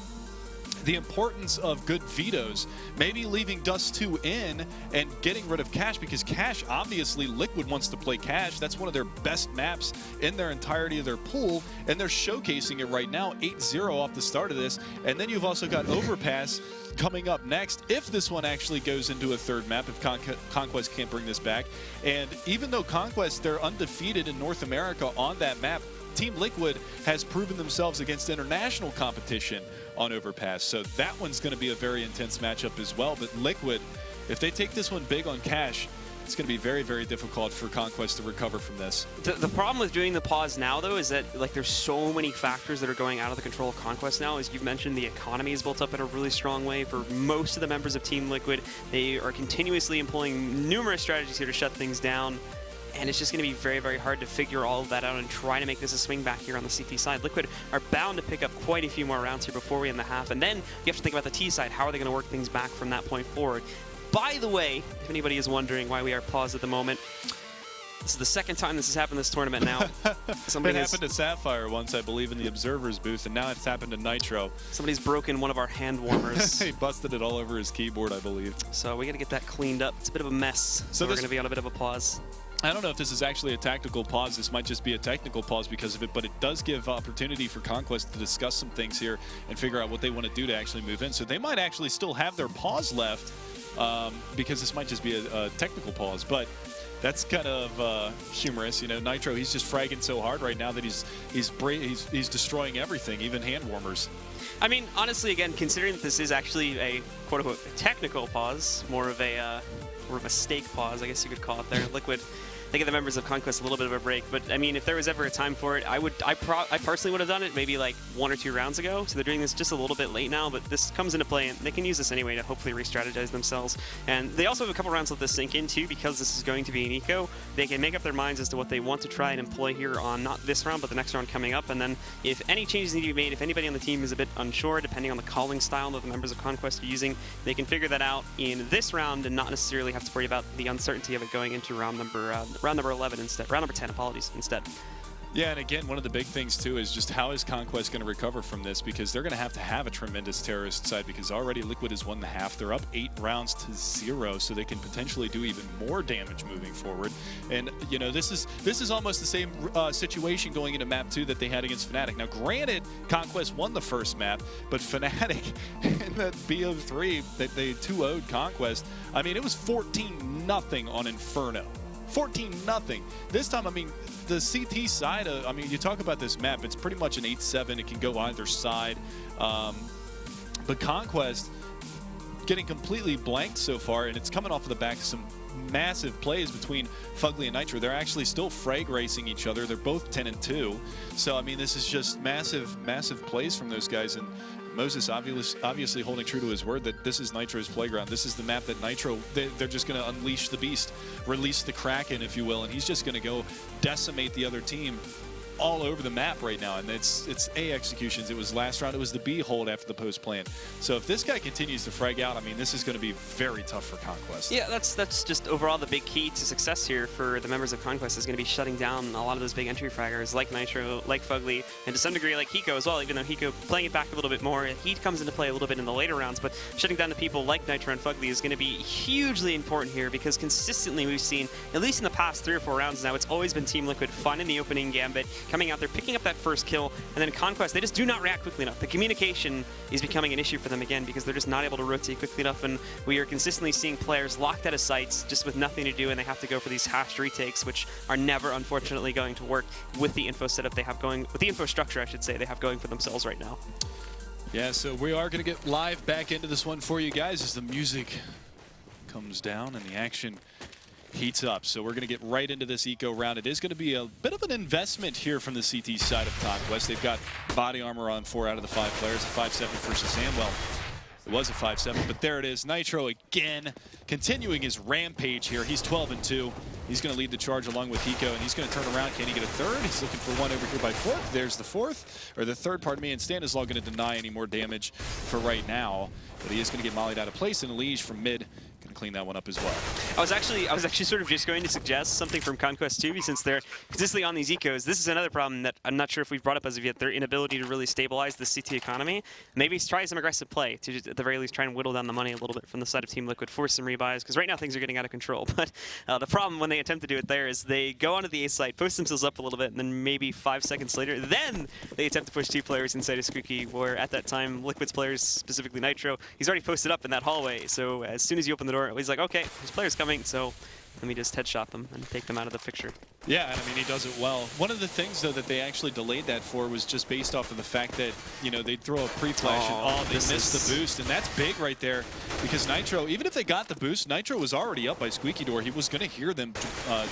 the importance of good vetoes, maybe leaving Dust 2 in and getting rid of Cash, because Cash, obviously, Liquid wants to play Cash. That's one of their best maps in their entirety of their pool, and they're showcasing it right now, 8-0 off the start of this. And then you've also got Overpass coming up next, if this one actually goes into a 3rd map, if Conquest can't bring this back. And even though Conquest, they're undefeated in North America on that map, Team Liquid has proven themselves against international competition on Overpass. So that one's going to be a very intense matchup as well. But Liquid, if they take this one big on Cash, it's going to be very, very difficult for Conquest to recover from this. The problem with doing the pause now, though, is that there's so many factors that are going out of the control of Conquest now. As you've mentioned, the economy is built up in a really strong way for most of the members of Team Liquid. They are continuously employing numerous strategies here to shut things down. And it's just going to be very, very hard to figure all of that out and try to make this a swing back here on the CT side. Liquid are bound to pick up quite a few more rounds here before we end the half. And then you have to think about the T side. How are they going to work things back from that point forward? By the way, if anybody is wondering why we are paused at the moment, this is the 2nd time this has happened this tournament now. It happened to Sapphire once, I believe, in the Observer's booth, and now it's happened to Nitro. Somebody's broken one of our hand warmers. He busted it all over his keyboard, I believe. So we got to get that cleaned up. It's a bit of a mess. So we're going to be on a bit of a pause. I don't know if this is actually a tactical pause. This might just be a technical pause because of it, but it does give opportunity for Conquest to discuss some things here and figure out what they want to do to actually move in. So they might actually still have their pause left because this might just be a technical pause. But that's kind of humorous. You know, Nitro, he's just fragging so hard right now that he's destroying everything, even hand warmers. I mean, honestly, again, considering that this is actually a quote-unquote technical pause, more of a steak pause, I guess you could call it there. Liquid, they give the members of Conquest a little bit of a break, but I mean, if there was ever a time for it, I personally would have done it maybe like 1 or 2 rounds ago. So they're doing this just a little bit late now, but this comes into play, and they can use this anyway to hopefully re-strategize themselves. And they also have a couple rounds let this sink in too, because this is going to be an eco. They can make up their minds as to what they want to try and employ here on not this round, but the next round coming up. And then if any changes need to be made, if anybody on the team is a bit unsure, depending on the calling style that the members of Conquest are using, they can figure that out in this round and not necessarily have to worry about the uncertainty of it going into round number 11 instead. Round number 10, apologies, instead. Yeah, and again, one of the big things too is just how is Conquest going to recover from this, because they're going to have a tremendous terrorist side, because already Liquid has won the half. They're up 8 rounds to 0, so they can potentially do even more damage moving forward. And you know, this is almost the same situation going into map 2 that they had against Fnatic. Now, granted, Conquest won the first map, but Fnatic in that BO3 that they 2-0'd Conquest. I mean, it was 14-0 on Inferno. 14-0. This time, I mean, the CT side, I mean, you talk about this map, it's pretty much an 8-7. It can go either side. But Conquest getting completely blanked so far, and it's coming off of the back of some massive plays between Fugly and Nitro. They're actually still frag racing each other. They're both 10-2. So, I mean, this is just massive, massive plays from those guys. And Moses obviously holding true to his word that this is Nitro's playground. This is the map that Nitro, they're just going to unleash the beast, release the Kraken, if you will, and he's just going to go decimate the other team all over the map right now. And it's A executions. It was last round. It was the B hold after the post plan. So if this guy continues to frag out, I mean, this is going to be very tough for Conquest. Yeah, that's just overall the big key to success here for the members of Conquest is going to be shutting down a lot of those big entry fraggers like Nitro, like Fugly, and to some degree like Hiko as well, even though Hiko playing it back a little bit more. He comes into play a little bit in the later rounds, but shutting down the people like Nitro and Fugly is going to be hugely important here, because consistently we've seen, at least in the past 3 or 4 rounds now, it's always been Team Liquid finding the opening gambit, coming out there, picking up that first kill, and then Conquest, they just do not react quickly enough. The communication is becoming an issue for them again, because they're just not able to rotate quickly enough, and we are consistently seeing players locked out of sites just with nothing to do, and they have to go for these hashed retakes, which are never, unfortunately, going to work with the info setup they have going, with the infrastructure, I should say, they have going for themselves right now. Yeah, so we are going to get live back into this one for you guys as the music comes down and the action heats up. So we're going to get right into this eco round. It is going to be a bit of an investment here from the CT side of Conquest. They've got body armor on 4 out of the 5 players. 5-7 versus Sam. Well, it was a 5-7, but there it is. Nitro again, continuing his rampage here. He's 12-2. He's going to lead the charge along with Hiko, and he's going to turn around. Can he get a third? He's looking for one over here by fourth. There's the fourth, or the third, pardon me, and Stanislaw going to deny any more damage for right now. But he is going to get mollied out of place, and Elige from mid can clean that one up as well. I was actually sort of just going to suggest something from Conquest 2, since they're consistently on these ecos. This is another problem that I'm not sure if we've brought up as of yet, their inability to really stabilize the CT economy. Maybe try some aggressive play to just, at the very least, try and whittle down the money a little bit from the side of Team Liquid, force some rebuys, because right now things are getting out of control. But the problem when they attempt to do it there is they go onto the A site, post themselves up a little bit, and then maybe 5 seconds later, then they attempt to push 2 players inside a Squeaky, where at that time, Liquid's players, specifically Nitro, he's already posted up in that hallway. So as soon as you open the door, he's like, okay, there's players coming, so let me just headshot them and take them out of the picture. Yeah, and I mean, he does it well. One of the things, though, that they actually delayed that for was just based off of the fact that, you know, they'd throw a pre-flash and they missed the boost, and that's big right there, because Nitro, even if they got the boost, Nitro was already up by Squeaky Door. He was going to hear them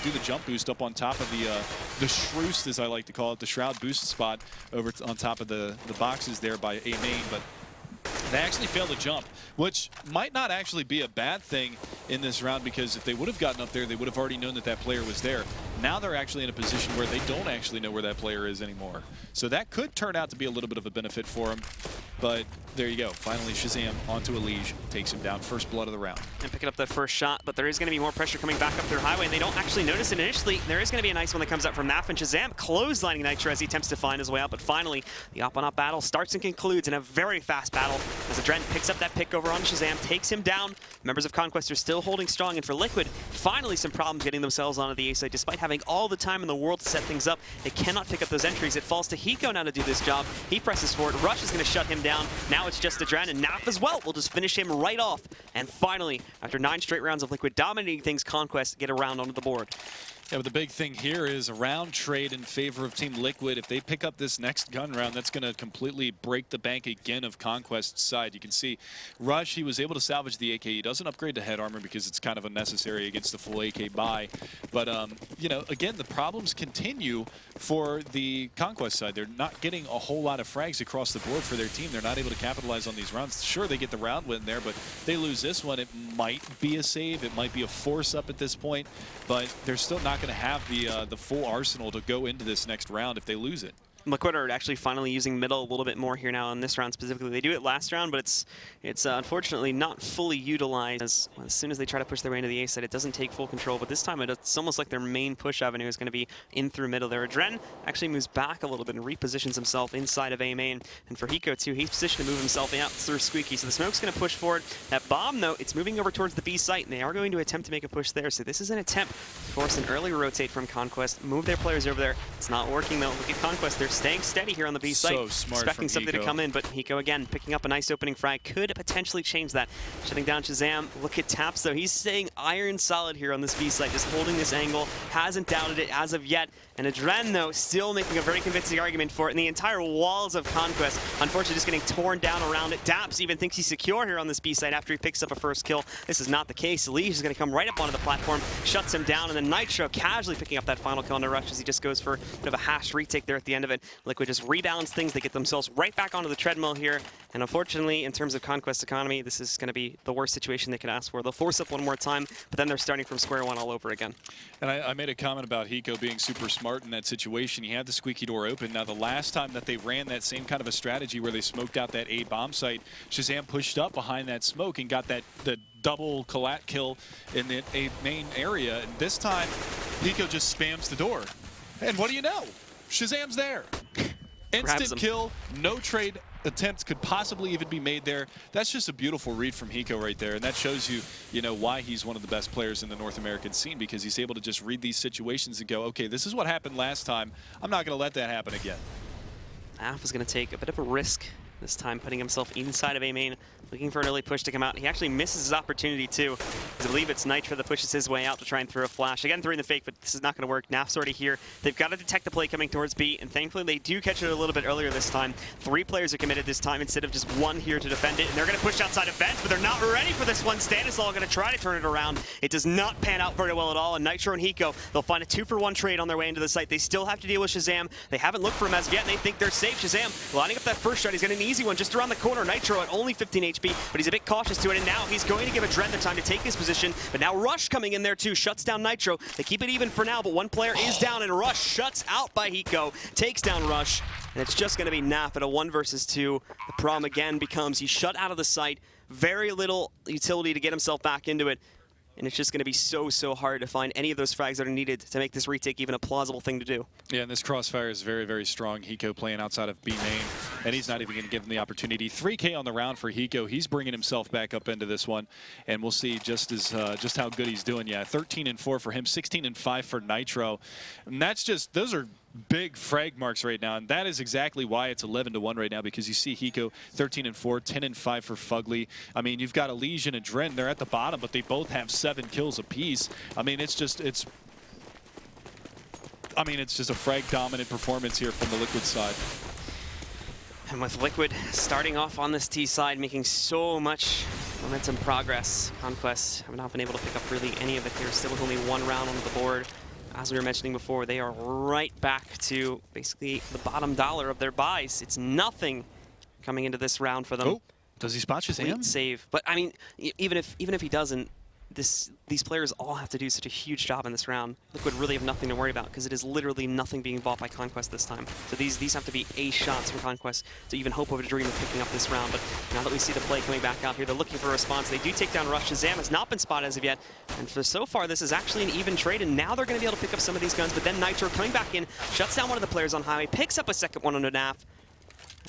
do the jump boost up on top of the Shroust, as I like to call it, the Shroud boost spot over on top of the boxes there by A main, but they actually failed to jump, which might not actually be a bad thing in this round, because if they would have gotten up there, they would have already known that that player was there. Now they're actually in a position where they don't actually know where that player is anymore. So that could turn out to be a little bit of a benefit for them. But there you go. Finally, Shazam onto Elige, takes him down. First blood of the round. And picking up that first shot, but there is going to be more pressure coming back up their highway, and they don't actually notice it initially. There is going to be a nice one that comes out from Naf, and Shazam clotheslining Nitro as he attempts to find his way out. But finally, the up-on-up battle starts and concludes in a very fast battle as Adrent picks up that pick over on Shazam, takes him down. Members of Conquest are still holding strong, and for Liquid, finally some problems getting themselves onto the A site. Despite having all the time in the world to set things up, they cannot pick up those entries. It falls to Hiko now to do this job. He presses forward. Rush is going to shut him down. Now it's just Adrent, and Naf as well will just finish him right off. And finally, after 9 straight rounds of Liquid dominating things, Conquest get a round onto the board. Yeah, but the big thing here is a round trade in favor of Team Liquid. If they pick up this next gun round, that's going to completely break the bank again of Conquest's side. You can see Rush, he was able to salvage the AK. He doesn't upgrade to head armor because it's kind of unnecessary against the full AK buy. But, you know, again, the problems continue for the Conquest side. They're not getting a whole lot of frags across the board for their team. They're not able to capitalize on these rounds. Sure, they get the round win there, but they lose this one. It might be a save. It might be a force up at this point, but they're still not going to have the full arsenal to go into this next round if they lose it. Liquid are actually finally using middle a little bit more here now in this round specifically. They do it last round, but it's unfortunately not fully utilized. As soon as they try to push their way into the A side, it doesn't take full control. But this time, it's almost like their main push avenue is going to be in through middle there. Adren actually moves back a little bit and repositions himself inside of A main. And for Hiko too, he's positioned to move himself out through Squeaky. So the smoke's going to push forward. That bomb, though, it's moving over towards the B site, and they are going to attempt to make a push there. So this is an attempt to force an early rotate from Conquest, move their players over there. It's not working, though. Look at Conquest. They're staying steady here on the B site, expecting something to come in, but Hiko again picking up a nice opening frag could potentially change that. Shutting down Shazam. Look at Taps, though. He's staying iron solid here on this B site, just holding this angle. Hasn't doubted it as of yet. And Adren, though, still making a very convincing argument for it. And the entire walls of Conquest, unfortunately, just getting torn down around it. Daps even thinks he's secure here on this B site after he picks up a first kill. This is not the case. Lige is going to come right up onto the platform, shuts him down, and then Nitro casually picking up that final kill on the rush as he just goes for a bit of a hash retake there at the end of it. Liquid just rebalance things. They get themselves right back onto the treadmill here. And unfortunately, in terms of Conquest economy, this is going to be the worst situation they could ask for. They'll force up one more time, but then they're starting from square one all over again. And I made a comment about Hiko being super smart in that situation. He had the squeaky door open. Now, the last time that they ran that same kind of a strategy where they smoked out that A bomb site, Shazam pushed up behind that smoke and got the double collat kill in the A main area. And this time, Hiko just spams the door. And what do you know? Shazam's there. Instant kill, no trade attempts could possibly even be made there. That's just a beautiful read from Hiko right there, and that shows you, why he's one of the best players in the North American scene, because he's able to just read these situations and go, okay, this is what happened last time. I'm not going to let that happen again. Af is going to take a bit of a risk this time, putting himself inside of A main, looking for an early push to come out. He actually misses his opportunity too. I believe it's Nitro that pushes his way out to try and throw a flash. Again, throwing the fake, but this is not going to work. Naf's already here. They've got to detect the play coming towards B, and thankfully they do catch it a little bit earlier this time. 3 players are committed this time instead of just 1 here to defend it, and they're going to push outside of vent, but they're not ready for this one. Stanislaw going to try to turn it around. It does not pan out very well at all, and Nitro and Hiko, they'll find a 2-for-1 trade on their way into the site. They still have to deal with Shazam. They haven't looked for him as of yet, and they think they're safe. Shazam lining up that first shot. He's got an easy one just around the corner. Nitro at only 15 HP, but he's a bit cautious to it, and now he's going to give Adren the time to take his position, but now Rush coming in there too, shuts down Nitro. They keep it even for now, but one player is down, and Rush shuts out by Hiko, takes down Rush, and it's just going to be Naf at a 1 versus 2. The problem again becomes he's shut out of the site, very little utility to get himself back into it, and it's just going to be so hard to find any of those frags that are needed to make this retake even a plausible thing to do. Yeah, and this crossfire is very strong. Hiko playing outside of B main, and he's not even going to give him the opportunity. 3K on the round for Hiko. He's bringing himself back up into this one, and we'll see just how good he's doing. Yeah, 13-4 for him, 16-5 for Nitro, and that's just, those are big frag marks right now, and that is exactly why it's 11-1 right now, because you see Hiko 13-4, 10-5 for Fugly. I mean, you've got Lige and Adren, they're at the bottom, but they both have 7 kills apiece. I mean, it's just a frag dominant performance here from the Liquid side. And with Liquid starting off on this T side, making so much momentum progress, Conquest have not been able to pick up really any of it here, still with only 1 round on the board. As we were mentioning before, they are right back to basically the bottom dollar of their buys. It's nothing coming into this round for them. Oh, does he spot Shazam? Save. But I mean, even if he doesn't, these players all have to do such a huge job in this round. Liquid really have nothing to worry about because it is literally nothing being bought by Conquest this time. So these have to be A shots from Conquest to even hope of a dream of picking up this round. But now that we see the play coming back out here, they're looking for a response. They do take down Rush. Shazam has not been spotted as of yet. And for so far, this is actually an even trade. And now they're going to be able to pick up some of these guns. But then Nitro coming back in, shuts down one of the players on highway, picks up a second one under Naf.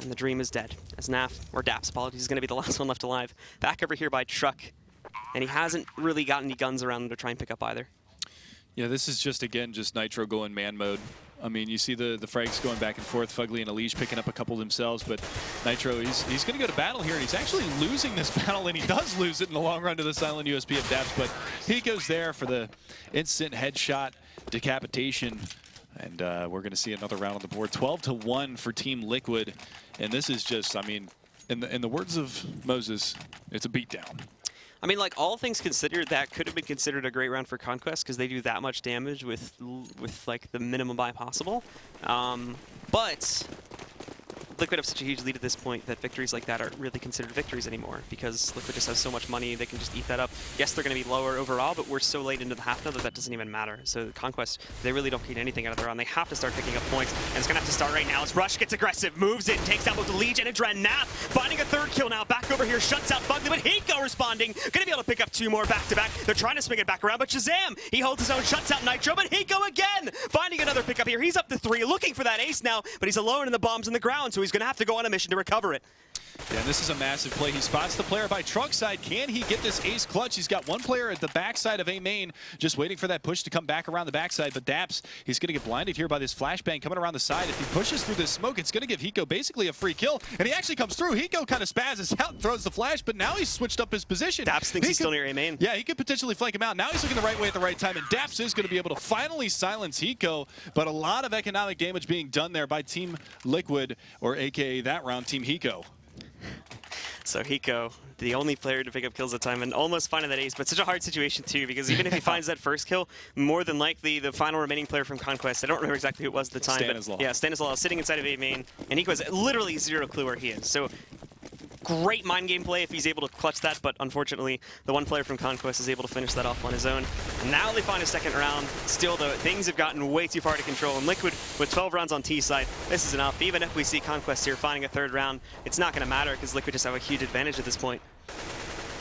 And the dream is dead. As Naf, or Daps, apologies, is going to be the last one left alive. Back over here by Truck. And he hasn't really gotten any guns around him to try and pick up either. Yeah, this is just Nitro going man mode. I mean, you see the frags going back and forth, Fugly and Lige picking up a couple themselves, but Nitro, he's going to go to battle here, and he's actually losing this battle, and he does lose it in the long run to the silent USP of Daps, but he goes there for the instant headshot decapitation, and we're going to see another round on the board. 12-1 for Team Liquid, and this is just, I mean, in the words of Moses, it's a beatdown. I mean, like, all things considered, that could have been considered a great round for Conquest because they do that much damage with like, the minimum buy possible. But Liquid have such a huge lead at this point that victories like that aren't really considered victories anymore because Liquid just has so much money, they can just eat that up. Yes, they're going to be lower overall, but we're so late into the half now that that doesn't even matter. So Conquest, they really don't get anything out of their round. They have to start picking up points, and it's going to have to start right now as Rush gets aggressive, moves in, takes out both the Legion and Adren. Nap finding a third kill now, back over here, shuts out Fugly, but Hiko responding, going to be able to pick up 2 more back-to-back. They're trying to swing it back around, but Shazam, he holds his own, shuts out Nitro, but Hiko again, finding another pickup here. He's up to 3, looking for that ace now, but he's alone in the bombs in the ground, so he's going to have to go on a mission to recover it. Yeah, and this is a massive play. He spots the player by trunk side. Can he get this ace clutch? He's got one player at the backside of A main, just waiting for that push to come back around the backside. But Daps, he's going to get blinded here by this flashbang coming around the side. If he pushes through this smoke, it's going to give Hiko basically a free kill. And he actually comes through. Hiko kind of spazzes out and throws the flash, but now he's switched up his position. Daps thinks he's still near A main. Yeah, he could potentially flank him out. Now he's looking the right way at the right time, and Daps is going to be able to finally silence Hiko. But a lot of economic damage being done there by Team Liquid, or AKA that round, Team Hiko. So Hiko, the only player to pick up kills at the time and almost finding that ace, but such a hard situation too, because even if he finds that first kill, more than likely the final remaining player from Conquest, I don't remember exactly who it was at the time, Stanislaw. but yeah, Stanislaw is sitting inside of A main, and Hiko has literally 0 clue where he is. So great mind game play if he's able to clutch that, but unfortunately, the one player from Conquest is able to finish that off on his own. And now they find a second round. Still, though, things have gotten way too far to control. And Liquid, with 12 rounds on T side, this is enough. Even if we see Conquest here finding a third round, it's not going to matter because Liquid just have a huge advantage at this point.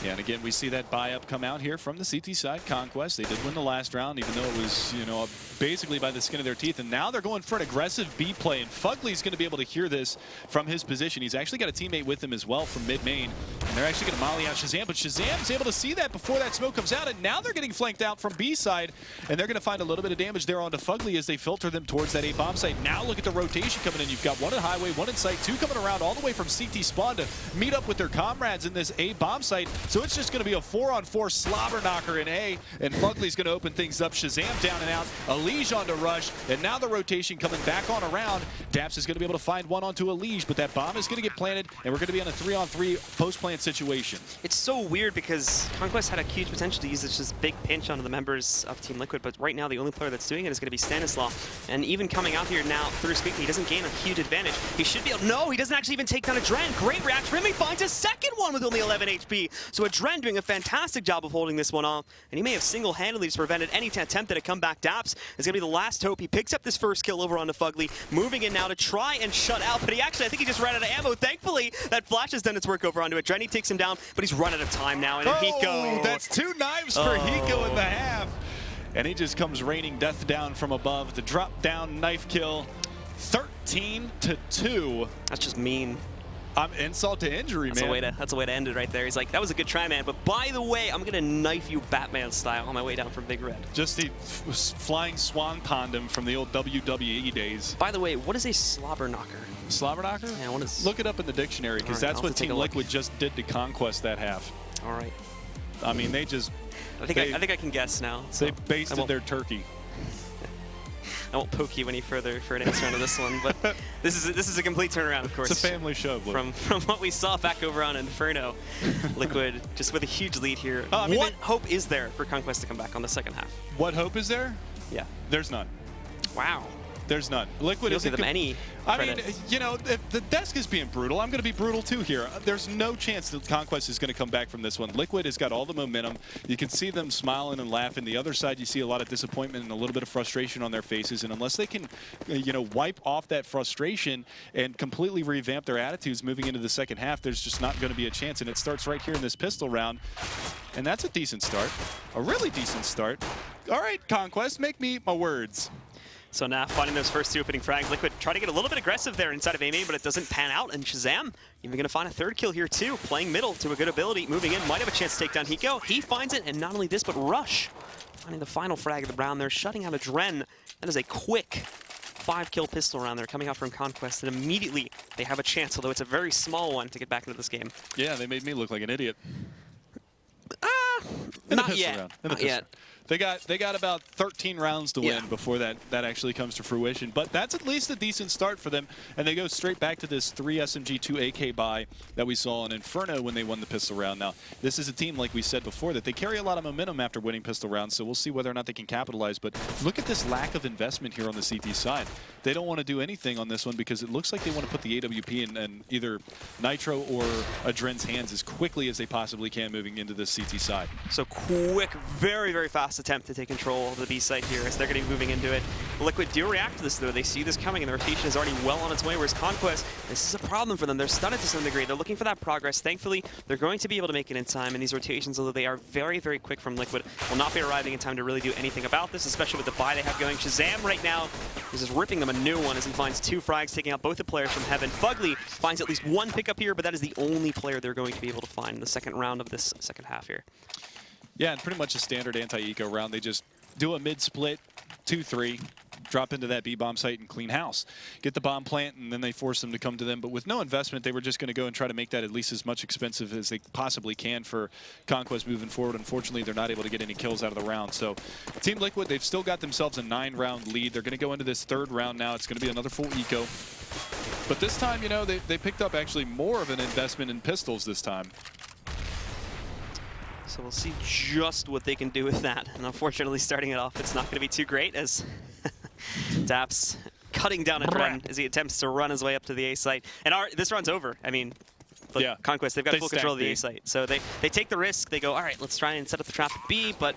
Yeah, and again, we see that buy-up come out here from the CT side. Conquest, they did win the last round, even though it was, you know, basically by the skin of their teeth. And now they're going for an aggressive B play, and Fugly's going to be able to hear this from his position. He's actually got a teammate with him as well from mid-main, and they're actually going to molly out Shazam, but Shazam's able to see that before that smoke comes out, and now they're getting flanked out from B side, and they're going to find a little bit of damage there onto Fugly as they filter them towards that A bomb site. Now look at the rotation coming in. You've got one at highway, one in sight, 2 coming around all the way from CT spawn to meet up with their comrades in this A bomb site. So it's just going to be a 4-on-4 slobber knocker in A, and Fugly's going to open things up. Shazam down and out, Elige onto Rush, and now the rotation coming back on around. Daps is going to be able to find one onto Elige, but that bomb is going to get planted, and we're going to be on a 3-on-3 post-plant situation. It's so weird because Conquest had a huge potential to use this just big pinch onto the members of Team Liquid, but right now the only player that's doing it is going to be Stanislaw. And even coming out here now through Squeaky, he doesn't gain a huge advantage. He should be able, no, he doesn't actually even take down Adren. Great reaction. He finds a second one with only 11 HP. So Adren doing a fantastic job of holding this one off, and he may have single-handedly just prevented any attempt at a comeback. Daps is going to be the last hope. He picks up this first kill over onto Fugly, moving in now to try and shut out, but he actually, I think he just ran out of ammo. Thankfully, that flash has done its work over onto it. Drenny takes him down, but he's run out of time now, and Hiko. That's 2 knives for Hiko in the half. And he just comes raining death down from above. The drop down knife kill, 13-2. That's just mean. Insult to injury, man. That's a way to end it right there. He's like, that was a good try, man, but by the way, I'm gonna knife you Batman style on my way down from Big Red. Just the flying swan condom from the old WWE days. By the way, what is a slobber knocker? Slobber knocker? Yeah, what is... Look it up in the dictionary, because that's what Team Liquid just did to Conquest that half. All right. I mean, they just... I think I can guess now. So they basted their turkey. I won't poke you any further for an answer on this one, but this is a complete turnaround, of course. It's a family show, Blue. From what we saw back over on Inferno. Liquid just with a huge lead here. I mean, what hope is there for Conquest to come back on the second half? What hope is there? Yeah. There's none. Wow. There's none. Liquid isn't give them any credit. I mean, you know, the desk is being brutal. I'm going to be brutal too here. There's no chance that Conquest is going to come back from this one. Liquid has got all the momentum. You can see them smiling and laughing. The other side, you see a lot of disappointment and a little bit of frustration on their faces. And unless they can, you know, wipe off that frustration and completely revamp their attitudes moving into the second half, there's just not going to be a chance. And it starts right here in this pistol round. And that's a decent start. A really decent start. All right, Conquest, make me eat my words. So now finding those first 2 opening frags. Liquid try to get a little bit aggressive there inside of A-main, but it doesn't pan out. And Shazam even going to find a third kill here too. Playing middle to a good ability. Moving in, might have a chance to take down Hiko. He finds it, and not only this, but Rush finding the final frag of the round there, shutting out Adren. That is a quick 5-kill pistol round there coming out from Conquest, and immediately they have a chance, although it's a very small one, to get back into this game. Yeah, they made me look like an idiot. Not yet. Not yet. They got about 13 rounds to win before that actually comes to fruition. But that's at least a decent start for them. And they go straight back to this 3 SMG, 2 AK buy that we saw on Inferno when they won the pistol round. Now, this is a team, like we said before, that they carry a lot of momentum after winning pistol rounds. So we'll see whether or not they can capitalize. But look at this lack of investment here on the CT side. They don't want to do anything on this one because it looks like they want to put the AWP in either Nitro or Adren's hands as quickly as they possibly can moving into this CT side. So quick, very, very fast attempt to take control of the B site here as they're going to be moving into it. Liquid do react to this, though. They see this coming, and the rotation is already well on its way, whereas Conquest, this is a problem for them. They're stunned to some degree. They're looking for that progress. Thankfully, they're going to be able to make it in time, and these rotations, although they are very, very quick from Liquid, will not be arriving in time to really do anything about this, especially with the buy they have going. Shazam right now is just ripping them a new one as he finds 2 frags, taking out both the players from Heaven. Fugly finds at least 1 pickup here, but that is the only player they're going to be able to find in the second round of this second half here. Yeah, and pretty much a standard anti-eco round. They just do a mid-split, 2-3, drop into that B-bomb site and clean house. Get the bomb plant, and then they force them to come to them. But with no investment, they were just going to go and try to make that at least as much expensive as they possibly can for Conquest moving forward. Unfortunately, they're not able to get any kills out of the round. So Team Liquid, they've still got themselves a 9-round lead. They're going to go into this 3rd round now. It's going to be another full eco. But this time, you know, they picked up actually more of an investment in pistols this time. So we'll see just what they can do with that. And unfortunately, starting it off, it's not going to be too great as Daps cutting down Adren as he attempts to run his way up to the A site. And this round's over. I mean, look, yeah. Conquest, they've got full control of the A site. So they take the risk. They go, all right, let's try and set up the trap at B, but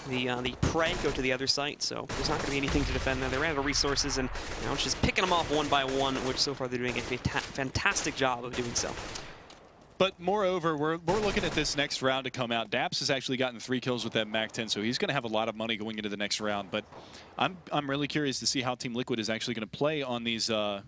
the prey go to the other site, so there's not going to be anything to defend there. They ran out of resources, and now it's just picking them off one by one, which so far they're doing a fantastic job of doing so. But moreover, we're looking at this next round to come out. Daps has actually gotten 3 kills with that MAC-10, so he's going to have a lot of money going into the next round. But I'm really curious to see how Team Liquid is actually going to play on these gun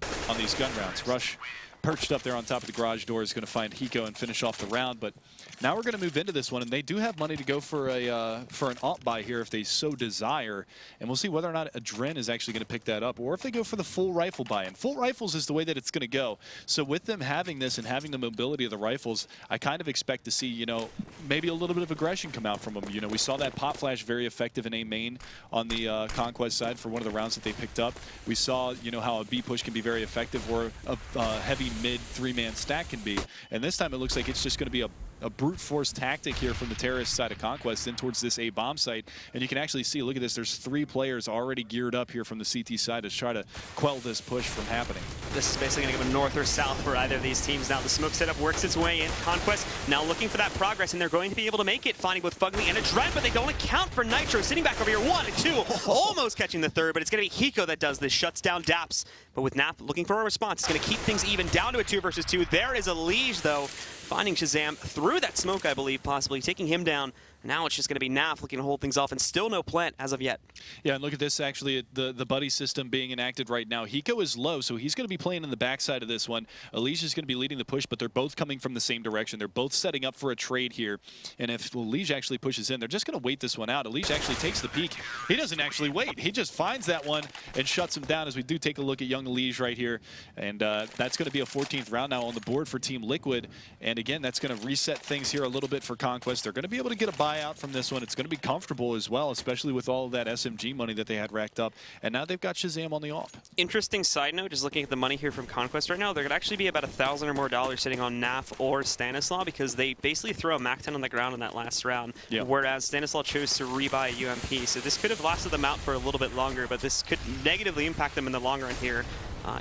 rounds. Rush perched up there on top of the garage door is going to find Hiko and finish off the round. But now we're going to move into this one, and they do have money to go for an alt buy here if they so desire. And we'll see whether or not Adren is actually going to pick that up, or if they go for the full rifle buy. And full rifles is the way that it's going to go. So with them having this and having the mobility of the rifles, I kind of expect to see, you know, maybe a little bit of aggression come out from them. You know, we saw that pop flash very effective in A main on the Conquest side for one of the rounds that they picked up. We saw, you know, how a B push can be very effective, or a heavy mid 3-man stack can be. And this time it looks like it's just going to be a brute force tactic here from the terrorist side of Conquest in towards this A bomb site. And you can actually see, look at this, there's 3 players already geared up here from the CT side to try to quell this push from happening. This is basically going to go north or south for either of these teams now. The smoke setup works its way in. Conquest now looking for that progress, and they're going to be able to make it, finding both Fugly and Adren, but they don't account for Nitro sitting back over here. 1 and 2, almost catching the 3rd, but it's going to be Hiko that does this, shuts down Daps. But with Nap looking for a response, it's going to keep things even down to a 2 versus 2. There is a Liege, though, finding Shazam through that smoke, I believe, possibly taking him down. Now it's just going to be Naf looking to hold things off, and still no plant as of yet. Yeah, and look at this, actually, the buddy system being enacted right now. Hiko is low, so he's going to be playing in the backside of this one. Elige is going to be leading the push, but they're both coming from the same direction. They're both setting up for a trade here, and if Elige actually pushes in, they're just going to wait this one out. Elige actually takes the peek. He doesn't actually wait. He just finds that one and shuts him down as we do take a look at young Elige right here. And that's going to be a 14th round now on the board for Team Liquid. And again, that's going to reset things here a little bit for Conquest. They're going to be able to get a buyout from this one. It's going to be comfortable as well, especially with all of that SMG money that they had racked up. And now they've got Shazam on the AWP. Interesting side note, just looking at the money here from Conquest right now, there could actually be about $1,000 or more sitting on Naf or Stanislaw, because they basically throw a MAC-10 on the ground in that last round, whereas Stanislaw chose to rebuy UMP. So this could have lasted them out for a little bit longer, but this could negatively impact them in the long run here.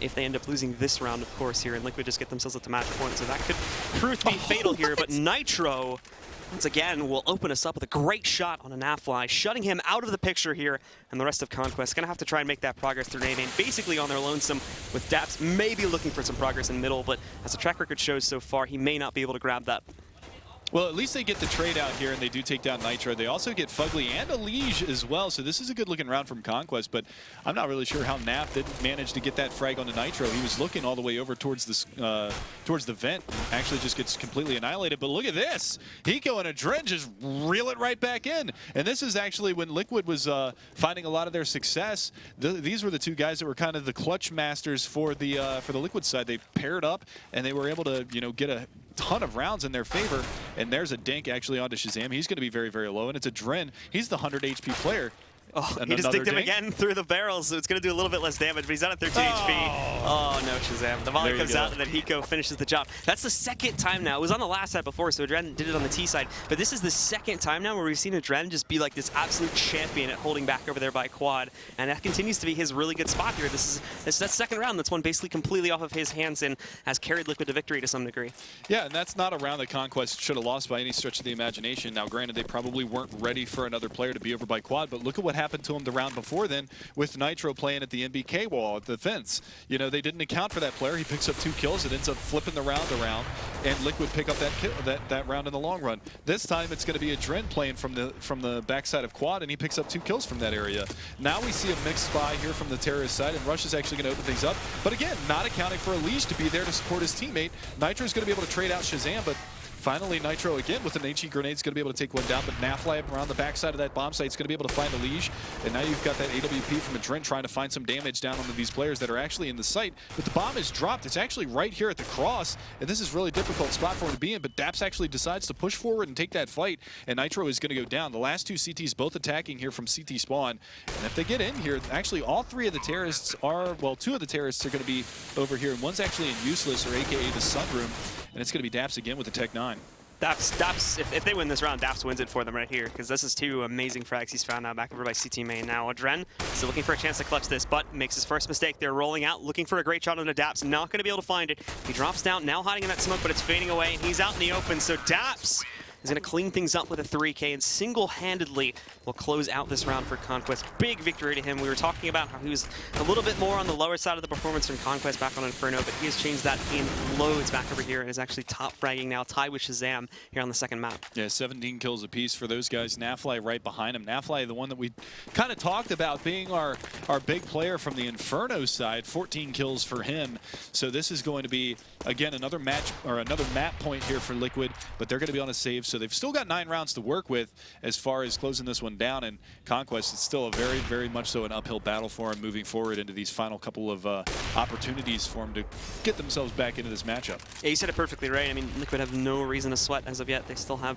If they end up losing this round, of course, here, and Liquid just get themselves up to match point. So that could prove to be fatal here, but Nitro, once again, will open us up with a great shot on a Nafly, shutting him out of the picture here, and the rest of Conquest going to have to try and make that progress through A main, basically on their lonesome, with Daps maybe looking for some progress in middle, but as the track record shows so far, he may not be able to grab that. Well, at least they get the trade out here, and they do take down Nitro. They also get Fugly and Elige as well, so this is a good-looking round from Conquest, but I'm not really sure how Nap didn't manage to get that frag onto Nitro. He was looking all the way over towards this, towards the vent, actually just gets completely annihilated. But look at this. Hiko and Adren just reel it right back in. And this is actually when Liquid was finding a lot of their success. These were the 2 guys that were kind of the clutch masters for the Liquid side. They paired up, and they were able to, you know, get a ton of rounds in their favor. And there's a dink actually onto Shazam. He's going to be very, very low, and it's a Dren. He's the 100 HP player. Oh, And he just another dinked him dink? again through the barrels, so it's going to do a little bit less damage, but he's down at 13 HP. Oh, no, Shazam. The volley There you comes go. out, and then Hiko finishes the job. That's the second time now. It was on the last side before, so Adren did it on the T side. But this is the second time now where we've seen Adren just be like this absolute champion at holding back over there by Quad. And that continues to be his really good spot here. This is that second round that's won basically completely off of his hands and has carried Liquid to victory to some degree. Yeah, and that's not a round that Conquest should have lost by any stretch of the imagination. Now, granted, they probably weren't ready for another player to be over by Quad, but look at what happened to him the round before then with Nitro playing at the NBK wall at the fence. You know, they didn't account for that player. He picks up 2 kills. It ends up flipping the round around, and Liquid pick up that round in the long run. This time, it's going to be a Dren playing from the backside of Quad, and he picks up 2 kills from that area. Now we see a mixed spy here from the terrorist side, and Rush is actually going to open things up. But again, not accounting for Elimination to be there to support his teammate. Nitro is going to be able to trade out Shazam, but finally, Nitro again with an HE grenade is going to be able to take one down, but Nafly around the backside of that bomb site is going to be able to find Elimination. And now you've got that AWP from Adren trying to find some damage down onto these players that are actually in the site. But the bomb is dropped. It's actually right here at the cross, and this is a really difficult spot for him to be in. But Daps actually decides to push forward and take that fight, and Nitro is going to go down. The last 2 CTs both attacking here from CT spawn. And if they get in here, actually all 3 of the terrorists are, well, 2 of the terrorists are going to be over here, and one's actually in Useless, or AKA the Sunroom, and it's going to be Daps again with the Tech 9. Daps, if they win this round, Daps wins it for them right here, because this is 2 amazing frags he's found now back over by CT main. Now Adren still looking for a chance to clutch this, but makes his first mistake. They're rolling out, looking for a great shot on the Daps, not going to be able to find it. He drops down, now hiding in that smoke, but it's fading away, and he's out in the open, so Daps is going to clean things up with a 3K and single-handedly will close out this round for Conquest. Big victory to him. We were talking about how he was a little bit more on the lower side of the performance from Conquest back on Inferno, but he has changed that in loads back over here and is actually top fragging now, tied with Shazam here on the second map. Yeah, 17 kills apiece for those guys. Nafly right behind him. Nafly, the one that we kind of talked about being our big player from the Inferno side, 14 kills for him. So this is going to be, again, another match or another map point here for Liquid, but they're going to be on a save. So they've still got 9 rounds to work with as far as closing this one down. And Conquest, it's still a very, very much so an uphill battle for them moving forward into these final couple of opportunities for them to get themselves back into this matchup. Yeah, you said it perfectly right. I mean, Liquid have no reason to sweat as of yet. They still have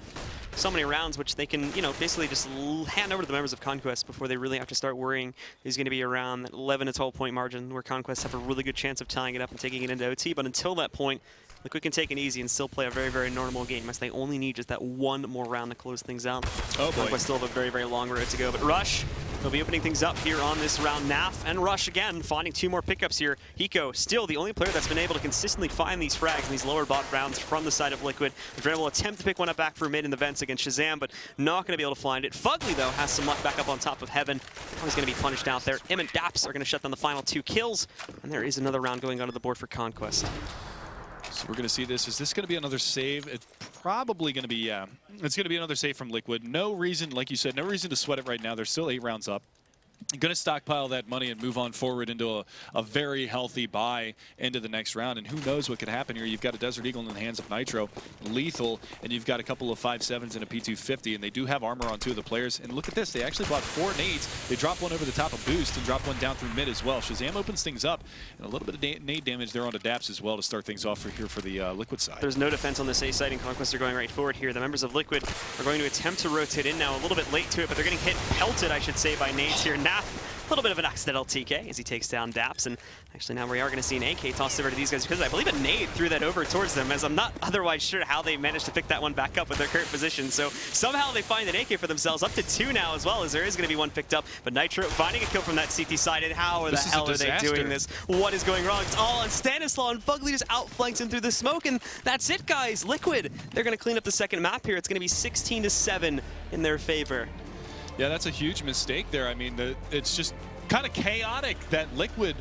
so many rounds which they can, you know, basically just hand over to the members of Conquest before they really have to start worrying who's going to be around that 11 to 12 point margin where Conquest have a really good chance of tying it up and taking it into OT. But until that point, Liquid can take it easy and still play a very, very normal game as they only need just that 1 more round to close things out. Oh boy. Conquest still have a very, very long road to go. But Rush, they'll be opening things up here on this round. Naf and Rush again, finding 2 more pickups here. Hiko, still the only player that's been able to consistently find these frags in these lower bot rounds from the side of Liquid. Adren will attempt to pick one up back for mid in the vents against Shazam, but not going to be able to find it. Fugly, though, has some luck back up on top of Heaven. He's going to be punished out there. Him and Daps are going to shut down the final 2 kills, and there is another round going onto the board for Conquest. So we're going to see this. Is this going to be another save? It's probably going to be, yeah. It's going to be another save from Liquid. No reason, like you said, no reason to sweat it right now. They're still 8 rounds up. Going to stockpile that money and move on forward into a very healthy buy into the next round. And who knows what could happen here. You've got a Desert Eagle in the hands of Nitro, lethal, and you've got a couple of 5.7s and a P250, and they do have armor on 2 of the players. And look at this. They actually bought 4 nades. They dropped one over the top of Boost and dropped one down through mid as well. Shazam opens things up, and a little bit of nade damage there onto Daps as well to start things off here for the Liquid side. There's no defense on this A side, and Conquest are going right forward here. The members of Liquid are going to attempt to rotate in now, a little bit late to it, but they're getting pelted, I should say, by nades here. Naf, a little bit of an accidental TK as he takes down Daps, and actually now we are going to see an AK tossed over to these guys because I believe a nade threw that over towards them, as I'm not otherwise sure how they managed to pick that one back up with their current position. So somehow they find an AK for themselves, up to 2 now as well, as there is going to be 1 picked up. But Nitro finding a kill from that CT side, and how the hell are they doing this? What is going wrong? It's all on Stanislaw, and Fugly just outflanks him through the smoke, and that's it, guys. Liquid, they're going to clean up the second map here. It's going to be 16-7 in their favor. Yeah, that's a huge mistake there. I mean, it's just kind of chaotic, that Liquid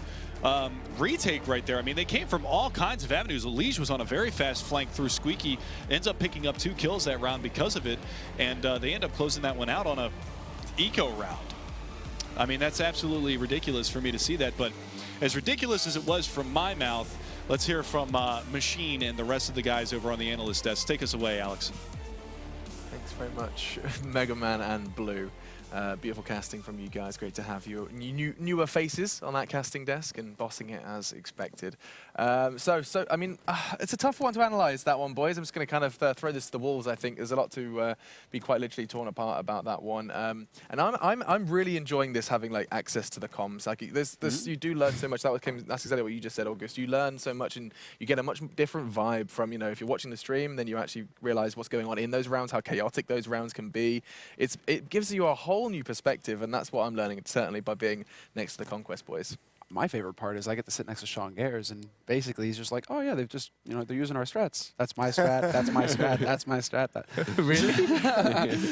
retake right there. I mean, they came from all kinds of avenues. Elimination was on a very fast flank through Squeaky, ends up picking up 2 kills that round because of it, and they end up closing that one out on a eco round. I mean, that's absolutely ridiculous for me to see that, but as ridiculous as it was from my mouth, let's hear from Machine and the rest of the guys over on the analyst desk. Take us away, Alex. Thanks very much, Mega Man and Blue. Beautiful casting from you guys. Great to have you. Newer faces on that casting desk and bossing it as expected. So I mean, it's a tough one to analyze, that one, boys. I'm just going to kind of throw this to the walls. I think there's a lot to be quite literally torn apart about that one. And I'm really enjoying this, having like access to the comms. Like you do learn so much. That's exactly what you just said, August. You learn so much and you get a much different vibe from, if you're watching the stream, then you actually realize what's going on in those rounds, how chaotic those rounds can be. It gives you a whole new perspective, and that's what I'm learning, certainly, by being next to the Conquest boys. My favorite part is I get to sit next to Sean Gares, and basically he's just like, oh yeah, they've just, they're using our strats. That's my strat, that's my strat, that's my strat. Really?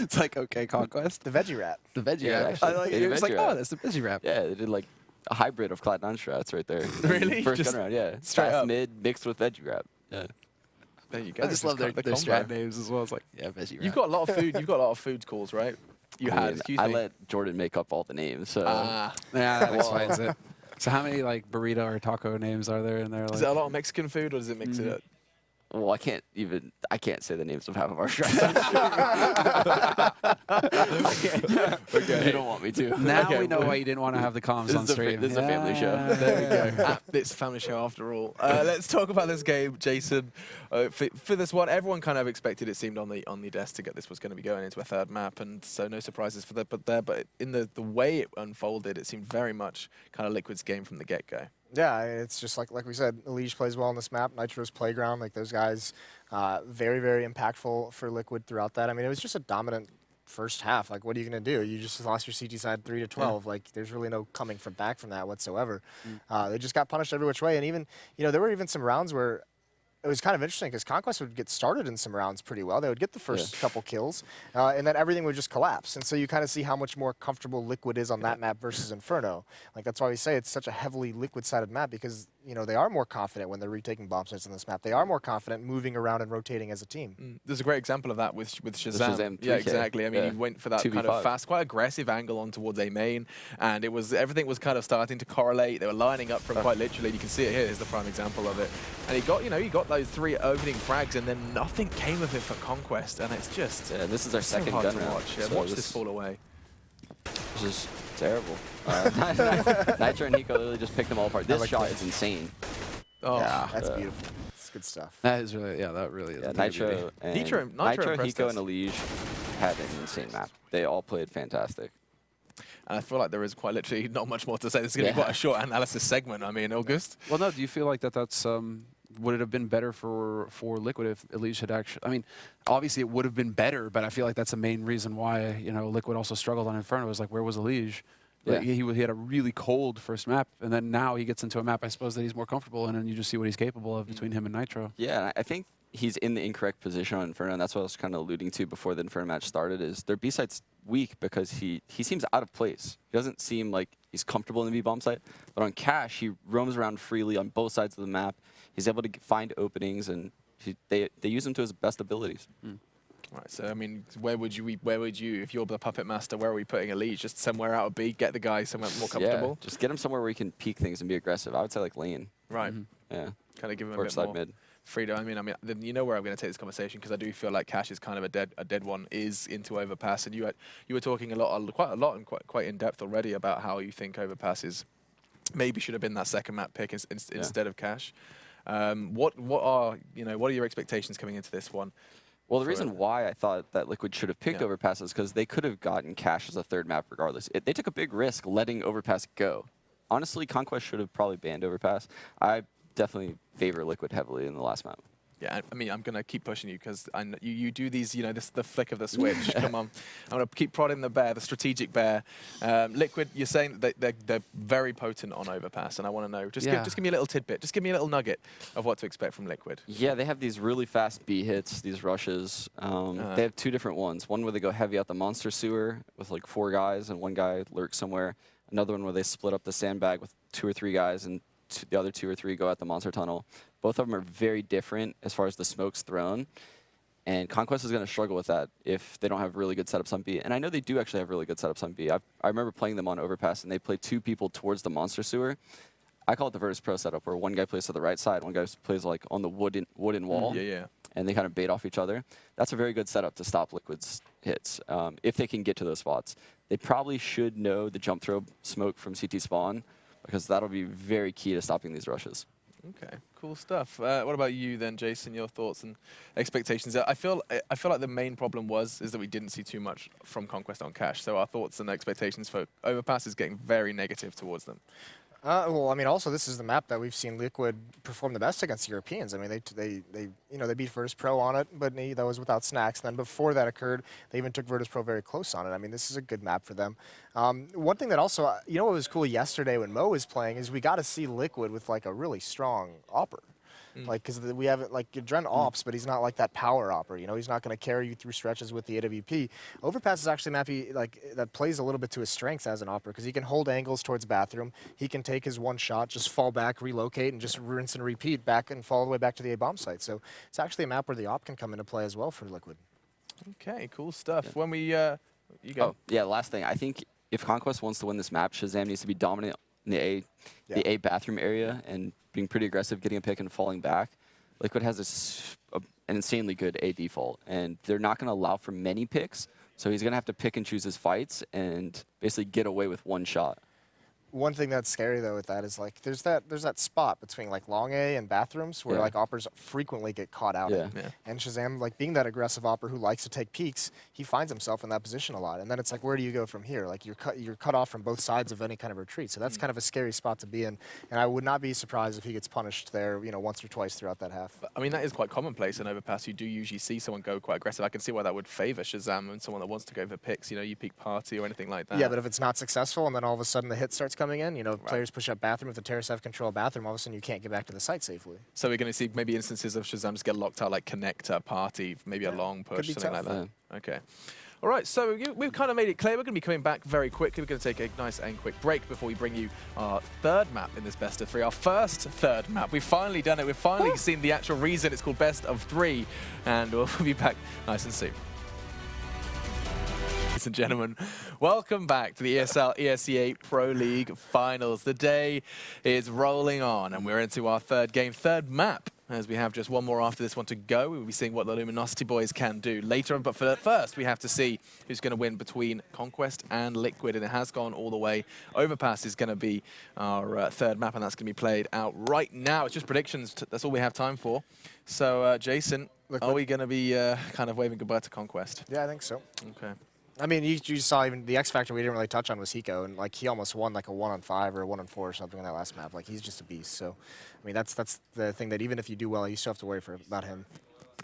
It's like, okay, Conquest. The veggie rat. The veggie Yeah, rat. actually, You're just like, veggie rat. oh, that's the veggie rat. Yeah, they did like a hybrid of Cloud9 strats right there. Really? First Just gun round, yeah. straight Fast up. mid mixed with veggie wrap. Yeah. There you go. I just love their combo. strat names as well. It's like, yeah, veggie rat. You've got a lot of food. You've got a lot of food calls, right? You had. Excuse I me. let Jordan make up all the names. So Yeah, that explains it. So how many like burrito or taco names are there in there? Is Like, it a lot of Mexican food, or does it mix it up? well, I can't say the names of half of our strats. Okay. You don't want me to. now Okay, we know well, why you didn't want to have the comms this on is a fa- stream. this is a family show. There we go. It's a family show after all. Let's talk about this game, Jason. For this one, everyone kind of expected, it seemed, on the desk to get this was going to be going into a third map, and so no surprises for that. But in the way it unfolded, it seemed very much kind of Liquid's game from the get-go. Yeah, it's just like we said, Elige plays well on this map. Nitro's playground, like those guys, very, very impactful for Liquid throughout that. I mean, it was just a dominant first half. Like, what are you going to do? You just lost your CT side 3-12. Like, there's really no coming back from that whatsoever. They just got punished every which way. And even, there were even some rounds where it was kind of interesting because Conquest would get started in some rounds pretty well. They would get the first couple kills, and then everything would just collapse. And so you kind of see how much more comfortable Liquid is on that map versus Inferno. Like, that's why we say it's such a heavily Liquid-sided map, because, they are more confident when they're retaking bomb sites on this map. They are more confident moving around and rotating as a team. There's a great example of that with Shazam. Shazam Yeah, 3K. exactly. I mean, Yeah. he went for that 2v5. kind of fast, quite aggressive angle on towards A main, and everything was kind of starting to correlate. They were lining up from quite literally. You can see it here. Here's the prime example of it. And he got those 3 opening frags, and then nothing came of it for Conquest, and it's just this is our so second hard gun to round. watch. Yeah, So watch this fall away. This is terrible. Nitro and Nico literally just picked them all apart. This like shot that. is insane. Oh, Yeah, that's beautiful. It's good stuff. that is really, that really is. Yeah, a pretty beauty. Nitro and Nitro impressed Hiko, us. and Elige had an insane map. They all played fantastic. and I feel like there is quite literally not much more to say. This is going to be quite a short analysis segment. I mean, August. Well, no. Do you feel like that's would it have been better for Liquid if Elige had actually? I mean, obviously it would have been better, but I feel like that's the main reason why Liquid also struggled on Inferno. Was like, where was Elige? Like, Yeah. he had a really cold first map, and then now he gets into a map I suppose that he's more comfortable in, and you just see what he's capable of between him and Nitro. Yeah, and I think he's in the incorrect position on Inferno, and that's what I was kind of alluding to before the Inferno match started, is their B site's weak because he seems out of place. He doesn't seem like he's comfortable in the B bomb site, but on Cash, he roams around freely on both sides of the map. He's able to find openings, and they use him to his best abilities. Right, so I mean, where would you, if you're the puppet master, where are we putting Elite? Just somewhere out of B, get the guy somewhere more comfortable? Yeah, just get him somewhere where he can peek things and be aggressive. I would say like lane. Right, Yeah. kind of give him a Or bit side more mid. freedom. I mean, then you know where I'm going to take this conversation, because I do feel like Cash is kind of a dead one, is into Overpass, and you were talking quite a lot and quite in depth already about how you think Overpass is maybe should have been that second map pick instead of Cash. What are your expectations coming into this one? Well, the reason why I thought that Liquid should have picked Yeah. Overpass is because they could have gotten Cash as a third map regardless. They took a big risk letting Overpass go. Honestly, Conquest should have probably banned Overpass. I definitely favor Liquid heavily in the last map. Yeah, I mean, I'm going to keep pushing you, because you do these, the flick of the switch. Come on. I'm going to keep prodding the strategic bear. Liquid, you're saying that they're very potent on Overpass, and I want to know, just give me a little tidbit, just give me a little nugget of what to expect from Liquid. Yeah, they have these really fast B hits, these rushes. They have 2 different ones. One where they go heavy out the monster sewer with like 4 guys, and 1 guy lurks somewhere. Another one where they split up the sandbag with 2 or 3 guys, and the other 2 or 3 go out the monster tunnel. Both of them are very different as far as the smoke's thrown. And Conquest is going to struggle with that if they don't have really good setups on B. And I know they do actually have really good setups on B. I remember playing them on Overpass, and they play 2 people towards the monster sewer. I call it the Virtus Pro setup, where one guy plays to the right side, one guy plays like on the wooden wall. Yeah. And they kind of bait off each other. That's a very good setup to stop Liquid's hits, if they can get to those spots. They probably should know the jump throw smoke from CT spawn, because that'll be very key to stopping these rushes. Okay, cool stuff. What about you then, Jason? Your thoughts and expectations? I feel like the main problem is that we didn't see too much from Conquest on Cash. So our thoughts and expectations for Overpass is getting very negative towards them. Well, I mean, also this is the map that we've seen Liquid perform the best against Europeans. I mean, they beat Virtus Pro on it, but that was without snacks. And then before that occurred, they even took Virtus Pro very close on it. I mean, this is a good map for them. One thing that also, what was cool yesterday when Mo was playing is we got to see Liquid with like a really strong opper. Like, because we haven't, like, Dren ops, but he's not like that power opper, he's not going to carry you through stretches with the AWP. Overpass is actually a map that plays a little bit to his strengths as an opper, because he can hold angles towards bathroom. He can take his one shot, just fall back, relocate, and just rinse and repeat back and fall all the way back to the A-bomb site. So it's actually a map where the op can come into play as well for Liquid. Okay, cool stuff. Yeah. When we, you go. Oh, yeah, last thing. I think if Conquest wants to win this map, Shazam needs to be dominant in the A bathroom area and being pretty aggressive, getting a pick and falling back. Liquid has an insanely good A default, and they're not going to allow for many picks, so he's going to have to pick and choose his fights and basically get away with one shot. One thing that's scary though with that is like there's that spot between like long A and bathrooms where like oppers frequently get caught out in. And Shazam, like being that aggressive opper who likes to take peeks, he finds himself in that position a lot. And then it's like, where do you go from here? Like you're cut off from both sides of any kind of retreat. So that's kind of a scary spot to be in. And I would not be surprised if he gets punished there, once or twice throughout that half. I mean, that is quite commonplace in Overpass. You do usually see someone go quite aggressive. I can see why that would favor Shazam and someone that wants to go for picks. You peek party or anything like that. Yeah, but if it's not successful and then all of a sudden the hit starts coming in, players push up bathroom. If the terrorists have control of bathroom, all of a sudden you can't get back to the site safely. So we're going to see maybe instances of Shazam just get locked out, like connector, party, maybe a long push, something like that. Okay. All right, so we've kind of made it clear. We're going to be coming back very quickly. We're going to take a nice and quick break before we bring you our third map in this best of three. Our first third map. We've finally done it. We've finally seen the actual reason it's called best of three. And we'll be back nice and soon. Ladies and gentlemen, welcome back to the ESL ESEA Pro League Finals. The day is rolling on, and we're into our third map, as we have just one more after this one to go. We'll be seeing what the Luminosity boys can do later on, but first we have to see who's going to win between Conquest and Liquid, and it has gone all the way. Overpass is going to be our third map, and that's going to be played out right now. It's just predictions. That's all we have time for. So, Jason, are we going to be kind of waving goodbye to Conquest? Yeah, I think so. Okay. I mean, you saw even the X Factor we didn't really touch on was Hiko, and like he almost won like a 1-on-5 or a 1-on-4 or something in that last map. Like he's just a beast. So, I mean, that's the thing that even if you do well, you still have to worry about him.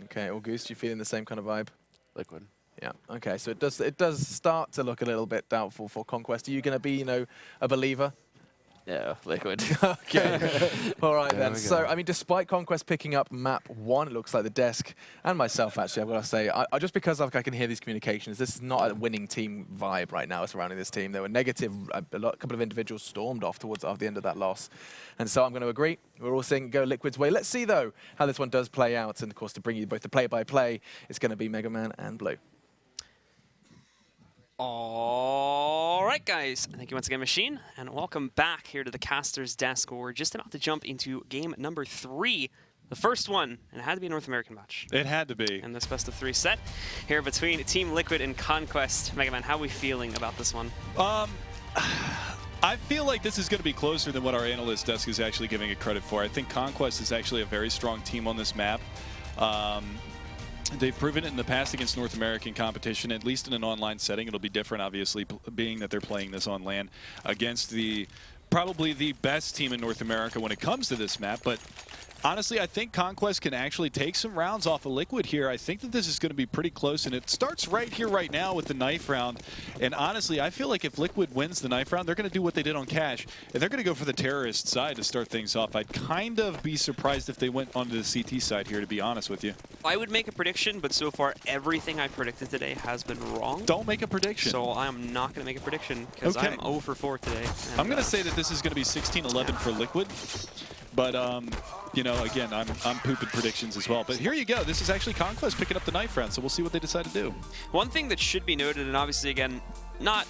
Okay, August, you feeling the same kind of vibe? Liquid. Yeah. Okay, so it does start to look a little bit doubtful for Conquest. Are you going to be, a believer? Yeah, Liquid. Okay. All right then. So, I mean, despite Conquest picking up map 1, it looks like the desk, and myself actually, I've got to say, I just because I can hear these communications, this is not a winning team vibe right now surrounding this team. There were negative, a couple of individuals stormed off towards the end of that loss. And so I'm going to agree. We're all saying go Liquid's way. Let's see, though, how this one does play out. And, of course, to bring you both the play-by-play, it's going to be Mega Man and Blue. All right, guys. Thank you once again, Machine, and welcome back here to the caster's desk. We're just about to jump into game number 3, the first one, and it had to be a North American match. It had to be. In this best of 3 set here between Team Liquid and Conquest. Mega Man, how are we feeling about this one? I feel like this is going to be closer than what our analyst desk is actually giving it credit for. I think Conquest is actually a very strong team on this map. They've proven it in the past against North American competition, at least in an online setting. It'll be different, obviously, being that they're playing this on LAN against probably the best team in North America when it comes to this map. But honestly, I think Conquest can actually take some rounds off of Liquid here. I think that this is going to be pretty close, and it starts right here, right now with the knife round. And honestly, I feel like if Liquid wins the knife round, they're going to do what they did on Cash, and they're going to go for the terrorist side to start things off. I'd kind of be surprised if they went onto the CT side here, to be honest with you. I would make a prediction, but so far everything I predicted today has been wrong. Don't make a prediction. So I'm not going to make a prediction because I'm 0 for 4 today. I'm going to say that this is going to be 16-11 for Liquid. But, again, I'm pooping predictions as well. But here you go. This is actually Conquest picking up the knife round, so we'll see what they decide to do. One thing that should be noted, and obviously, again, not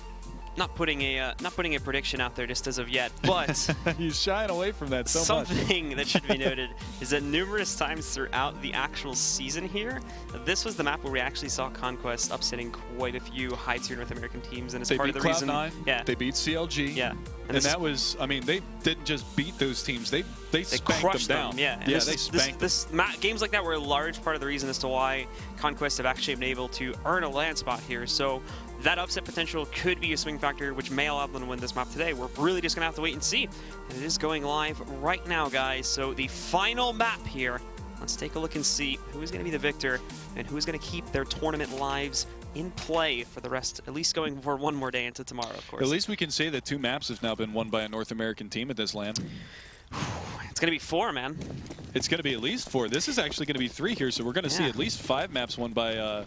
not putting a prediction out there just as of yet, but He's shying away from that so much. something that should be noted is that numerous times throughout the actual season here, this was the map where we actually saw Conquest upsetting quite a few high-tier North American teams, and it's They part beat of the reason. Cloud9, Yeah. they beat CLG. Yeah. And that was, I mean, they didn't just beat those teams, they spanked crushed them down. Yeah, and yeah, this, they spanked them. Games like that were a large part of the reason as to why Conquest have actually been able to earn a land spot here. So that upset potential could be a swing factor, which may allow them to win this map today. We're really just going to have to wait and see. And it is going live right now, guys. So the final map here. Let's take a look and see who is going to be the victor and who is going to keep their tournament lives in play for the rest, at least going for one more day into tomorrow, of course. At least we can say that 2 maps have now been won by a North American team at this LAN. It's going to be 4, man. It's going to be at least 4. This is actually going to be 3 here, so we're going to see at least 5 maps won by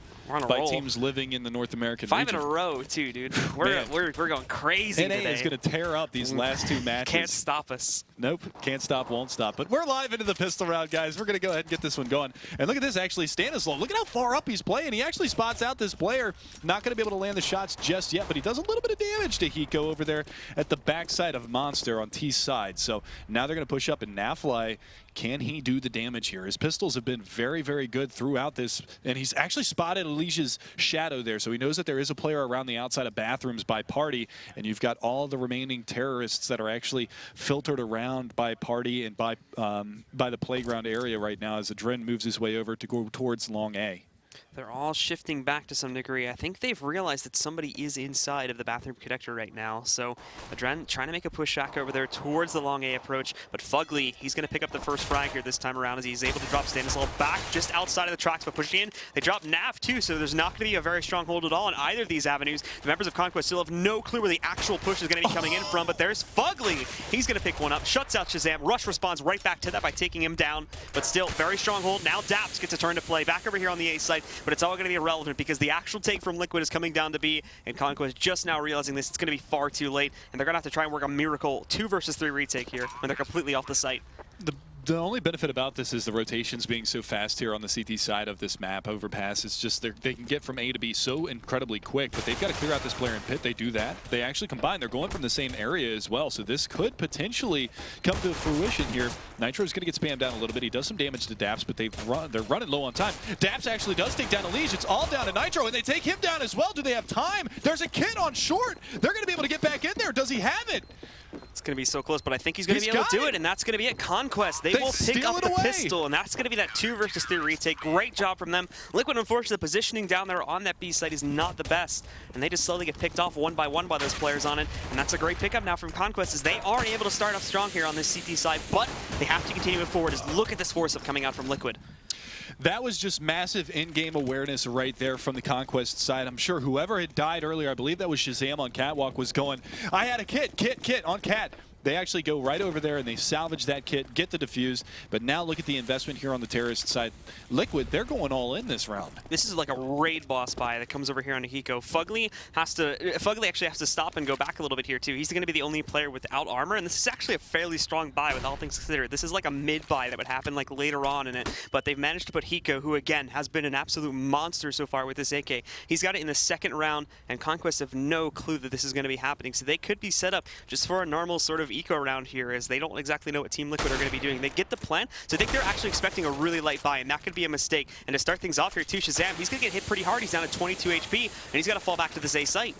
teams living in the North American 5 region. in a row, too, dude. We're going crazy NA today. is going to tear up these last 2 matches. Can't stop us. Nope, can't stop, won't stop. But we're live into the pistol round, guys. We're going to go ahead and get this one going. And look at this, actually, Stanislav. Look at how far up he's playing. He actually spots out this player. Not going to be able to land the shots just yet, but he does a little bit of damage to Hiko over there at the backside of Monster on T's side. So now they're going to push up, and Nafly, can he do the damage here? His pistols have been very, very good throughout this, and he's actually spotted Alicia's shadow there, so he knows that there is a player around the outside of bathrooms by Party, and you've got all the remaining terrorists that are actually filtered around by Party and by the playground area right now as Adren moves his way over to go towards Long A. They're all shifting back to some degree. I think they've realized that somebody is inside of the bathroom connector right now. So Adren trying to make a push back over there towards the long A approach. But Fugly, he's going to pick up the first frag here this time around as he's able to drop Stanislav back just outside of the tracks. But pushing in, they drop Nav too. So there's not going to be a very strong hold at all on either of these avenues. The members of Conquest still have no clue where the actual push is going to be coming in from. But there's Fugly. He's going to pick one up, shuts out Shazam. Rush responds right back to that by taking him down. But still, very strong hold. Now Daps gets a turn to play back over here on the A side. But it's all going to be irrelevant because the actual take from Liquid is coming down to B, and Conquest just now realizing this. It's going to be far too late, and they're going to have to try and work a miracle 2 versus 3 retake here when they're completely off the site. The only benefit about this is the rotations being so fast here on the CT side of this map. Overpass, it's just they can get from A to B so incredibly quick, but they've got to clear out this player in pit. They do that. They actually combine. They're going from the same area as well, so this could potentially come to fruition here. Nitro's going to get spammed down a little bit. He does some damage to Daps, but they're running low on time. Daps actually does take down Elige. It's all down to Nitro, and they take him down as well. Do they have time? There's a kid on short. They're going to be able to get back in there. Does he have it? It's going to be so close, but I think he's going to be able to do it, and that's going to be it. Conquest, they will pick up the pistol, and that's going to be that 2 versus 3 retake. Great job from them. Liquid, unfortunately, the positioning down there on that B side is not the best, and they just slowly get picked off one by one by those players on it, and that's a great pickup now from Conquest as they are able to start off strong here on this CT side, but they have to continue it forward. As look at this force up coming out from Liquid. That was just massive in-game awareness right there from the Conquest side. I'm sure whoever had died earlier, I believe that was Shazam on Catwalk, was going, I had a kit on Cat. They actually go right over there and they salvage that kit, get the defuse. But now look at the investment here on the terrorist side. Liquid, they're going all in this round. This is like a raid boss buy that comes over here on Hiko. Fugly actually has to stop and go back a little bit here too. He's going to be the only player without armor, and this is actually a fairly strong buy with all things considered. This is like a mid buy that would happen like later on in it, but they've managed to put Hiko, who again has been an absolute monster so far with this AK. He's got it in the second round, and Conquest have no clue that this is going to be happening, so they could be set up just for a normal sort of eco round here, as they don't exactly know what Team Liquid are going to be doing. They get the plan, so I think they're actually expecting a really light buy, and that could be a mistake. And to start things off here too, Shazam, he's going to get hit pretty hard. He's down at 22 HP, and he's got to fall back to this A site.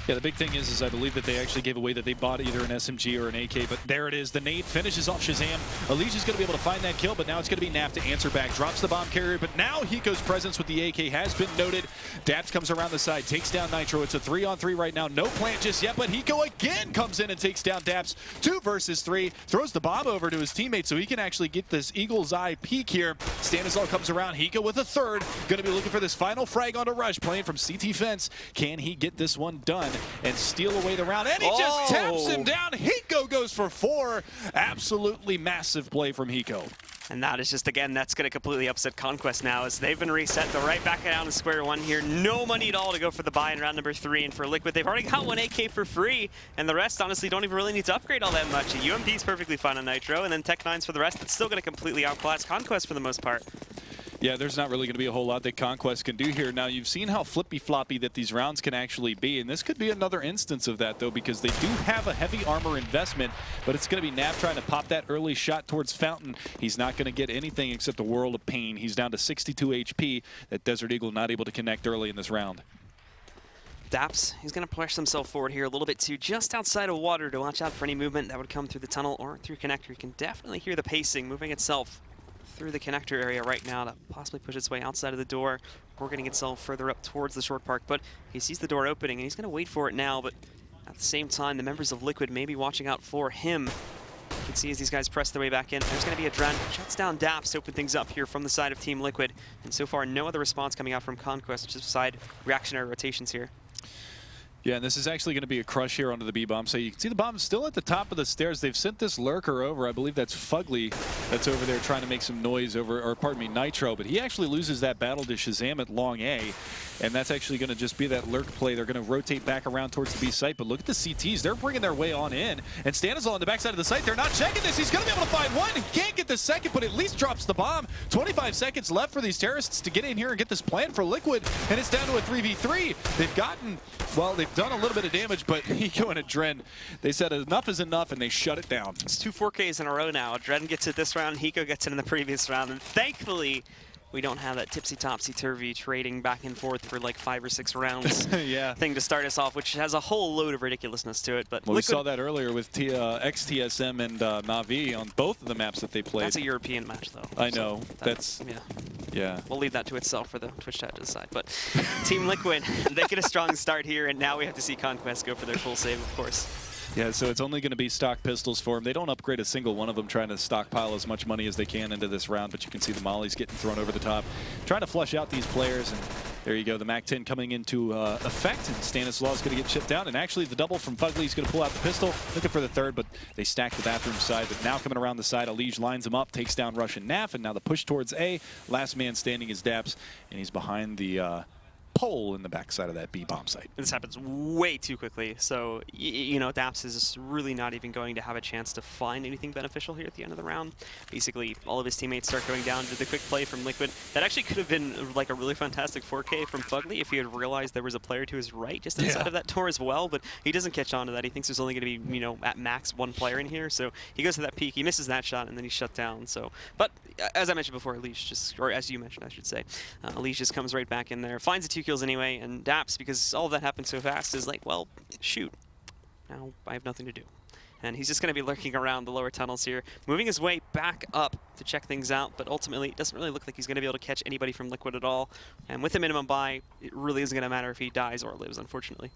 Yeah, the big thing is I believe that they actually gave away that they bought either an SMG or an AK, but there it is. The nade finishes off Shazam. Alicia's going to be able to find that kill, but now it's going to be Naf to answer back. Drops the bomb carrier, but now Hiko's presence with the AK has been noted. Daps comes around the side, takes down Nitro. It's a 3-on-3 right now. No plant just yet, but Hiko again comes in and takes down Daps. 2 versus 3. Throws the bomb over to his teammate so he can actually get this eagle's eye peek here. Stanislav comes around. Hiko with a third. Going to be looking for this final frag onto Rush, playing from CT fence. Can he get this one done and steal away the round? And he just taps him down. Hiko goes for 4. Absolutely massive play from Hiko. And that is just, again, that's going to completely upset Conquest now, as they've been reset. They're right back down to square one here. No money at all to go for the buy in round number 3. And for Liquid, they've already got one AK for free. And the rest, honestly, don't even really need to upgrade all that much. UMP's perfectly fine on Nitro. And then Tech9's for the rest. It's still going to completely outclass Conquest for the most part. Yeah, there's not really going to be a whole lot that Conquest can do here. Now, you've seen how flippy-floppy that these rounds can actually be, and this could be another instance of that, though, because they do have a heavy armor investment, but it's going to be Nav trying to pop that early shot towards Fountain. He's not going to get anything except a world of pain. He's down to 62 HP. That Desert Eagle not able to connect early in this round. Daps, he's going to push himself forward here a little bit too, just outside of water to watch out for any movement that would come through the tunnel or through connector. You can definitely hear the pacing moving itself through the connector area right now to possibly push its way outside of the door or getting itself further up towards the short park. But he sees the door opening and he's going to wait for it now, but at the same time, the members of Liquid may be watching out for him. You can see as these guys press their way back in, there's going to be a Dren. Shuts down Daps to open things up here from the side of Team Liquid. And so far, no other response coming out from Conquest, just side reactionary rotations here. Yeah, and this is actually going to be a crush here onto the B-bomb. So you can see the bomb still at the top of the stairs. They've sent this lurker over. I believe that's Fugly that's over there trying to make some noise over, or pardon me, Nitro. But he actually loses that battle to Shazam at long A. And that's actually going to just be that lurk play. They're going to rotate back around towards the B site. But look at the CTs. They're bringing their way on in. And Stanislaw on the backside of the site, they're not checking this. He's going to be able to find one. He can't get the second, but at least drops the bomb. 25 seconds left for these terrorists to get in here and get this plan for Liquid. And it's down to a 3v3. They've gotten, well, they've done a little bit of damage, but Hiko and a Dren, they said enough is enough, and they shut it down. It's 2 4Ks in a row now. Dren gets it this round, Hiko gets it in the previous round, and thankfully, we don't have that tipsy-topsy-turvy trading back and forth for like 5 or 6 rounds yeah. thing to start us off, which has a whole load of ridiculousness to it. But well, we saw that earlier with XTSM and Na'Vi on both of the maps that they played. That's a European match, though. I know. So yeah. We'll leave that to itself for the Twitch chat to decide. But Team Liquid, they get a strong start here, and now we have to see Conquest go for their full save, of course. Yeah, so it's only going to be stock pistols for them. They don't upgrade a single one of them, trying to stockpile as much money as they can into this round, but you can see the mollies getting thrown over the top. Trying to flush out these players, and there you go. The MAC-10 coming into effect, and Stanislaw is going to get chipped down, and actually the double from Fugly is going to pull out the pistol, looking for the third, but they stack the bathroom side. But now coming around the side, Elige lines him up, takes down Russian Naf, and now the push towards A. Last man standing is Daps, and he's behind the pole in the backside of that B-bomb site. This happens way too quickly, so you know, Daps is really not even going to have a chance to find anything beneficial here at the end of the round. Basically, all of his teammates start going down to the quick play from Liquid. That actually could have been like a really fantastic 4K from Fugly if he had realized there was a player to his right just inside of that door as well, but he doesn't catch on to that. He thinks there's only going to be, you know, at max 1 player in here, so he goes to that peak, he misses that shot, and then he's shut down. So, but as I mentioned before, Elige just, or as you mentioned, I should say, Elige just comes right back in there, finds the 2 kills anyway, and Daps, because all of that happened so fast, is like, well, shoot, now I have nothing to do. And he's just going to be lurking around the lower tunnels here, moving his way back up to check things out, but ultimately it doesn't really look like he's going to be able to catch anybody from Liquid at all. And with the minimum buy, it really isn't going to matter if he dies or lives, unfortunately.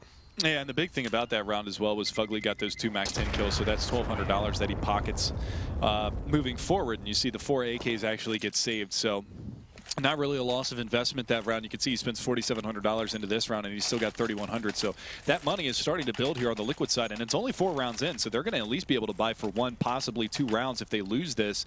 Yeah, and the big thing about that round as well was Fugly got those 2 MAC-10 kills, so that's $1,200 that he pockets moving forward. And you see the 4 AKs actually get saved, so not really a loss of investment that round. You can see he spends $4,700 into this round, and he's still got $3,100. So that money is starting to build here on the Liquid side, and it's only 4 rounds in, so they're going to at least be able to buy for 1, possibly 2 rounds if they lose this,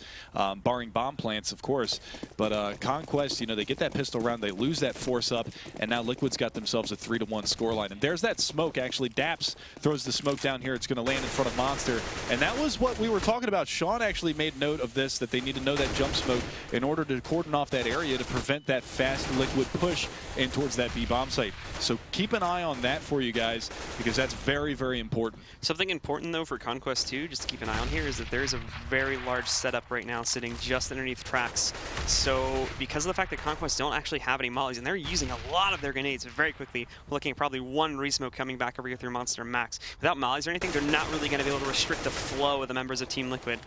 barring bomb plants, of course. But Conquest, you know, they get that pistol round, they lose that force up, and now Liquid's got themselves a 3-1 scoreline. And there's that smoke, actually. Daps throws the smoke down here. It's going to land in front of Monster, and that was what we were talking about. Sean actually made note of this, that they need to know that jump smoke in order to cordon off that area to prevent that fast Liquid push in towards that B-bomb site. So keep an eye on that for you guys, because that's very, very important. Something important, though, for Conquest, too, just to keep an eye on here, is that there's a very large setup right now sitting just underneath tracks. So because of the fact that Conquest don't actually have any mollies, and they're using a lot of their grenades very quickly, we're looking at probably 1 resmoke coming back over here through Monster Max. Without mollies or anything, they're not really going to be able to restrict the flow of the members of Team Liquid.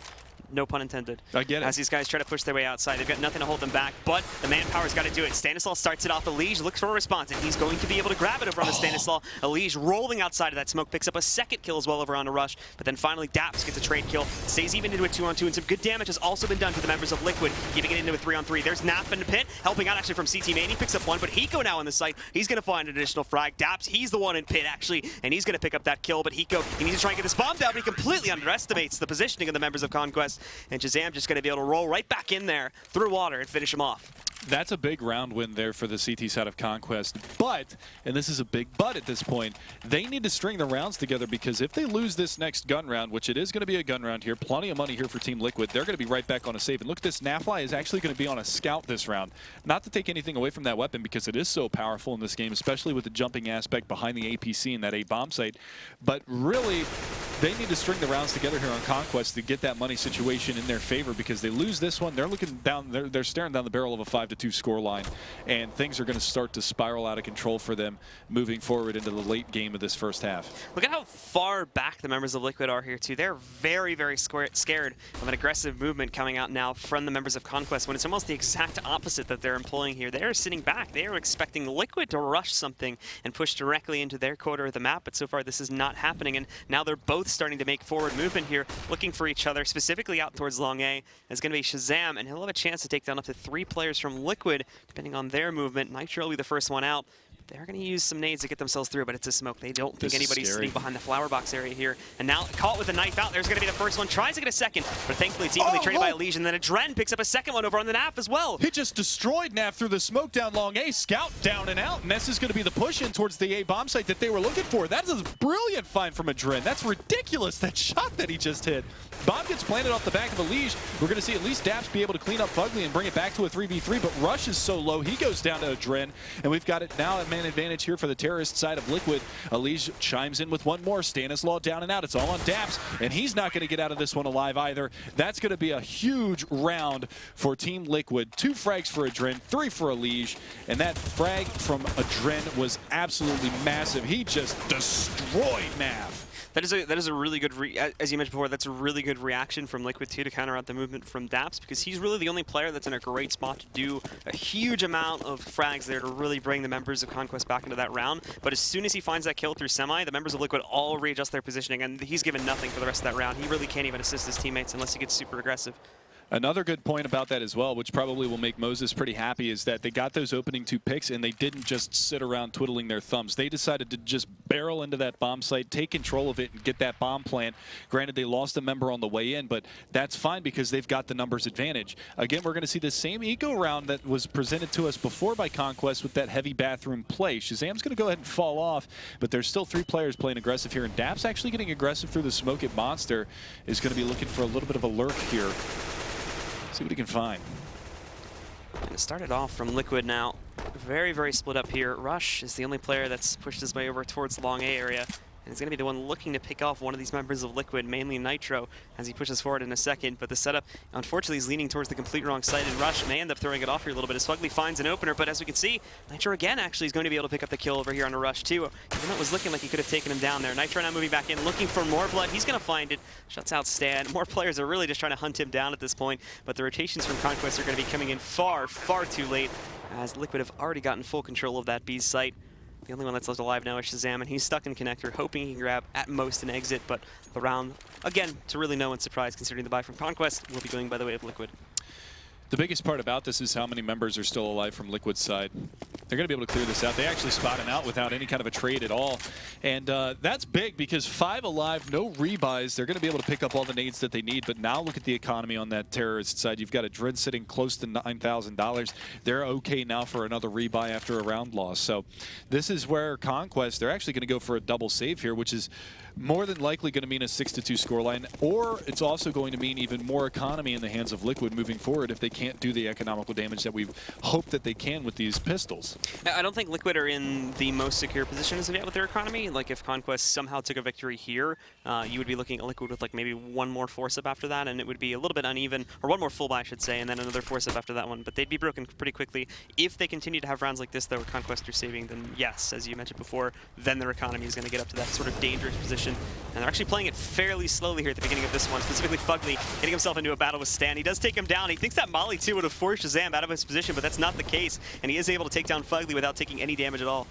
No pun intended. I get it. As these guys try to push their way outside, they've got nothing to hold them back, but the manpower's got to do it. Stanislaw starts it off. Elige looks for a response, and he's going to be able to grab it over on the Stanislaw. Elige rolling outside of that smoke, picks up a 2nd kill as well over on a Rush, but then finally Daps gets a trade kill, stays even into a 2-on-2, and some good damage has also been done to the members of Liquid, giving it into a 3-on-3. There's Naf in the pit, helping out actually from CT Main. He picks up 1, but Hiko now on the site. He's going to find an additional frag. Daps, he's the one in pit, actually, and he's going to pick up that kill, but Hiko, he needs to try and get this bomb down, but he completely underestimates the positioning of the members of Conquest, and Shazam just going to be able to roll right back in there through water and finish him off. That's a big round win there for the CT side of Conquest. But, and this is a big but at this point, they need to string the rounds together, because if they lose this next gun round, which it is going to be a gun round here, plenty of money here for Team Liquid, they're going to be right back on a save. And look, this Nafly is actually going to be on a scout this round. Not to take anything away from that weapon, because it is so powerful in this game, especially with the jumping aspect behind the APC and that A bomb site. But really, they need to string the rounds together here on Conquest to get that money situation in their favor, because they lose this one, they're looking down, they're staring down the barrel of a 5-2 score line, and things are going to start to spiral out of control for them moving forward into the late game of this first half. Look at how far back the members of Liquid are here, too. They're very, very scared of an aggressive movement coming out now from the members of Conquest, when it's almost the exact opposite that they're employing here. They're sitting back. They are expecting Liquid to rush something and push directly into their quarter of the map, but so far this is not happening, and now they're both starting to make forward movement here, looking for each other, specifically out towards Long A. It's going to be Shazam, and he'll have a chance to take down up to 3 players from Liquid, depending on their movement. Nitro will be the first one out. They're going to use some nades to get themselves through, but it's a smoke. They don't think anybody's sitting behind the flower box area here. And now caught with a knife out. There's going to be the first one. Tries to get a second, but thankfully it's equally traded by Elimination. And then Adren picks up a second one over on the NAF as well. He just destroyed NAF through the smoke down Long A. Scout down and out. And this is going to be the push in towards the A bomb site that they were looking for. That's a brilliant find from Adren. That's ridiculous, that shot that he just hit. Bomb gets planted off the back of Elimination. We're going to see at least Daps be able to clean up Fugly and bring it back to a 3v3, but Rush is so low, he goes down to Adren. And we've got it now a man advantage here for the terrorist side of Liquid. Elimination chimes in with one more. Stanislaw down and out. It's all on Daps, and he's not going to get out of this one alive either. That's going to be a huge round for Team Liquid. 2 frags for Adren, 3 for Elimination, and that frag from Adren was absolutely massive. He just destroyed NAF. That is a really good, as you mentioned before, that's a really good reaction from Liquid too to counter out the movement from Daps, because he's really the only player that's in a great spot to do a huge amount of frags there to really bring the members of Conquest back into that round. But as soon as he finds that kill through Semi, the members of Liquid all readjust their positioning, and he's given nothing for the rest of that round. He really can't even assist his teammates unless he gets super aggressive. Another good point about that as well, which probably will make Moses pretty happy, is that they got those opening 2 picks and they didn't just sit around twiddling their thumbs. They decided to just barrel into that bomb site, take control of it, and get that bomb plant. Granted, they lost a member on the way in, but that's fine because they've got the numbers advantage. Again, we're going to see the same eco round that was presented to us before by Conquest with that heavy bathroom play. Shazam's going to go ahead and fall off, but there's still 3 players playing aggressive here, and Daps actually getting aggressive through the smoke at Monster is going to be looking for a little bit of a lurk here. See what he can find. And it started off from Liquid now. Very, very split up here. Rush is the only player that's pushed his way over towards Long A area. And he's going to be the one looking to pick off one of these members of Liquid, mainly Nitro, as he pushes forward in a second. But the setup, unfortunately, is leaning towards the complete wrong side, and Rush may end up throwing it off here a little bit as Fugly finds an opener. But as we can see, Nitro again actually is going to be able to pick up the kill over here on a Rush too. Even though it was looking like he could have taken him down there. Nitro now moving back in, looking for more blood. He's going to find it. Shuts out Stan. More players are really just trying to hunt him down at this point. But the rotations from Conquest are going to be coming in far, far too late, as Liquid have already gotten full control of that B's site. The only one that's left alive now is Shazam, and he's stuck in connector, hoping he can grab at most an exit, but the round, again, to really no one's surprise, considering the buy from Conquest, will be going by the way of Liquid. The biggest part about this is how many members are still alive from Liquid's side. They're going to be able to clear this out. They actually spot him out without any kind of a trade at all. And that's big because 5 alive, no rebuys. They're going to be able to pick up all the nades that they need. But now look at the economy on that terrorist side. You've got a Dread sitting close to $9,000. They're okay now for another rebuy after a round loss. So this is where Conquest, they're actually going to go for a double save here, which is more than likely going to mean a 6-2 scoreline, or it's also going to mean even more economy in the hands of Liquid moving forward if they can't do the economical damage that we hope that they can with these pistols. I don't think Liquid are in the most secure position as of yet with their economy. Like if Conquest somehow took a victory here, you would be looking at Liquid with like maybe one more force-up after that, and it would be a little bit uneven, or one more full buy I should say, and then another force-up after that one. But they'd be broken pretty quickly. If they continue to have rounds like this though, where Conquest are saving, then yes, as you mentioned before, then their economy is going to get up to that sort of dangerous position. And they're actually playing it fairly slowly here at the beginning of this one, specifically Fugly getting himself into a battle with Stan. He does take him down. He thinks that Molly 2 would have forced Shazam out of his position, but that's not the case. And he is able to take down Fugly without taking any damage at all.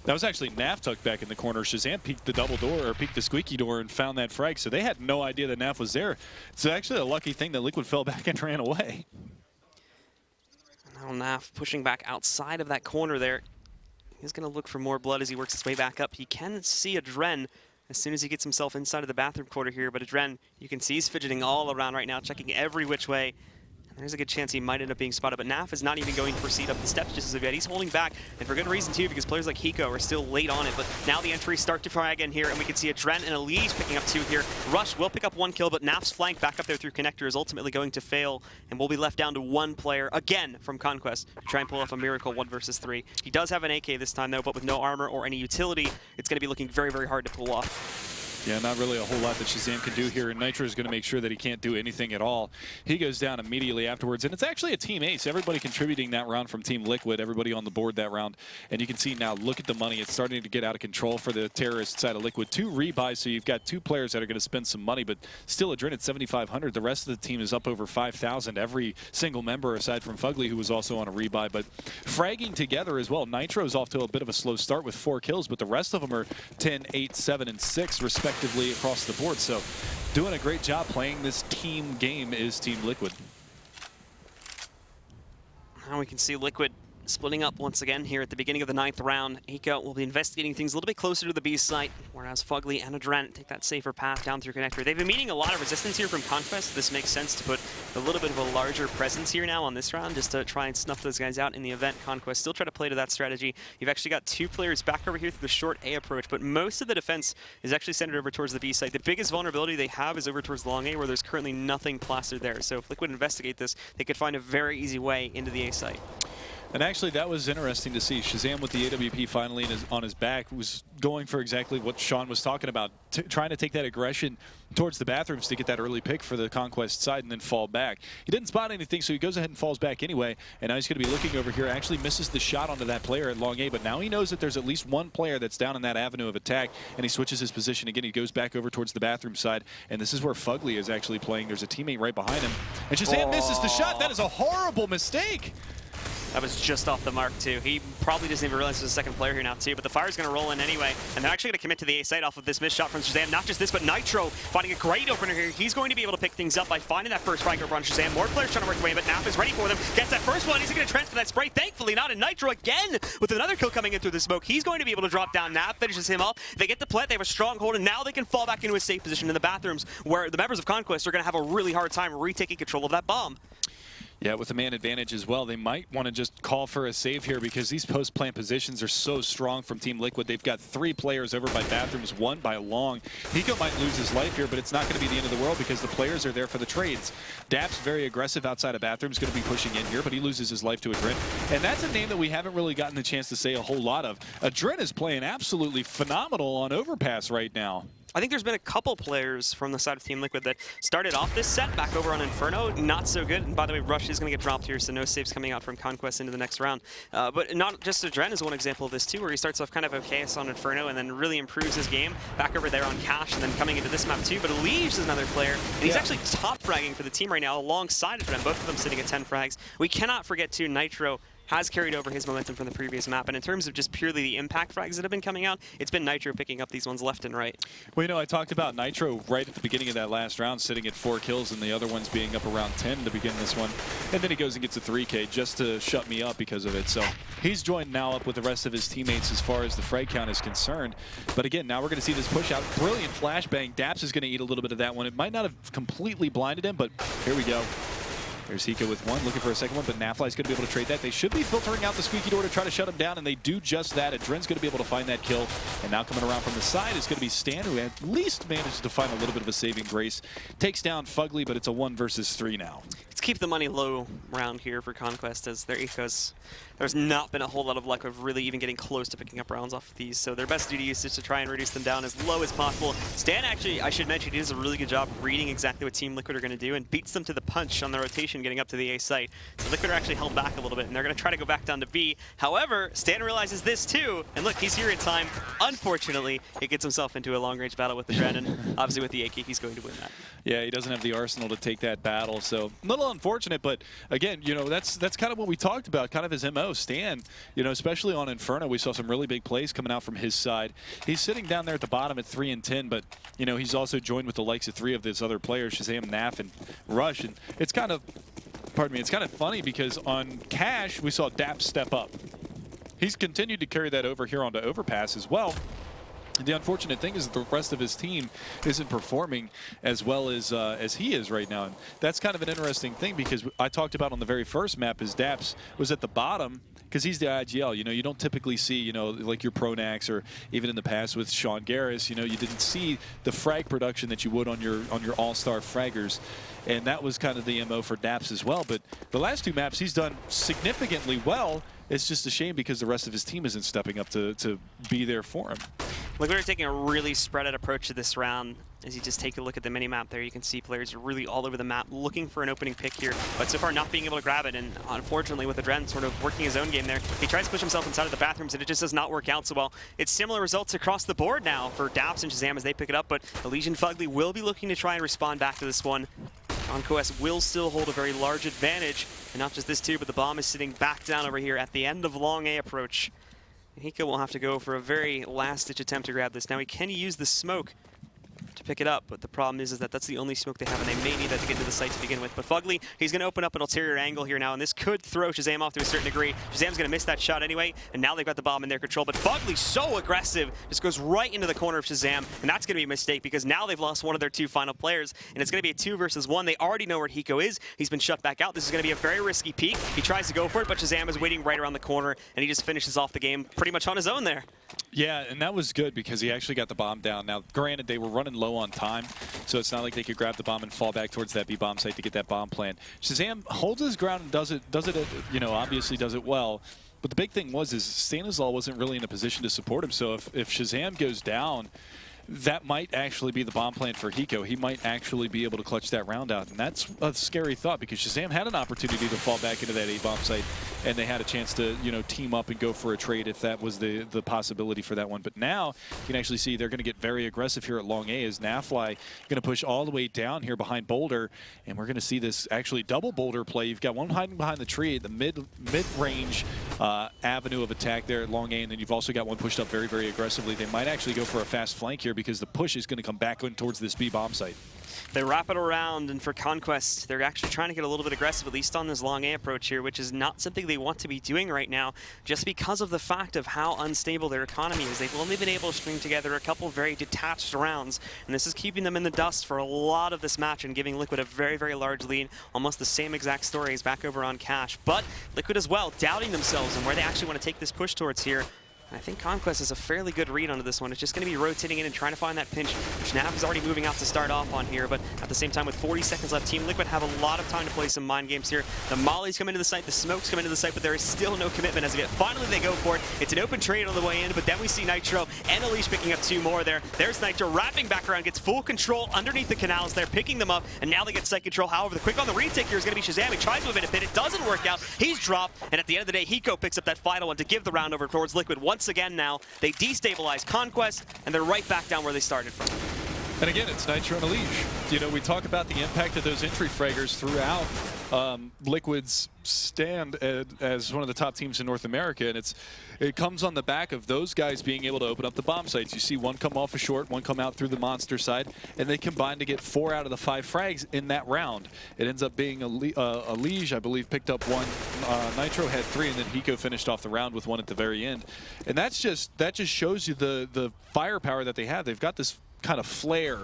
That was actually Naf tucked back in the corner. Shazam peeked the double door, or peeked the squeaky door, and found that frag. So they had no idea that Naf was there. It's actually a lucky thing that Liquid fell back and ran away. Now Naf pushing back outside of that corner there. He's going to look for more blood as he works his way back up. He can see Adren as soon as he gets himself inside of the bathroom quarter here, but Adren, you can see he's fidgeting all around right now, checking every which way. There's a good chance he might end up being spotted, but Naf is not even going to proceed up the steps just as of yet. He's holding back, and for good reason too, because players like Hiko are still late on it. But now the entries start to frag in here, and we can see Adrent and Elise picking up 2 here. Rush will pick up 1 kill, but Naf's flank back up there through Connector is ultimately going to fail, and we'll be left down to 1 player again from Conquest to try and pull off a miracle 1 versus 3. He does have an AK this time though, but with no armor or any utility, it's going to be looking very, very hard to pull off. Yeah, not really a whole lot that Shazam can do here, and Nitro is going to make sure that he can't do anything at all. He goes down immediately afterwards, and it's actually a team ace. Everybody contributing that round from Team Liquid, everybody on the board that round. And you can see now, look at the money. It's starting to get out of control for the terrorist side of Liquid. 2 rebuys, so you've got 2 players that are going to spend some money, but still Adrent at 7,500. The rest of the team is up over 5,000. Every single member, aside from Fugly, who was also on a rebuy, but fragging together as well. Nitro's off to a bit of a slow start with 4 kills, but the rest of them are 10, 8, 7, and 6, respectively, across the board. So doing a great job playing this team game is Team Liquid. Now we can see Liquid splitting up once again here at the beginning of the 9th round. Hiko will be investigating things a little bit closer to the B site, whereas Fugly and Adrent take that safer path down through Connector. They've been meeting a lot of resistance here from Conquest. This makes sense to put a little bit of a larger presence here now on this round, just to try and snuff those guys out in the event. Conquest still try to play to that strategy. You've actually got 2 players back over here through the short A approach, but most of the defense is actually centered over towards the B site. The biggest vulnerability they have is over towards the long A, where there's currently nothing plastered there. So if Liquid investigate this, they could find a very easy way into the A site. And actually, that was interesting to see. Shazam with the AWP finally on his back was going for exactly what Sean was talking about, trying to take that aggression towards the bathrooms to get that early pick for the Conquest side and then fall back. He didn't spot anything, so he goes ahead and falls back anyway. And now he's going to be looking over here. Actually misses the shot onto that player at long A, but now he knows that there's at least 1 player that's down in that avenue of attack, and he switches his position again. He goes back over towards the bathroom side, and this is where Fugly is actually playing. There's a teammate right behind him, and Shazam misses the shot. That is a horrible mistake. That was just off the mark, too. He probably doesn't even realize there's a 2nd player here now, too. But the fire's going to roll in anyway. And they're actually going to commit to the A site off of this missed shot from Shazam. Not just this, but Nitro finding a great opener here. He's going to be able to pick things up by finding that first frag over on Shazam. More players trying to work away, but Naf is ready for them. Gets that first one. He's going to transfer that spray. Thankfully not. And Nitro again with another kill coming in through the smoke. He's going to be able to drop down. Naf finishes him off. They get the plant. They have a stronghold, and now they can fall back into a safe position in the bathrooms, where the members of Conquest are going to have a really hard time retaking control of that bomb. Yeah, with the man advantage as well, they might want to just call for a save here because these post-plant positions are so strong from Team Liquid. They've got 3 players over by bathrooms, 1 by long. Hiko might lose his life here, but it's not going to be the end of the world because the players are there for the trades. Dap's very aggressive outside of bathrooms, going to be pushing in here, but he loses his life to Adrent. And that's a name that we haven't really gotten the chance to say a whole lot of. Adrent is playing absolutely phenomenal on Overpass right now. I think there's been a couple players from the side of Team Liquid that started off this set back over on Inferno, not so good. And by the way, Rush is going to get dropped here, so no saves coming out from Conquest into the next round. But not just Adrent is one example of this too, where he starts off kind of okay on Inferno and then really improves his game back over there on Cash and then coming into this map too. But Leaves is another player, and he's actually top fragging for the team right now alongside Adrent, both of them sitting at 10 frags. We cannot forget too, Nitro has carried over his momentum from the previous map. And in terms of just purely the impact frags that have been coming out, it's been Nitro picking up these ones left and right. Well, you know, I talked about Nitro right at the beginning of that last round, sitting at 4 kills, and the other ones being up around 10 to begin this one. And then he goes and gets a 3K just to shut me up because of it. So he's joined now up with the rest of his teammates as far as the frag count is concerned. But again, now we're going to see this push out. Brilliant flashbang. Daps is going to eat a little bit of that one. It might not have completely blinded him, but here we go. There's Hiko with 1, looking for a second one, but Nafly's going to be able to trade that. They should be filtering out the squeaky door to try to shut him down, and they do just that. Adren's going to be able to find that kill. And now coming around from the side is going to be Stan, who at least manages to find a little bit of a saving grace. Takes down Fugly, but it's a 1 versus 3 now. Let's keep the money low round here for Conquest, as their ecos, there's not been a whole lot of luck of really even getting close to picking up rounds off of these. So their best duty is just to try and reduce them down as low as possible. Stan actually, I should mention, he does a really good job reading exactly what Team Liquid are going to do and beats them to the punch on the rotation getting up to the A site. So Liquid are actually held back a little bit, and they're going to try to go back down to B. However, Stan realizes this too, and look, he's here in time. Unfortunately, he gets himself into a long-range battle with the Dren, and obviously with the AK, he's going to win that. Yeah, he doesn't have the arsenal to take that battle, so a little unfortunate, but again, you know, that's kind of what we talked about, kind of his MO. Stan, you know, especially on Inferno, we saw some really big plays coming out from his side. He's sitting down there at the bottom at 3 and 10, but, you know, he's also joined with the likes of 3 of these other players, Shazam, Naf, and Rush, and it's kind of, pardon me, it's kind of funny because on Cash, we saw Dap step up. He's continued to carry that over here onto Overpass as well. The unfortunate thing is that the rest of his team isn't performing as well as he is right now. And that's kind of an interesting thing, because I talked about on the very first map is Daps was at the bottom because he's the IGL. You know, you don't typically see, you know, like your Pronax or even in the past with Sean Garris, you know, you didn't see the frag production that you would on your all-star fraggers. And that was kind of the MO for Daps as well. But the last 2 maps he's done significantly well. It's just a shame because the rest of his team isn't stepping up to be there for him. Liquid are taking a really spread out approach to this round. As you just take a look at the mini-map there, you can see players are really all over the map looking for an opening pick here, but so far not being able to grab it. And unfortunately, with Adren sort of working his own game there, he tries to push himself inside of the bathrooms, and it just does not work out so well. It's similar results across the board now for Daps and Shazam as they pick it up, but Elysian Fugly will be looking to try and respond back to this one. Conquest will still hold a very large advantage, and not just this too, but the bomb is sitting back down over here at the end of long A approach. Hiko will have to go for a very last-ditch attempt to grab this. Now he can use the smoke to pick it up, but the problem is that that's the only smoke they have, and they may need that to get into the site to begin with. But Fugly, he's going to open up an ulterior angle here now, and this could throw Shazam off to a certain degree. Shazam's going to miss that shot anyway, and now they've got the bomb in their control. But Fugly, so aggressive, just goes right into the corner of Shazam, and that's going to be a mistake because now they've lost one of their 2 final players, and it's going to be a 2 versus 1. They already know where Hiko is. He's been shut back out. This is going to be a very risky peek. He tries to go for it, but Shazam is waiting right around the corner, and he just finishes off the game pretty much on his own there. Yeah, and that was good because he actually got the bomb down. Now, granted, they were running low on time, so it's not like they could grab the bomb and fall back towards that B-bomb site to get that bomb plant. Shazam holds his ground and does it, you know, obviously does it well. But the big thing is Stanislaw wasn't really in a position to support him, so if Shazam goes down, that might actually be the bomb plant for Hiko. He might actually be able to clutch that round out, and that's a scary thought because Shazam had an opportunity to fall back into that A-bomb site, and they had a chance to, you know, team up and go for a trade if that was the possibility for that one. But now you can actually see they're going to get very aggressive here at long A as Nafly going to push all the way down here behind Boulder, and we're going to see this actually double Boulder play. You've got one hiding behind the tree at the mid-range avenue of attack there at long A, and then you've also got one pushed up very, very aggressively. They might actually go for a fast flank here because the push is going to come back in towards this B-bomb site. They wrap it around, and for Conquest, they're actually trying to get a little bit aggressive, at least on this long A approach here, which is not something they want to be doing right now, just because of the fact of how unstable their economy is. They've only been able to string together a couple very detached rounds, and this is keeping them in the dust for a lot of this match and giving Liquid a very, very large lead. Almost the same exact story as back over on Cash, but Liquid as well, doubting themselves and where they actually want to take this push towards here. I think Conquest is a fairly good read onto this one. It's just going to be rotating in and trying to find that pinch, which Nav is already moving out to start off on here, but at the same time, with 40 seconds left, Team Liquid have a lot of time to play some mind games here. The mollies come into the site, the smokes come into the site, but there is still no commitment as of yet. Finally, they go for it. It's an open trade on the way in, but then we see Nitro and Elise picking up 2 more there. There's Nitro wrapping back around, gets full control underneath the canals there, picking them up, and now they get site control. However, the quick on the retake here is going to be Shazam. He tries to move in a pit. It doesn't work out. He's dropped, and at the end of the day, Hiko picks up that final one to give the round over towards Liquid once again now. They destabilize Conquest, and they're right back down where they started from. And again, it's Nitro and Elige. You know, we talk about the impact of those entry fraggers throughout Liquid's stand as one of the top teams in North America, and it comes on the back of those guys being able to open up the bomb sites. You see one come off a short, one come out through the monster side, and they combine to get 4 out of the 5 frags in that round. It ends up being Elige, I believe, picked up 1. Nitro had 3, and then Hiko finished off the round with 1 at the very end. And that just shows you the firepower that they have. They've got this kind of flair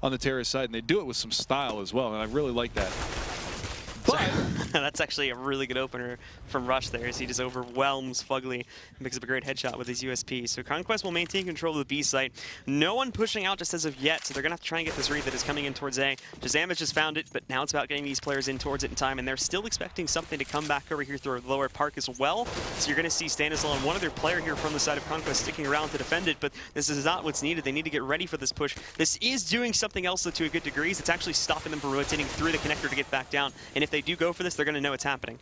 on the terrorist side, and they do it with some style as well, and I really like that. But that's actually a really good opener from Rush there as he just overwhelms Fugly and picks up a great headshot with his USP. So Conquest will maintain control of the B site. No one pushing out just as of yet, so they're going to have to try and get this read that is coming in towards A. Shazam has just found it, but now it's about getting these players in towards it in time, and they're still expecting something to come back over here through lower park as well. So you're going to see Stanislaw and one other player here from the side of Conquest sticking around to defend it, but this is not what's needed. They need to get ready for this push. This is doing something else though, to a good degree. It's actually stopping them from rotating through the connector to get back down, and if they do go for this, they're going to know it's happening.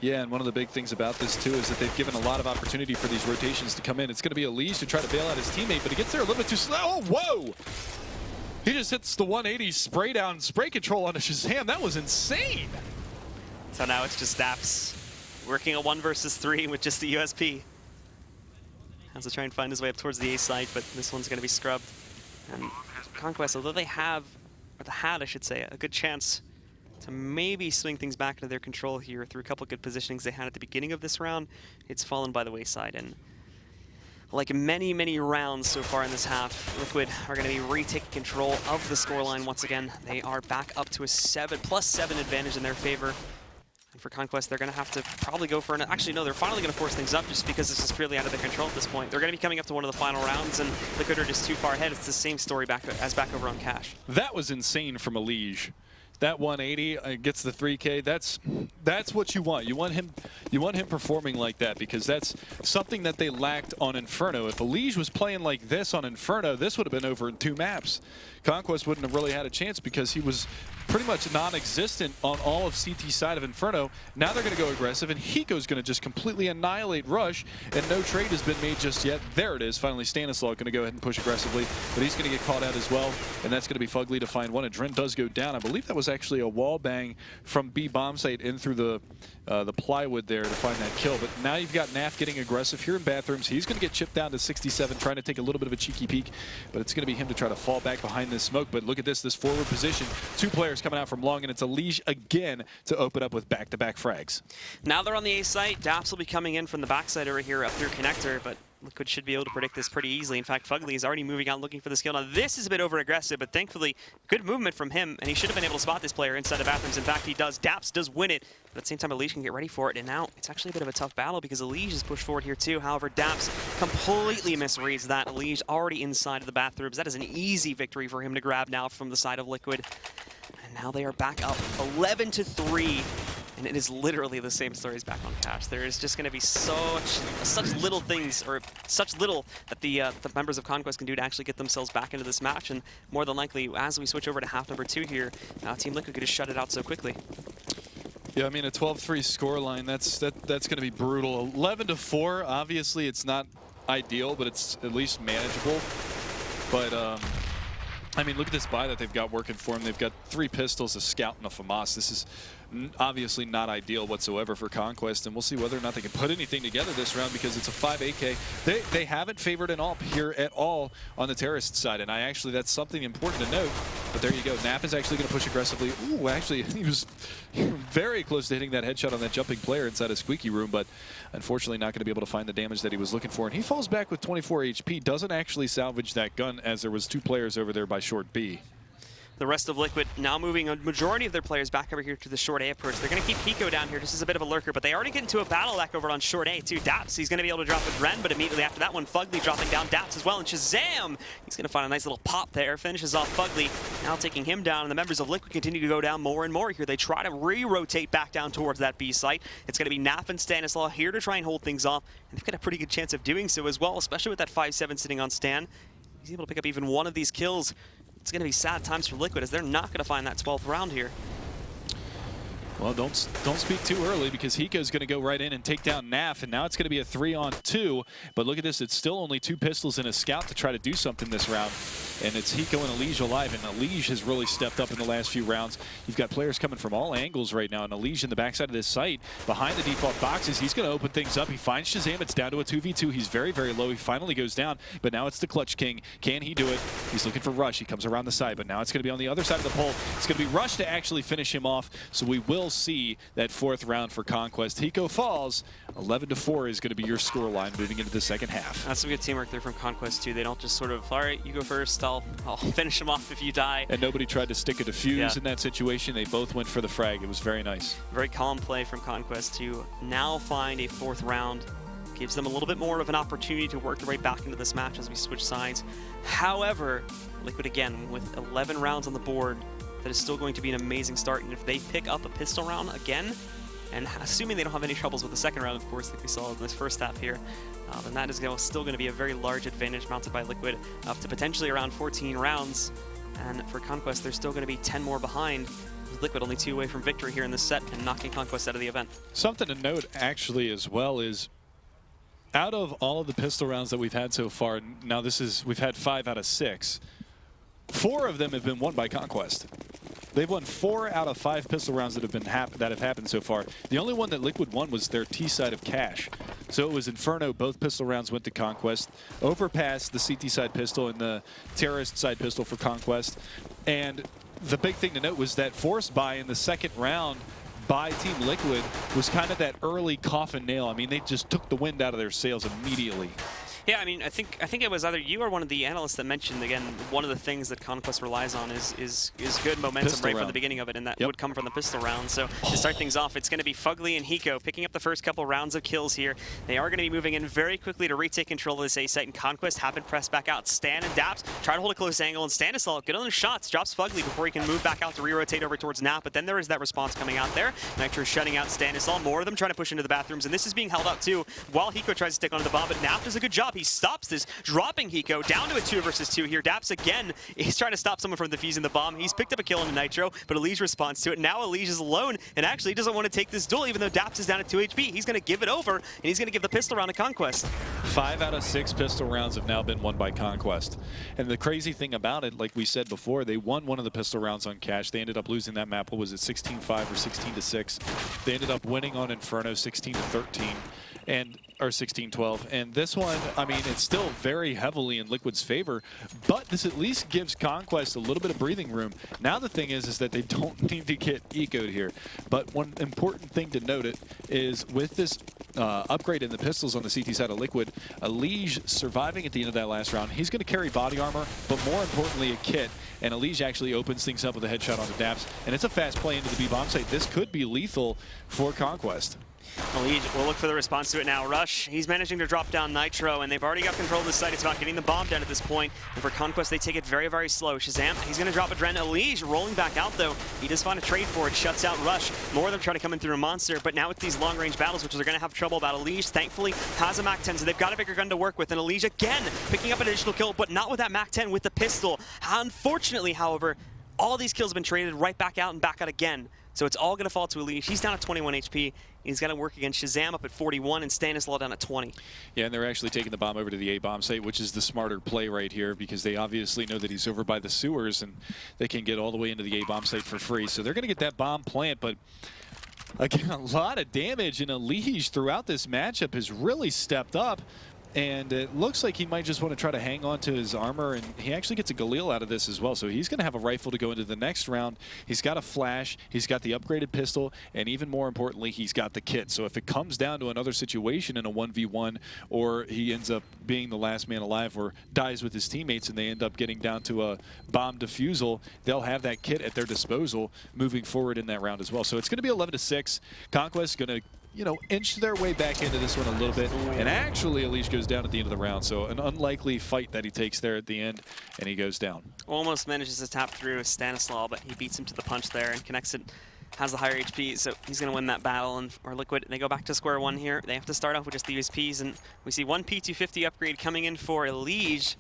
Yeah, and one of the big things about this, too, is that they've given a lot of opportunity for these rotations to come in. It's going to be Elise to try to bail out his teammate, but he gets there a little bit too slow. Oh, whoa! He just hits the 180 spray down, spray control on a Shazam. That was insane! So now it's just Daps working a 1 versus 3 with just the USP. Has to try and find his way up towards the A site, but this one's going to be scrubbed. And Conquest, although they have, or they had, I should say, a good chance to maybe swing things back into their control here through a couple good positionings they had at the beginning of this round, it's fallen by the wayside. And like many rounds so far in this half, Liquid are going to be retaking control of the scoreline once again. They are back up to a +7 advantage in their favor. And for Conquest, they're going to have to probably go for an... Actually, no, they're finally going to force things up just because this is purely out of their control at this point. They're going to be coming up to one of the final rounds, and Liquid are just too far ahead. It's the same story back over on Cash. That was insane from Elige. That 180 gets the 3K. That's what you want. You want him performing like that, because that's something that they lacked on Inferno. If Elige was playing like this on Inferno, this would have been over in 2 maps. Conquest wouldn't have really had a chance because he was pretty much non-existent on all of CT's side of Inferno. Now they're going to go aggressive, and Hiko's going to just completely annihilate Rush, and no trade has been made just yet. There it is. Finally, Stanislaw going to go ahead and push aggressively, but he's going to get caught out as well, and that's going to be Fugly to find one. And Dren does go down. I believe that was actually a wall bang from B bomb site in through the plywood there to find that kill. But now you've got Naf getting aggressive here in Bathrooms. He's going to get chipped down to 67, trying to take a little bit of a cheeky peek, but it's going to be him to try to fall back behind this smoke. But look at this forward position. 2 players coming out from long, and it's Elige again to open up with back-to-back frags. Now they're on the A site. Daps will be coming in from the backside over here up through Connector, but Liquid should be able to predict this pretty easily. In fact, Fugly is already moving out looking for the skill. Now this is a bit over-aggressive, but thankfully, good movement from him, and he should have been able to spot this player inside of Bathrooms. In fact, he does. Daps does win it, but at the same time, Elige can get ready for it, and now it's actually a bit of a tough battle because Elige is pushed forward here too. However, Daps completely misreads that. Elige already inside of the Bathrooms. That is an easy victory for him to grab now from the side of Liquid. And now they are back up 11-3. And it is literally the same story as back on Cash. There is just going to be such little things, or such little that the members of Conquest can do to actually get themselves back into this match. And more than likely, as we switch over to half number 2 here, Team Liquid could just shut it out so quickly. Yeah, I mean, a 12-3 scoreline, that's going to be brutal. 11-4, obviously it's not ideal, but it's at least manageable. But I mean, look at this buy that they've got working for them. They've got 3 pistols, a scout, and a FAMAS. This is obviously not ideal whatsoever for Conquest, and we'll see whether or not they can put anything together this round, because it's a 5 AK. They haven't favored an AWP here at all on the terrorist side, and that's something important to note. But there you go. Nap is actually going to push aggressively. Ooh, actually, he was very close to hitting that headshot on that jumping player inside a squeaky room, but unfortunately not going to be able to find the damage that he was looking for. And he falls back with 24 HP, doesn't actually salvage that gun, as there was 2 players over there by short B. The rest of Liquid now moving a majority of their players back over here to the short A approach. They're going to keep Hiko down here just as a bit of a lurker, but they already get into a battle back over on short A too. Daps, he's going to be able to drop with Ren, but immediately after that one, Fugly dropping down Daps as well, and Shazam! He's going to find a nice little pop there, finishes off Fugly, now taking him down, and the members of Liquid continue to go down more and more here. They try to re-rotate back down towards that B site. It's going to be Naf and Stanislaw here to try and hold things off, and they've got a pretty good chance of doing so as well, especially with that 5-7 sitting on Stan. He's able to pick up even one of these kills. It's going to be sad times for Liquid, as they're not going to find that 12th round here. Well, don't speak too early, because Hiko's going to go right in and take down Naf, and now it's going to be a 3-on-2. But look at this, it's still only 2 pistols and a scout to try to do something this round. And it's Hiko and Elige alive, and Elige has really stepped up in the last few rounds. You've got players coming from all angles right now, and Elige in the backside of this site, behind the default boxes, he's going to open things up. He finds Shazam, it's down to a 2v2. He's very, very low. He finally goes down, but now it's the Clutch King. Can he do it? He's looking for Rush. He comes around the side, but now it's going to be on the other side of the pole. It's going to be Rush to actually finish him off, so we will see that 4th round for Conquest. Hiko falls. 11-4 is going to be your scoreline moving into the second half. That's some good teamwork there from Conquest too. They don't just sort of, all right, you go first, I'll finish him off if you die. And nobody tried to stick a defuse in that situation. They both went for the frag. It was very nice. Very calm play from Conquest to now find a 4th round. Gives them a little bit more of an opportunity to work their way back into this match as we switch sides. However, Liquid again with 11 rounds on the board. That is still going to be an amazing start, and if they pick up a pistol round again, and assuming they don't have any troubles with the 2nd round, of course, like we saw in this first half here, then that is still going to be a very large advantage mounted by Liquid, up to potentially around 14 rounds. And for Conquest, they're still going to be 10 more behind, with Liquid only 2 away from victory here in this set and knocking Conquest out of the event. Something to note, actually, as well, is out of all of the pistol rounds that we've had so far, now we've had 5 out of 6. 4 of them have been won by Conquest. They've won 4 out of 5 pistol rounds that have happened so far. The only one that Liquid won was their T side of Cash. So it was Inferno. Both pistol rounds went to Conquest. Overpass, the CT side pistol, and the terrorist side pistol for Conquest. And the big thing to note was that forced buy in the 2nd round by Team Liquid was kind of that early coffin nail. I mean, they just took the wind out of their sails immediately. Yeah, I mean, I think it was either you or one of the analysts that mentioned, again, one of the things that Conquest relies on is good momentum Pistol right round. from the beginning of it, and that Yep. would come from the pistol round. So to start things off, it's going to be Fugly and Hiko picking up the first couple rounds of kills here. They are going to be moving in very quickly to retake control of this A site, and Conquest have been pressed back out. Stan and Daps try to hold a close angle, and Stanislaw, good on the shots, drops Fugly before he can move back out to re-rotate over towards Nap, but then there is that response coming out there. Nitro shutting out Stanislaw, more of them trying to push into the bathrooms, and this is being held out too while Hiko tries to stick onto the bomb, but Nap does a good job. He stops this, dropping Hiko down to a 2 versus 2 here. Daps again is trying to stop someone from defusing the bomb. He's picked up a kill on the Nitro, but Elige responds to it. Now Elige is alone and actually doesn't want to take this duel, even though Daps is down at 2 HP. He's going to give it over, and he's going to give the pistol round to Conquest. 5 out of 6 pistol rounds have now been won by Conquest. And the crazy thing about it, like we said before, they won one of the pistol rounds on Cash. They ended up losing that map, what was it, 16-5 or 16-6. They ended up winning on Inferno 16-13. Or 16-12, and this one, I mean, it's still very heavily in Liquid's favor, but this at least gives Conquest a little bit of breathing room. Now the thing is that they don't need to get ecoed here, but one important thing to note it is with this upgrade in the pistols on the CT side of Liquid, Elige surviving at the end of that last round, he's going to carry body armor, but more importantly a kit, and Elige actually opens things up with a headshot onto Daps, and it's a fast play into the B bomb site. This could be lethal for Conquest. Elige will look for the response to it now. Rush, he's managing to drop down Nitro, and they've already got control of the site. It's about getting the bomb down at this point. And for Conquest, they take it very, very slow. Shazam, he's going to drop a Dren. Elige rolling back out, though. He does find a trade for it, shuts out Rush. More of them trying to come in through a monster, but now with these long-range battles, which they're going to have trouble about, Elige, thankfully, has a MAC-10, so they've got a bigger gun to work with. And Elige, again, picking up an additional kill, but not with that MAC-10, with the pistol. Unfortunately, however, all these kills have been traded right back out and back out again. So it's all going to fall to Elige. He's down at 21 HP. He's got to work against Shazam up at 41 and Stanislaw down at 20. Yeah, and they're actually taking the bomb over to the A bomb site, which is the smarter play right here because they obviously know that he's over by the sewers and they can get all the way into the A bomb site for free. So they're going to get that bomb plant, but again, a lot of damage, and Elige throughout this matchup has really stepped up. And it looks like he might just want to try to hang on to his armor, and he actually gets a Galil out of this as well. So he's going to have a rifle to go into the next round. He's got a flash, he's got the upgraded pistol, and even more importantly, he's got the kit. So if it comes down to another situation in a 1v1, or he ends up being the last man alive or dies with his teammates and they end up getting down to a bomb defusal, they'll have that kit at their disposal moving forward in that round as well. So it's going to be 11-6. Conquest going to inch their way back into this one a little bit. And actually, Elige goes down at the end of the round. So an unlikely fight that he takes there at the end, and he goes down. Almost manages to tap through Stanislaw, but he beats him to the punch there and connects it. Has the higher HP, so he's going to win that battle. And for Liquid, they go back to square one here. They have to start off with just the USPs, and we see one P250 upgrade coming in for Elige.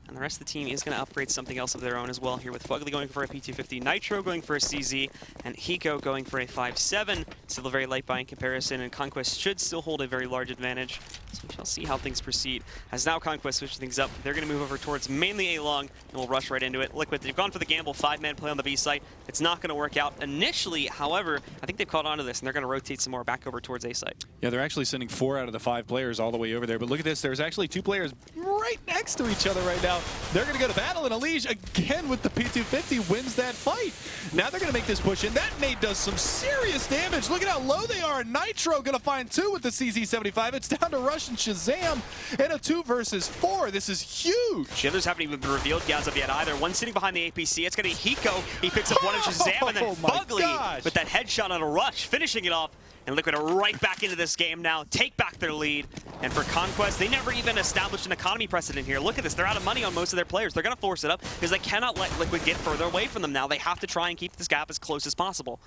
And the rest of the team is going to upgrade something else of their own as well here, with Fugly going for a P250, Nitro going for a CZ, and Hiko going for a 5.7. Still a very light buy in comparison, and Conquest should still hold a very large advantage. So we shall see how things proceed. As now Conquest switches things up, they're going to move over towards mainly A-Long, and we'll rush right into it. Liquid, they've gone for the gamble, 5-man play on the B site. It's not going to work out initially, however, I think they've caught on to this, and they're going to rotate some more back over towards A site. Yeah, they're actually sending 4 out of the 5 players all the way over there. But look at this, there's actually 2 players right next to each other right now. They're going to go to battle, and Elige, again with the P250, wins that fight. Now they're going to make this push, and that nade does some serious damage. Look at how low they are. Nitro going to find 2 with the CZ75. It's down to Rush and Shazam in a 2 versus 4. This is huge. The others haven't even been revealed as of yet either. One sitting behind the APC. It's going to be Hiko. He picks up one of Shazam, and then Fugly with that headshot on a Rush, finishing it off. And Liquid are right back into this game now, take back their lead. And for Conquest, they never even established an economy precedent here. Look at this, they're out of money on most of their players. They're going to force it up because they cannot let Liquid get further away from them now. They have to try and keep this gap as close as possible.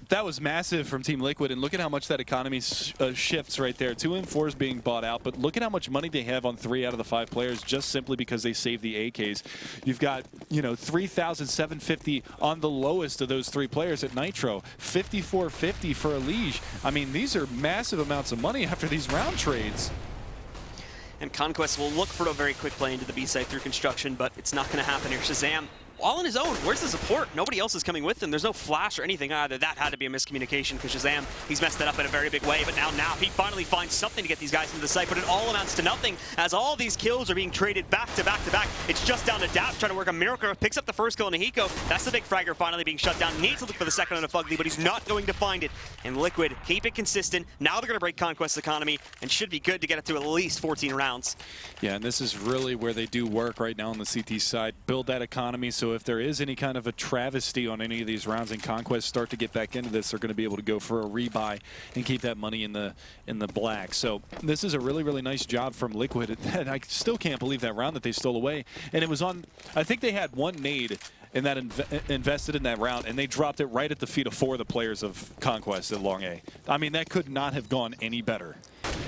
That was massive from Team Liquid, and look at how much that economy shifts right there. 2 M4s being bought out, but look at how much money they have on 3 out of the 5 players just simply because they saved the AKs. You've got, 3,750 on the lowest of those 3 players at Nitro, 5,450 for Elige. I mean, these are massive amounts of money after these round trades. And Conquest will look for a very quick play into the B site through construction, but it's not going to happen here. Shazam all on his own. Where's the support? Nobody else is coming with him. There's no flash or anything either. That had to be a miscommunication because Shazam, he's messed it up in a very big way. But now he finally finds something to get these guys into the site, but it all amounts to nothing as all these kills are being traded back to back to back. It's just down to Daps trying to work a miracle. Picks up the first kill on Hiko. That's the big fragger finally being shut down. Needs to look for the second on a Fugly, but he's not going to find it. And Liquid keep it consistent. Now they're going to break Conquest's economy and should be good to get it to at least 14 rounds. Yeah, and this is really where they do work right now on the CT side. Build that economy, so if there is any kind of a travesty on any of these rounds and Conquest start to get back into this, they're going to be able to go for a rebuy and keep that money in the black. So this is a really, really nice job from Liquid. And I still can't believe that round that they stole away. And it was on, I think they had one nade in that invested in that round, and they dropped it right at the feet of 4 of the players of Conquest at Long A. I mean, that could not have gone any better.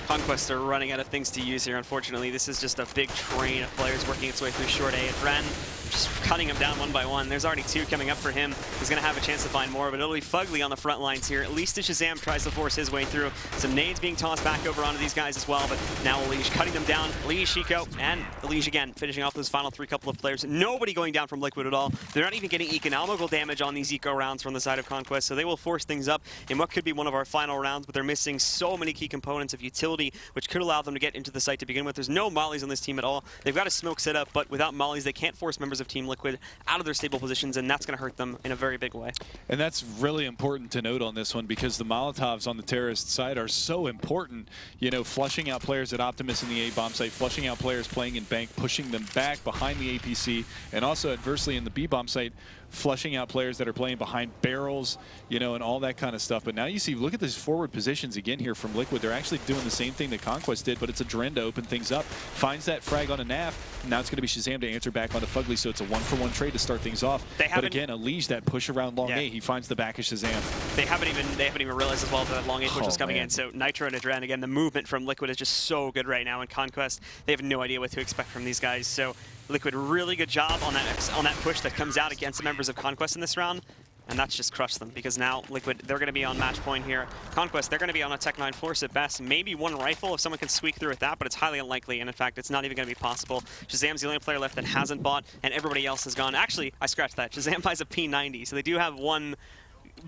Conquest are running out of things to use here, unfortunately. This is just a big train of players working its way through short A. And Ren just cutting them down one by one. There's already 2 coming up for him. He's going to have a chance to find more, but it'll be Fugly on the front lines here. At least as Shazam tries to force his way through. Some nades being tossed back over onto these guys as well, but now Elige cutting them down. Elige, Hiko, and Elige again, finishing off those final 3 couple of players. Nobody going down from Liquid at all. They're not even getting economical damage on these eco rounds from the side of Conquest, so they will force things up in what could be one of our final rounds, but they're missing so many key components of utility, which could allow them to get into the site to begin with. There's no mollies on this team at all. They've got a smoke set up, but without mollies, they can't force members of Team Liquid out of their stable positions, and that's going to hurt them in a very big way. And that's really important to note on this one because the Molotovs on the terrorist side are so important. You know, flushing out players at Optimus in the A-bomb site, flushing out players playing in Bank, pushing them back behind the APC, and also adversely in the B-bomb site, flushing out players that are playing behind barrels, you know, and all that kind of stuff. But now you see, look at these forward positions again here from Liquid. They're actually doing the same thing that Conquest did, but it's a Dren to open things up. Finds that frag on a Nav. Now it's going to be Shazam to answer back on the Fugly, so it's a 1-for-1 trade to start things off. But again, Elige, that push around Long A, he finds the back of Shazam. They haven't even realized as well that Long A push was coming in. So Nitro and Adren, again, the movement from Liquid is just so good right now in Conquest. They have no idea what to expect from these guys. So Liquid, really good job on that push that comes out against the members of Conquest in this round, and that's just crushed them because now Liquid, they're going to be on match point here. Conquest, they're going to be on a Tech 9 force at best. Maybe 1 rifle if someone can squeak through with that, but it's highly unlikely, and in fact, it's not even going to be possible. Shazam's the only player left that hasn't bought, and everybody else has gone. Actually, I scratched that. Shazam buys a P90, so they do have one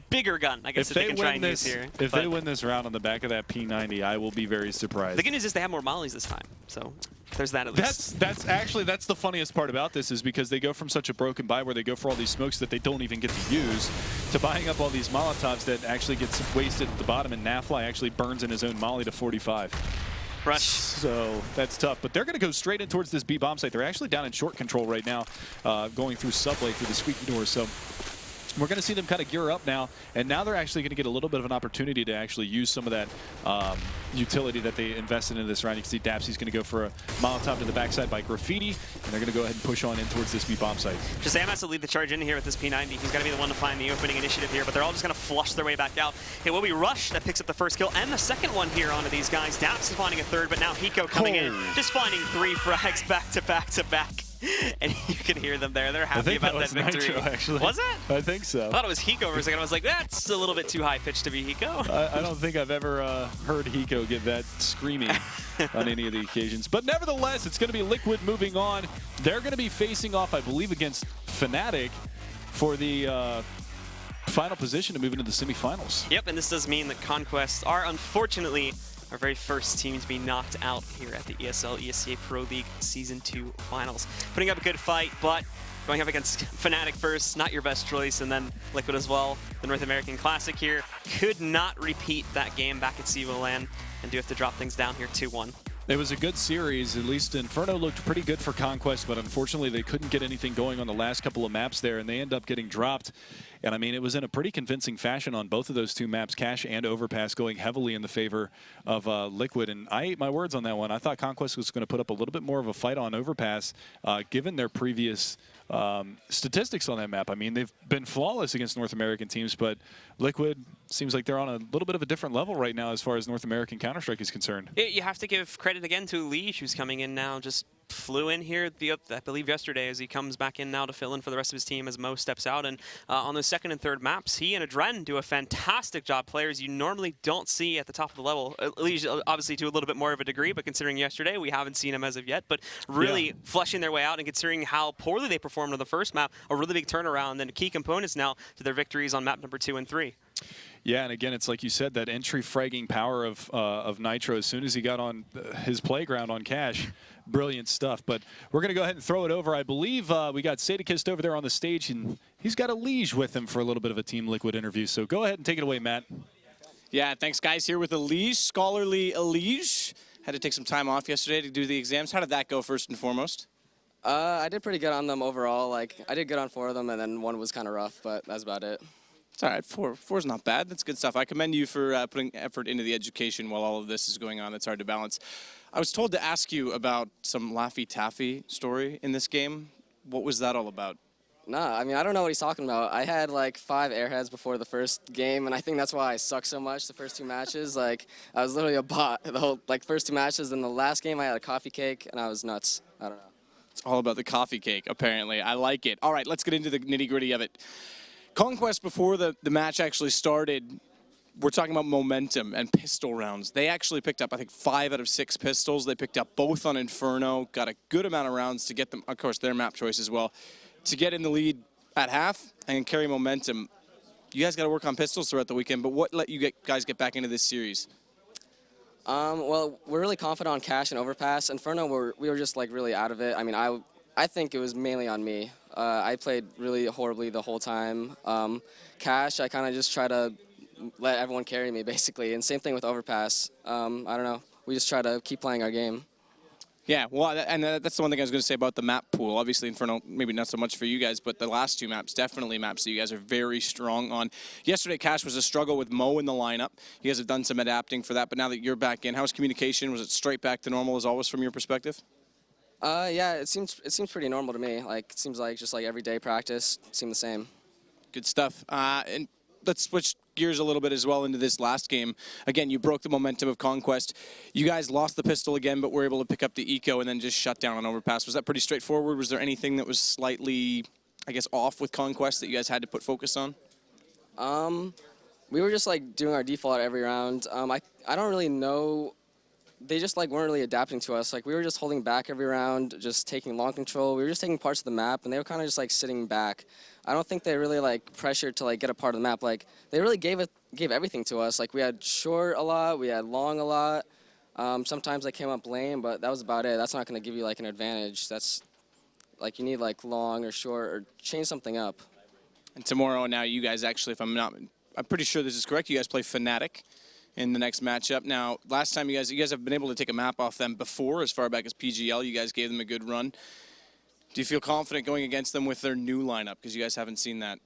bigger gun, I guess, if they can try and use here. If they win this round on the back of that P90, I will be very surprised. The good news is they have more mollies this time, so there's that at least. That's the funniest part about this is because they go from such a broken buy where they go for all these smokes that they don't even get to use to buying up all these Molotovs that actually gets wasted at the bottom, and Nafly actually burns in his own molly to 45. Rush. So that's tough, but they're going to go straight in towards this B-bomb site. They're actually down in short control right now, going through sublane through the squeaky door. So we're going to see them kind of gear up now, and now they're actually going to get a little bit of an opportunity to actually use some of that utility that they invested in this round. You can see Dapsy's going to go for a Molotov to the backside by Graffiti, and they're going to go ahead and push on in towards this B-bomb site. Shazam has to lead the charge in here with this P90. He's got to be the one to find the opening initiative here, but they're all just going to flush their way back out. It will be Rush that picks up the first kill and the second one here onto these guys. Daps is finding a third, but now Hiko coming in, just finding 3 frags back to back to back. And you can hear them there. They're happy about that victory. Nitro, actually. Was it? I think so. I thought it was Hiko for a second. I was like, that's a little bit too high-pitched to be Hiko. I don't think I've ever heard Hiko get that screaming on any of the occasions. But nevertheless, it's going to be Liquid moving on. They're going to be facing off, I believe, against Fnatic for the final position to move into the semifinals. Yep, and this does mean that Conquest are, unfortunately, our very first team to be knocked out here at the ESL ESEA Pro League Season 2 Finals. Putting up a good fight, but going up against Fnatic first, not your best choice, and then Liquid as well. The North American Classic here could not repeat that game back at CSGO LAN, and do have to drop things down here 2-1. It was a good series. At least Inferno looked pretty good for Conquest, but unfortunately they couldn't get anything going on the last couple of maps there, and they end up getting dropped. And I mean, it was in a pretty convincing fashion on both of those 2 maps, Cash and Overpass going heavily in the favor of Liquid. And I ate my words on that one. I thought Conquest was going to put up a little bit more of a fight on Overpass, given their previous statistics on that map. I mean, they've been flawless against North American teams, but Liquid seems like they're on a little bit of a different level right now as far as North American Counterstrike is concerned. You have to give credit again to Elige, who's coming in now, just flew in here, I believe yesterday, as he comes back in now to fill in for the rest of his team as Mo steps out. And on the second and third maps, he and Adren do a fantastic job. Players you normally don't see at the top of the level, at least obviously to a little bit more of a degree, but considering yesterday, we haven't seen him as of yet. But really fleshing their way out, and considering how poorly they performed on the first map, a really big turnaround and key components now to their victories on map number 2 and 3. Yeah, and again, it's like you said, that entry fragging power of Nitro as soon as he got on his playground on Cash. Brilliant stuff. But we're going to go ahead and throw it over. I believe we got Sadakist over there on the stage, and he's got a Liege with him for a little bit of a Team Liquid interview. So go ahead and take it away, Matt. Yeah, thanks, guys. Here with Liege, scholarly Liege. Had to take some time off yesterday to do the exams. How did that go, first and foremost? I did pretty good on them overall. Like, I did good on 4 of them, and then 1 was kind of rough, but that's about it. It's all right. Four's not bad. That's good stuff. I commend you for putting effort into the education while all of this is going on. It's hard to balance. I was told to ask you about some Laffy Taffy story in this game. What was that all about? Nah, I mean, I don't know what he's talking about. I had like 5 airheads before the first game, and I think that's why I sucked so much the first 2 matches. Like, I was literally a bot the whole first 2 matches. Then the last game, I had a coffee cake, and I was nuts. I don't know. It's all about the coffee cake, apparently. I like it. All right, let's get into the nitty-gritty of it. Conquest, before the match actually started, we're talking about momentum and pistol rounds. They actually picked up, I think, 5 out of 6 pistols. They picked up both on Inferno, got a good amount of rounds to get them, of course, their map choice as well, to get in the lead at half and carry momentum. You guys got to work on pistols throughout the weekend, but what let you guys get back into this series? Well, we're really confident on Cash and Overpass. Inferno, we were just like really out of it. I mean, I think it was mainly on me. I played really horribly the whole time. Cash, I kind of just try to let everyone carry me, basically. And same thing with Overpass. I don't know. We just try to keep playing our game. Yeah, well, and that's the one thing I was going to say about the map pool. Obviously, Inferno, maybe not so much for you guys, but the last 2 maps, definitely maps that you guys are very strong on. Yesterday, Cash was a struggle with Mo in the lineup. You guys have done some adapting for that, but now that you're back in, how's communication? Was it straight back to normal as always from your perspective? Yeah, it seems pretty normal to me. Like, it seems like just like everyday practice seemed the same. Good stuff. And let's switch gears a little bit as well into this last game. Again, you broke the momentum of Conquest. You guys lost the pistol again, but were able to pick up the eco and then just shut down on Overpass. Was that pretty straightforward? Was there anything that was slightly, I guess, off with Conquest that you guys had to put focus on? We were just like doing our default every round. I don't really know. They just like weren't really adapting to us. Like, we were just holding back every round, just taking long control. We were just taking parts of the map, and they were kind of just like sitting back. I don't think they really like pressured to like get a part of the map. Like, they really gave everything to us. Like, we had short a lot, we had long a lot. Sometimes they came up lame, but that was about it. That's not going to give you like an advantage. That's like, you need like long or short or change something up. And tomorrow, now you guys actually, I'm pretty sure this is correct. You guys play Fnatic in the next matchup. Now, last time you guys have been able to take a map off them before, as far back as PGL. You guys gave them a good run. Do you feel confident going against them with their new lineup? Because you guys haven't seen that.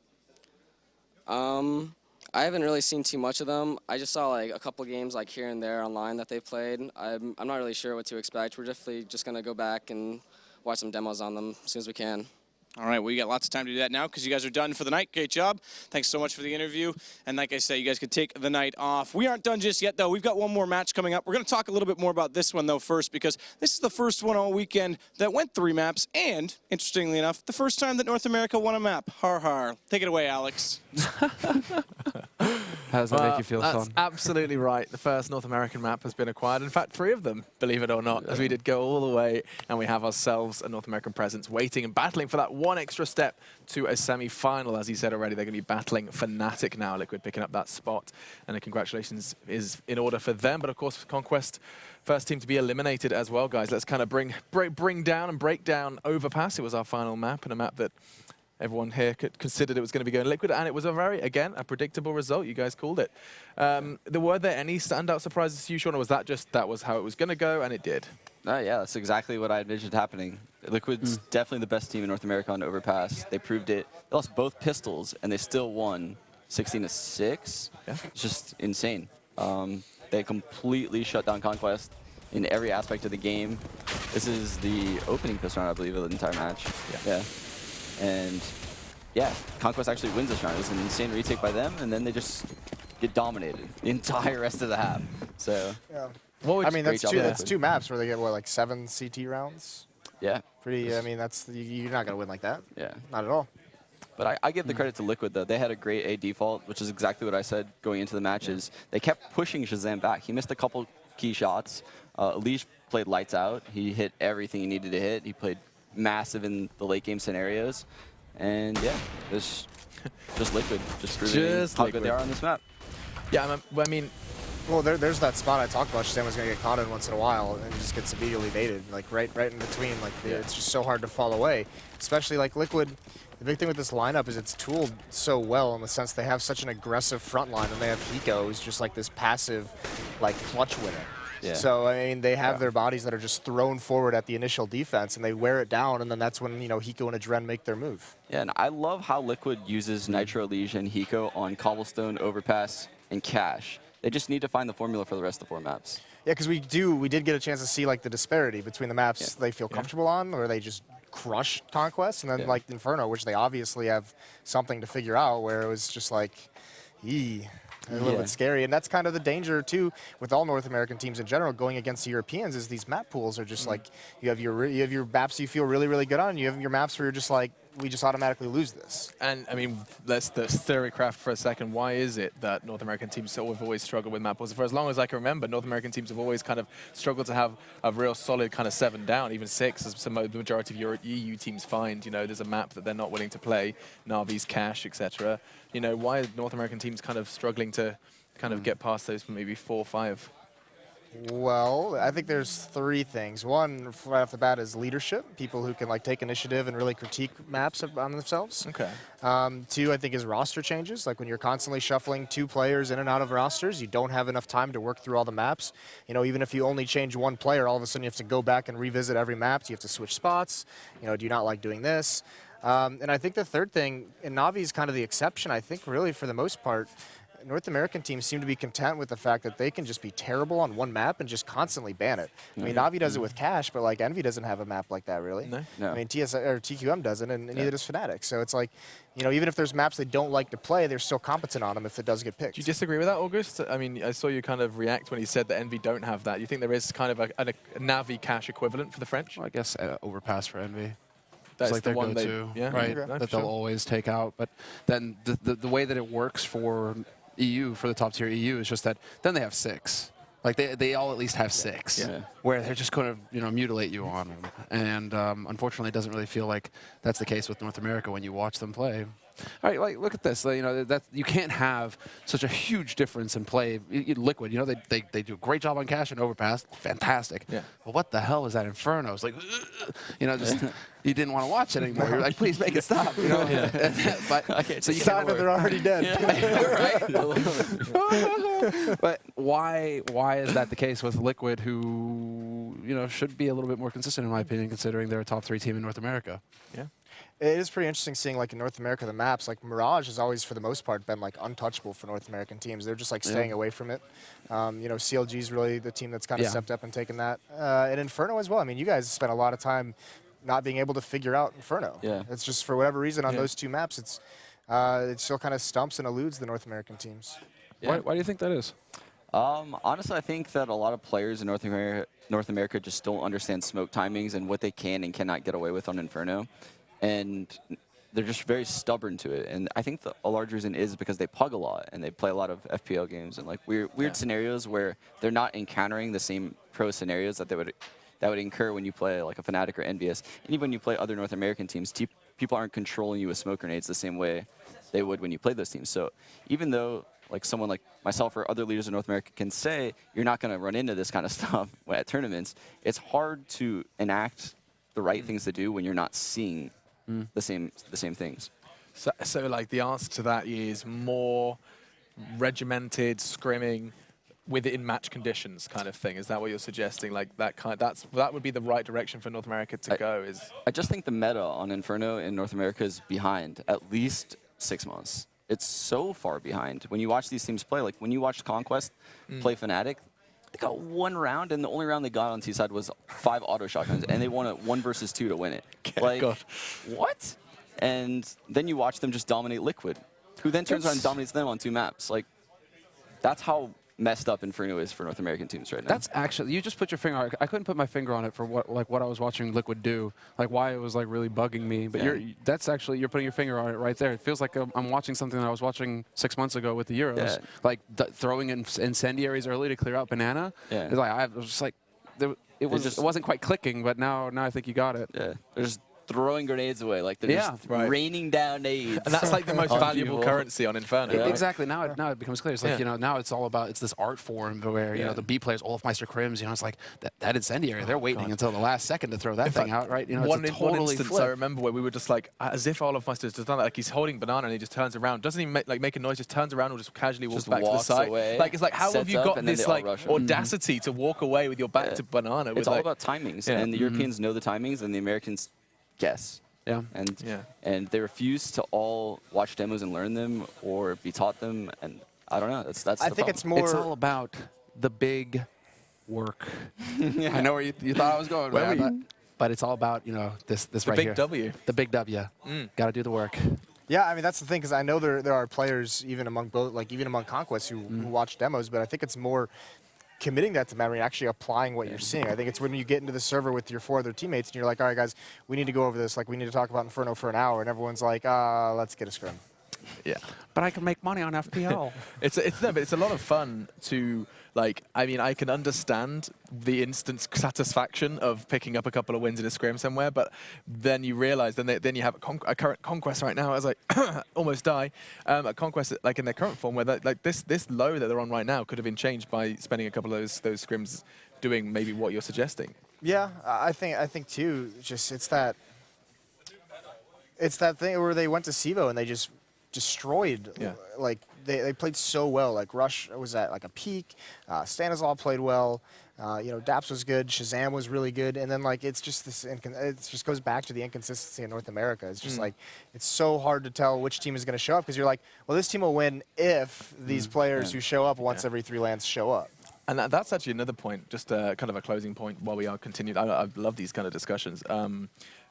I haven't really seen too much of them. I just saw like a couple games like here and there online that they played. I'm not really sure what to expect. We're definitely just going to go back and watch some demos on them as soon as we can. All right, well, you got lots of time to do that now because you guys are done for the night. Great job. Thanks so much for the interview. And like I say, you guys could take the night off. We aren't done just yet, though. We've got one more match coming up. We're going to talk a little bit more about this one, though, first, because this is the first one all weekend that went 3 maps. And, interestingly enough, the first time that North America won a map. Har har. Take it away, Alex. How does that make you feel, That's Sean? absolutely right. The first North American map has been acquired. In fact, 3 of them, believe it or not, as we did go all the way, and we have ourselves a North American presence waiting and battling for that one extra step to a semi-final. As he said already, they're going to be battling Fnatic now. Liquid picking up that spot, and a congratulations is in order for them. But of course, Conquest, first team to be eliminated as well, guys. Let's kind of bring down and break down Overpass. It was our final map, and a map that everyone here considered it was going to be going Liquid, and it was a predictable result. You guys called it. Were there any standout surprises to you, Sean, or was that was how it was going to go, and it did? Yeah, that's exactly what I envisioned happening. Liquid's definitely the best team in North America on Overpass. They proved it. They lost both pistols, and they still won 16-6. Yeah. It's just insane. They completely shut down Conquest in every aspect of the game. This is the opening pistol round, I believe, of the entire match. Yeah. And yeah, Conquest actually wins this round. It was an insane retake by them, and then they just get dominated the entire rest of the half. So Yeah. What would I mean, great that's job, that's Liquid. 2 maps where they get, what, like 7 CT rounds? Yeah. Pretty. I mean, you're not gonna win like that. Yeah. Not at all. But I give the credit to Liquid, though. They had a great A default, which is exactly what I said going into the matches. They kept pushing Shazam back. He missed a couple key shots. Elish played lights out. He hit everything he needed to hit. He played massive in the late game scenarios. And yeah, it's just Liquid. Just proving how good they are on this map. Yeah, I mean, Well, there's that spot I talked about. Shazam was going to get caught in once in a while and just gets immediately baited, like right in between. Like it's just so hard to fall away, especially like Liquid. The big thing with this lineup is it's tooled so well in the sense they have such an aggressive front line, and they have Hiko, who's just like this passive, like clutch winner. Yeah. So I mean, they have their bodies that are just thrown forward at the initial defense, and they wear it down, and then that's when Hiko and Adren make their move. Yeah, and I love how Liquid uses Nitro, Elish, and Hiko on Cobblestone, Overpass, and Cash. They just need to find the formula for the rest of the 4 maps. Yeah, because we did get a chance to see like the disparity between the maps they feel comfortable on, or they just crush Conquest, and then like Inferno, which they obviously have something to figure out, where it was just like, a little bit scary. And that's kind of the danger too with all North American teams in general going against the Europeans, is these map pools are just like, you have your maps you feel really, really good on, you have your maps where you're just like, we just automatically lose this. and I mean, let's theorycraft for a second. Why is it that North American teams have always struggled with map pools? For as long as I can remember, North American teams have always kind of struggled to have a real solid kind of 7 down, even 6, as the majority of your EU teams find. There's a map that they're not willing to play, Navi's, Cash, etc. Why are North American teams kind of struggling to kind of get past those maybe 4 or 5? Well, I think there's 3 things. One, right off the bat, is leadership. People who can like take initiative and really critique maps on themselves. Okay. 2, I think, is roster changes. Like when you're constantly shuffling 2 players in and out of rosters, you don't have enough time to work through all the maps. Even if you only change 1 player, all of a sudden you have to go back and revisit every map. You have to switch spots. Do you not like doing this? And I think the 3rd thing, and Navi is kind of the exception, I think, really, for the most part, North American teams seem to be content with the fact that they can just be terrible on 1 map and just constantly ban it. I mean, Navi does it with Cash, but like Envy doesn't have a map like that, really. No. I mean, TQM doesn't, and neither does Fnatic. So it's like, even if there's maps they don't like to play, they're still competent on them if it does get picked. Do you disagree with that, August? I mean, I saw you kind of react when he said that Envy don't have that. You think there is kind of a Navi Cash equivalent for the French? Well, I guess Overpass for Envy. That's like the their one go-to, yeah, right? okay. That they'll always take out. But then the way that it works for EU, for the top tier EU, is just that then they have 6. Like they all at least have 6, where they're just going to mutilate you on them. And unfortunately, it doesn't really feel like that's the case with North America when you watch them play. All right, like look at this. That you can't have such a huge difference in play. Liquid, they do a great job on Cash and Overpass, fantastic. Yeah. But what the hell is that Inferno? It's like, just you didn't want to watch it anymore. You're like, please make it stop. But So you thought that they're already dead. But why is that the case with Liquid, who should be a little bit more consistent in my opinion, considering they're a top 3 team in North America? Yeah. It is pretty interesting seeing, like, in North America, the maps, like, Mirage has always, for the most part, been, like, untouchable for North American teams. They're just, like, staying away from it. CLG is really the team that's kind of stepped up and taken that. And Inferno as well. I mean, you guys spent a lot of time not being able to figure out Inferno. Yeah. It's just, for whatever reason, on those 2 maps, it still kind of stumps and eludes the North American teams. Yeah. Why do you think that is? Honestly, I think that a lot of players in North America just don't understand smoke timings and what they can and cannot get away with on Inferno. And they're just very stubborn to it. And I think a large reason is because they pug a lot and they play a lot of FPL games and like weird scenarios where they're not encountering the same pro scenarios that would incur when you play like a Fnatic or NBS. And even when you play other North American teams, people aren't controlling you with smoke grenades the same way they would when you play those teams. So even though like someone like myself or other leaders in North America can say you're not going to run into this kind of stuff at tournaments, it's hard to enact the right things to do when you're not seeing the same things. So like the answer to that is more regimented scrimming within match conditions kind of thing. Is that what you're suggesting? Like that would be the right direction for North America to go. I just think the meta on Inferno in North America is behind at least 6 months. It's so far behind. When you watch these teams play, like when you watch Conquest play Fnatic, they got 1 round, and the only round they got on T-side was 5 auto shotguns, and they won it 1 versus 2 to win it. Like, what? And then you watch them just dominate Liquid, who then turns around and dominates them on 2 maps. Like, that's how messed up Inferno is for North American teams right now. That's actually, you just put your finger on it. I couldn't put my finger on it for what I was watching Liquid do, like why it was like really bugging me. But you're putting your finger on it right there. It feels like I'm watching something that I was watching 6 months ago with the Euros, like throwing in incendiaries early to clear out Banana. Yeah. It's like I was just like, it wasn't quite clicking, but now I think you got it. Yeah, they're just throwing grenades away, like they're just raining down nades. And that's like the most valuable people. currency on Inferno. Yeah. Right? Exactly. Now it becomes clear. It's like, now it's all about, it's this art form where, you know, the B players, Olafmeister Crims, it's like that incendiary, they're waiting until the last second to throw that thing out, right? One instance I remember where we were just like, as if Olafmeister's just done that, like he's holding Banana and he just turns around, doesn't even make a noise, just turns around or just casually walks back to the side. Away, like, it's like, how have you got this like audacity to walk away with your back to Banana? It's all about timings, and the Europeans know the timings, and the Americans guess. Yeah. And they refuse to all watch demos and learn them or be taught them, and I don't know. That's I think it's more. It's all about the big work. I know where you thought I was going, but it's all about this right here. The big W. The big W. Got to do the work. Yeah, I mean that's the thing, because I know there are players even among Conquest who watch demos, but I think it's more committing that to memory and actually applying what you're seeing. I think it's when you get into the server with your 4 other teammates and you're like, all right, guys, we need to go over this. Like, we need to talk about Inferno for an hour, and everyone's like, let's get a scrim. Yeah. But I can make money on FPL. It's a lot of fun to, like, I mean, I can understand the instant satisfaction of picking up a couple of wins in a scrim somewhere, but then you realize, then you have a current Conquest right now, as I almost die, a Conquest, like in their current form, where like this low that they're on right now could have been changed by spending a couple of those scrims doing maybe what you're suggesting. Yeah, I think too, just it's that thing where they went to SIVO and they just destroyed. Like they played so well. Like Rush was at like a peak. Stanislaw played well. Daps was good. Shazam was really good. And then like it's just this. It just goes back to the inconsistency in North America. It's just like it's so hard to tell which team is going to show up, because you're like, well, this team will win if these players who show up once every 3 lands show up. And that's actually another point, just kind of a closing point while we are continuing. I love these kind of discussions.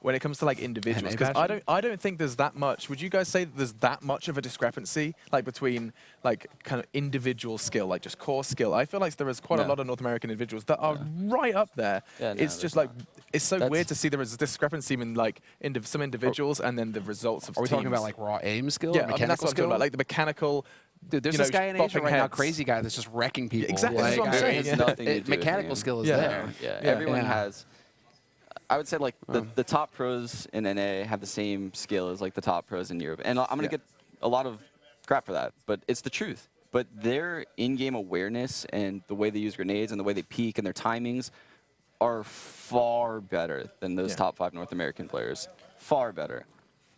When it comes to like individuals, because I don't think there's that much. Would you guys say that there's that much of a discrepancy, like between like kind of individual skill, like just core skill? I feel like there is quite a lot of North American individuals that are right up there. It's just like it's so weird to see there is a discrepancy in like some individuals and then the results of. Are we teams. talking about like raw aim skill? Yeah, mechanical that's what I'm talking skill? about, like the mechanical. Dude, there's this guy in Asia right now, Crazy Guy, that's just wrecking people. Exactly, that's what I'm saying. It's nothing to do mechanical with skill is there. Everyone has. I would say like the top pros in NA have the same skill as like the top pros in Europe, and I'm gonna get a lot of crap for that, but it's the truth. But their in-game awareness and the way they use grenades and the way they peek and their timings are far better than those top 5 North American players. Far better.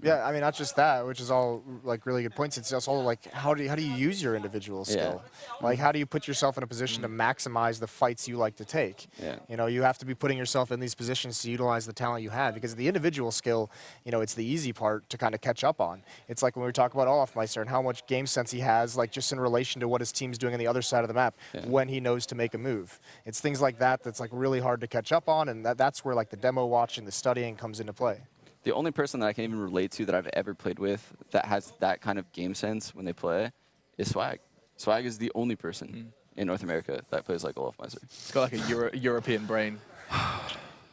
Yeah, I mean, not just that, which is all like really good points. It's also like how do you use your individual skill? Like how do you put yourself in a position to maximize the fights you like to take? You have to be putting yourself in these positions to utilize the talent you have, because the individual skill, it's the easy part to kind of catch up on. It's like when we talk about Olafmeister and how much game sense he has, like just in relation to what his team's doing on the other side of the map when he knows to make a move. It's things like that that's like really hard to catch up on, and that's where like the demo watching, the studying comes into play. The only person that I can even relate to that I've ever played with that has that kind of game sense when they play is Swag. Swag is the only person in North America that plays like Olafmeister. It's got like a European brain.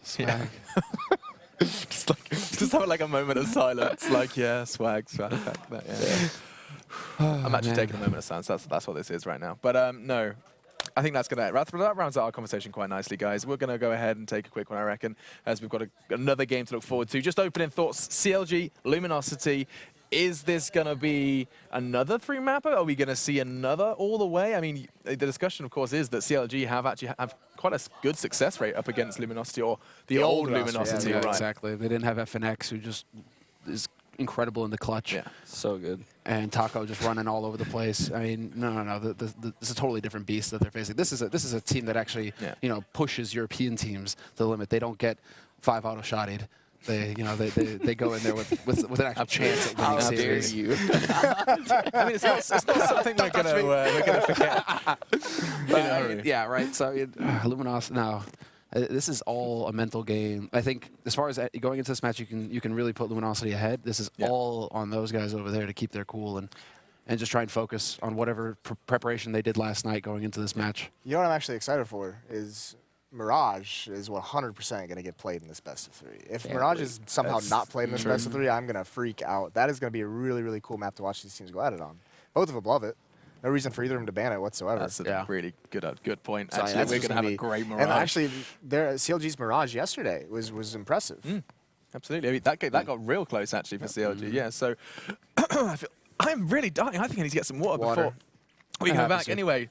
Swag. just have like a moment of silence. Like, swag. I'm actually taking a moment of silence. That's what this is right now. But no. I think that's going to that rounds out our conversation quite nicely, guys. We're going to go ahead and take a quick one, I reckon, as we've got another game to look forward to. Just opening thoughts, CLG, Luminosity. Is this going to be another 3-mapper? Are we going to see another all the way? I mean, the discussion, of course, is that CLG have quite a good success rate up against Luminosity, or the old Luminosity, right? Exactly. They didn't have FNX, who just is incredible in the clutch. Yeah, so good. And Taco just running all over the place. I mean, no. This is a totally different beast that they're facing. This is a team that actually, pushes European teams to the limit. They don't get 5 auto-shotted. They go in there with an actual chance at winning series. You. I mean, it's not something we're gonna forget. Yeah, right. So Luminosity. No. This is all a mental game. I think as far as going into this match, you can really put Luminosity ahead. This is all on those guys over there to keep their cool. And and just try and focus on whatever preparation they did last night going into this match. You know what I'm actually excited for is Mirage is 100% going to get played in this best of 3. If Mirage is somehow not played in this best of 3, I'm going to freak out. That is going to be a really, really cool map to watch these teams go at it on. Both of them love it. No reason for either of them to ban it whatsoever. That's a really good point. So, Actually, we're going to have a great Mirage. And actually, CLG's Mirage yesterday was impressive. Absolutely. I mean, that got real close, actually, for CLG. Yeah, so I'm really dying. I think I need to get some water before we go back. Anyway,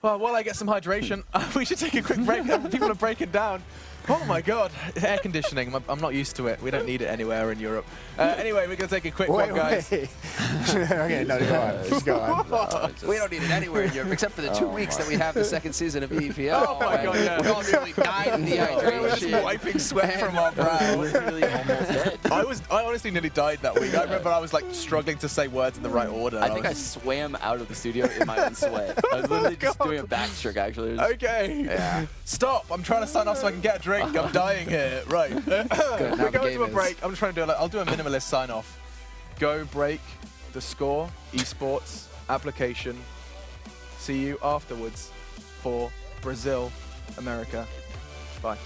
well, while I get some hydration, we should take a quick break. People are breaking down. Oh my God, air conditioning. I'm not used to it. We don't need it anywhere in Europe. Anyway, we're going to take a quick one, guys. Okay, no, go on. Just go on. We don't need it anywhere in Europe, except for the 2 weeks that we have the second season of EPL. Oh my God, yeah. We all nearly died in dehydration. We're just wiping sweat from our brow. Really almost dead. I honestly nearly died that week. I remember I was like struggling to say words in the right order. I think I swam out of the studio in my own sweat. I was literally just doing a backstroke, actually. Okay. Yeah. Stop. I'm trying to sign off so I can get a drink. I'm dying here. Right. We're going to a break. I'm just trying to do I'll do a minimalist sign off. Go break the score, esports, application. See you afterwards for Brazil, America. Bye.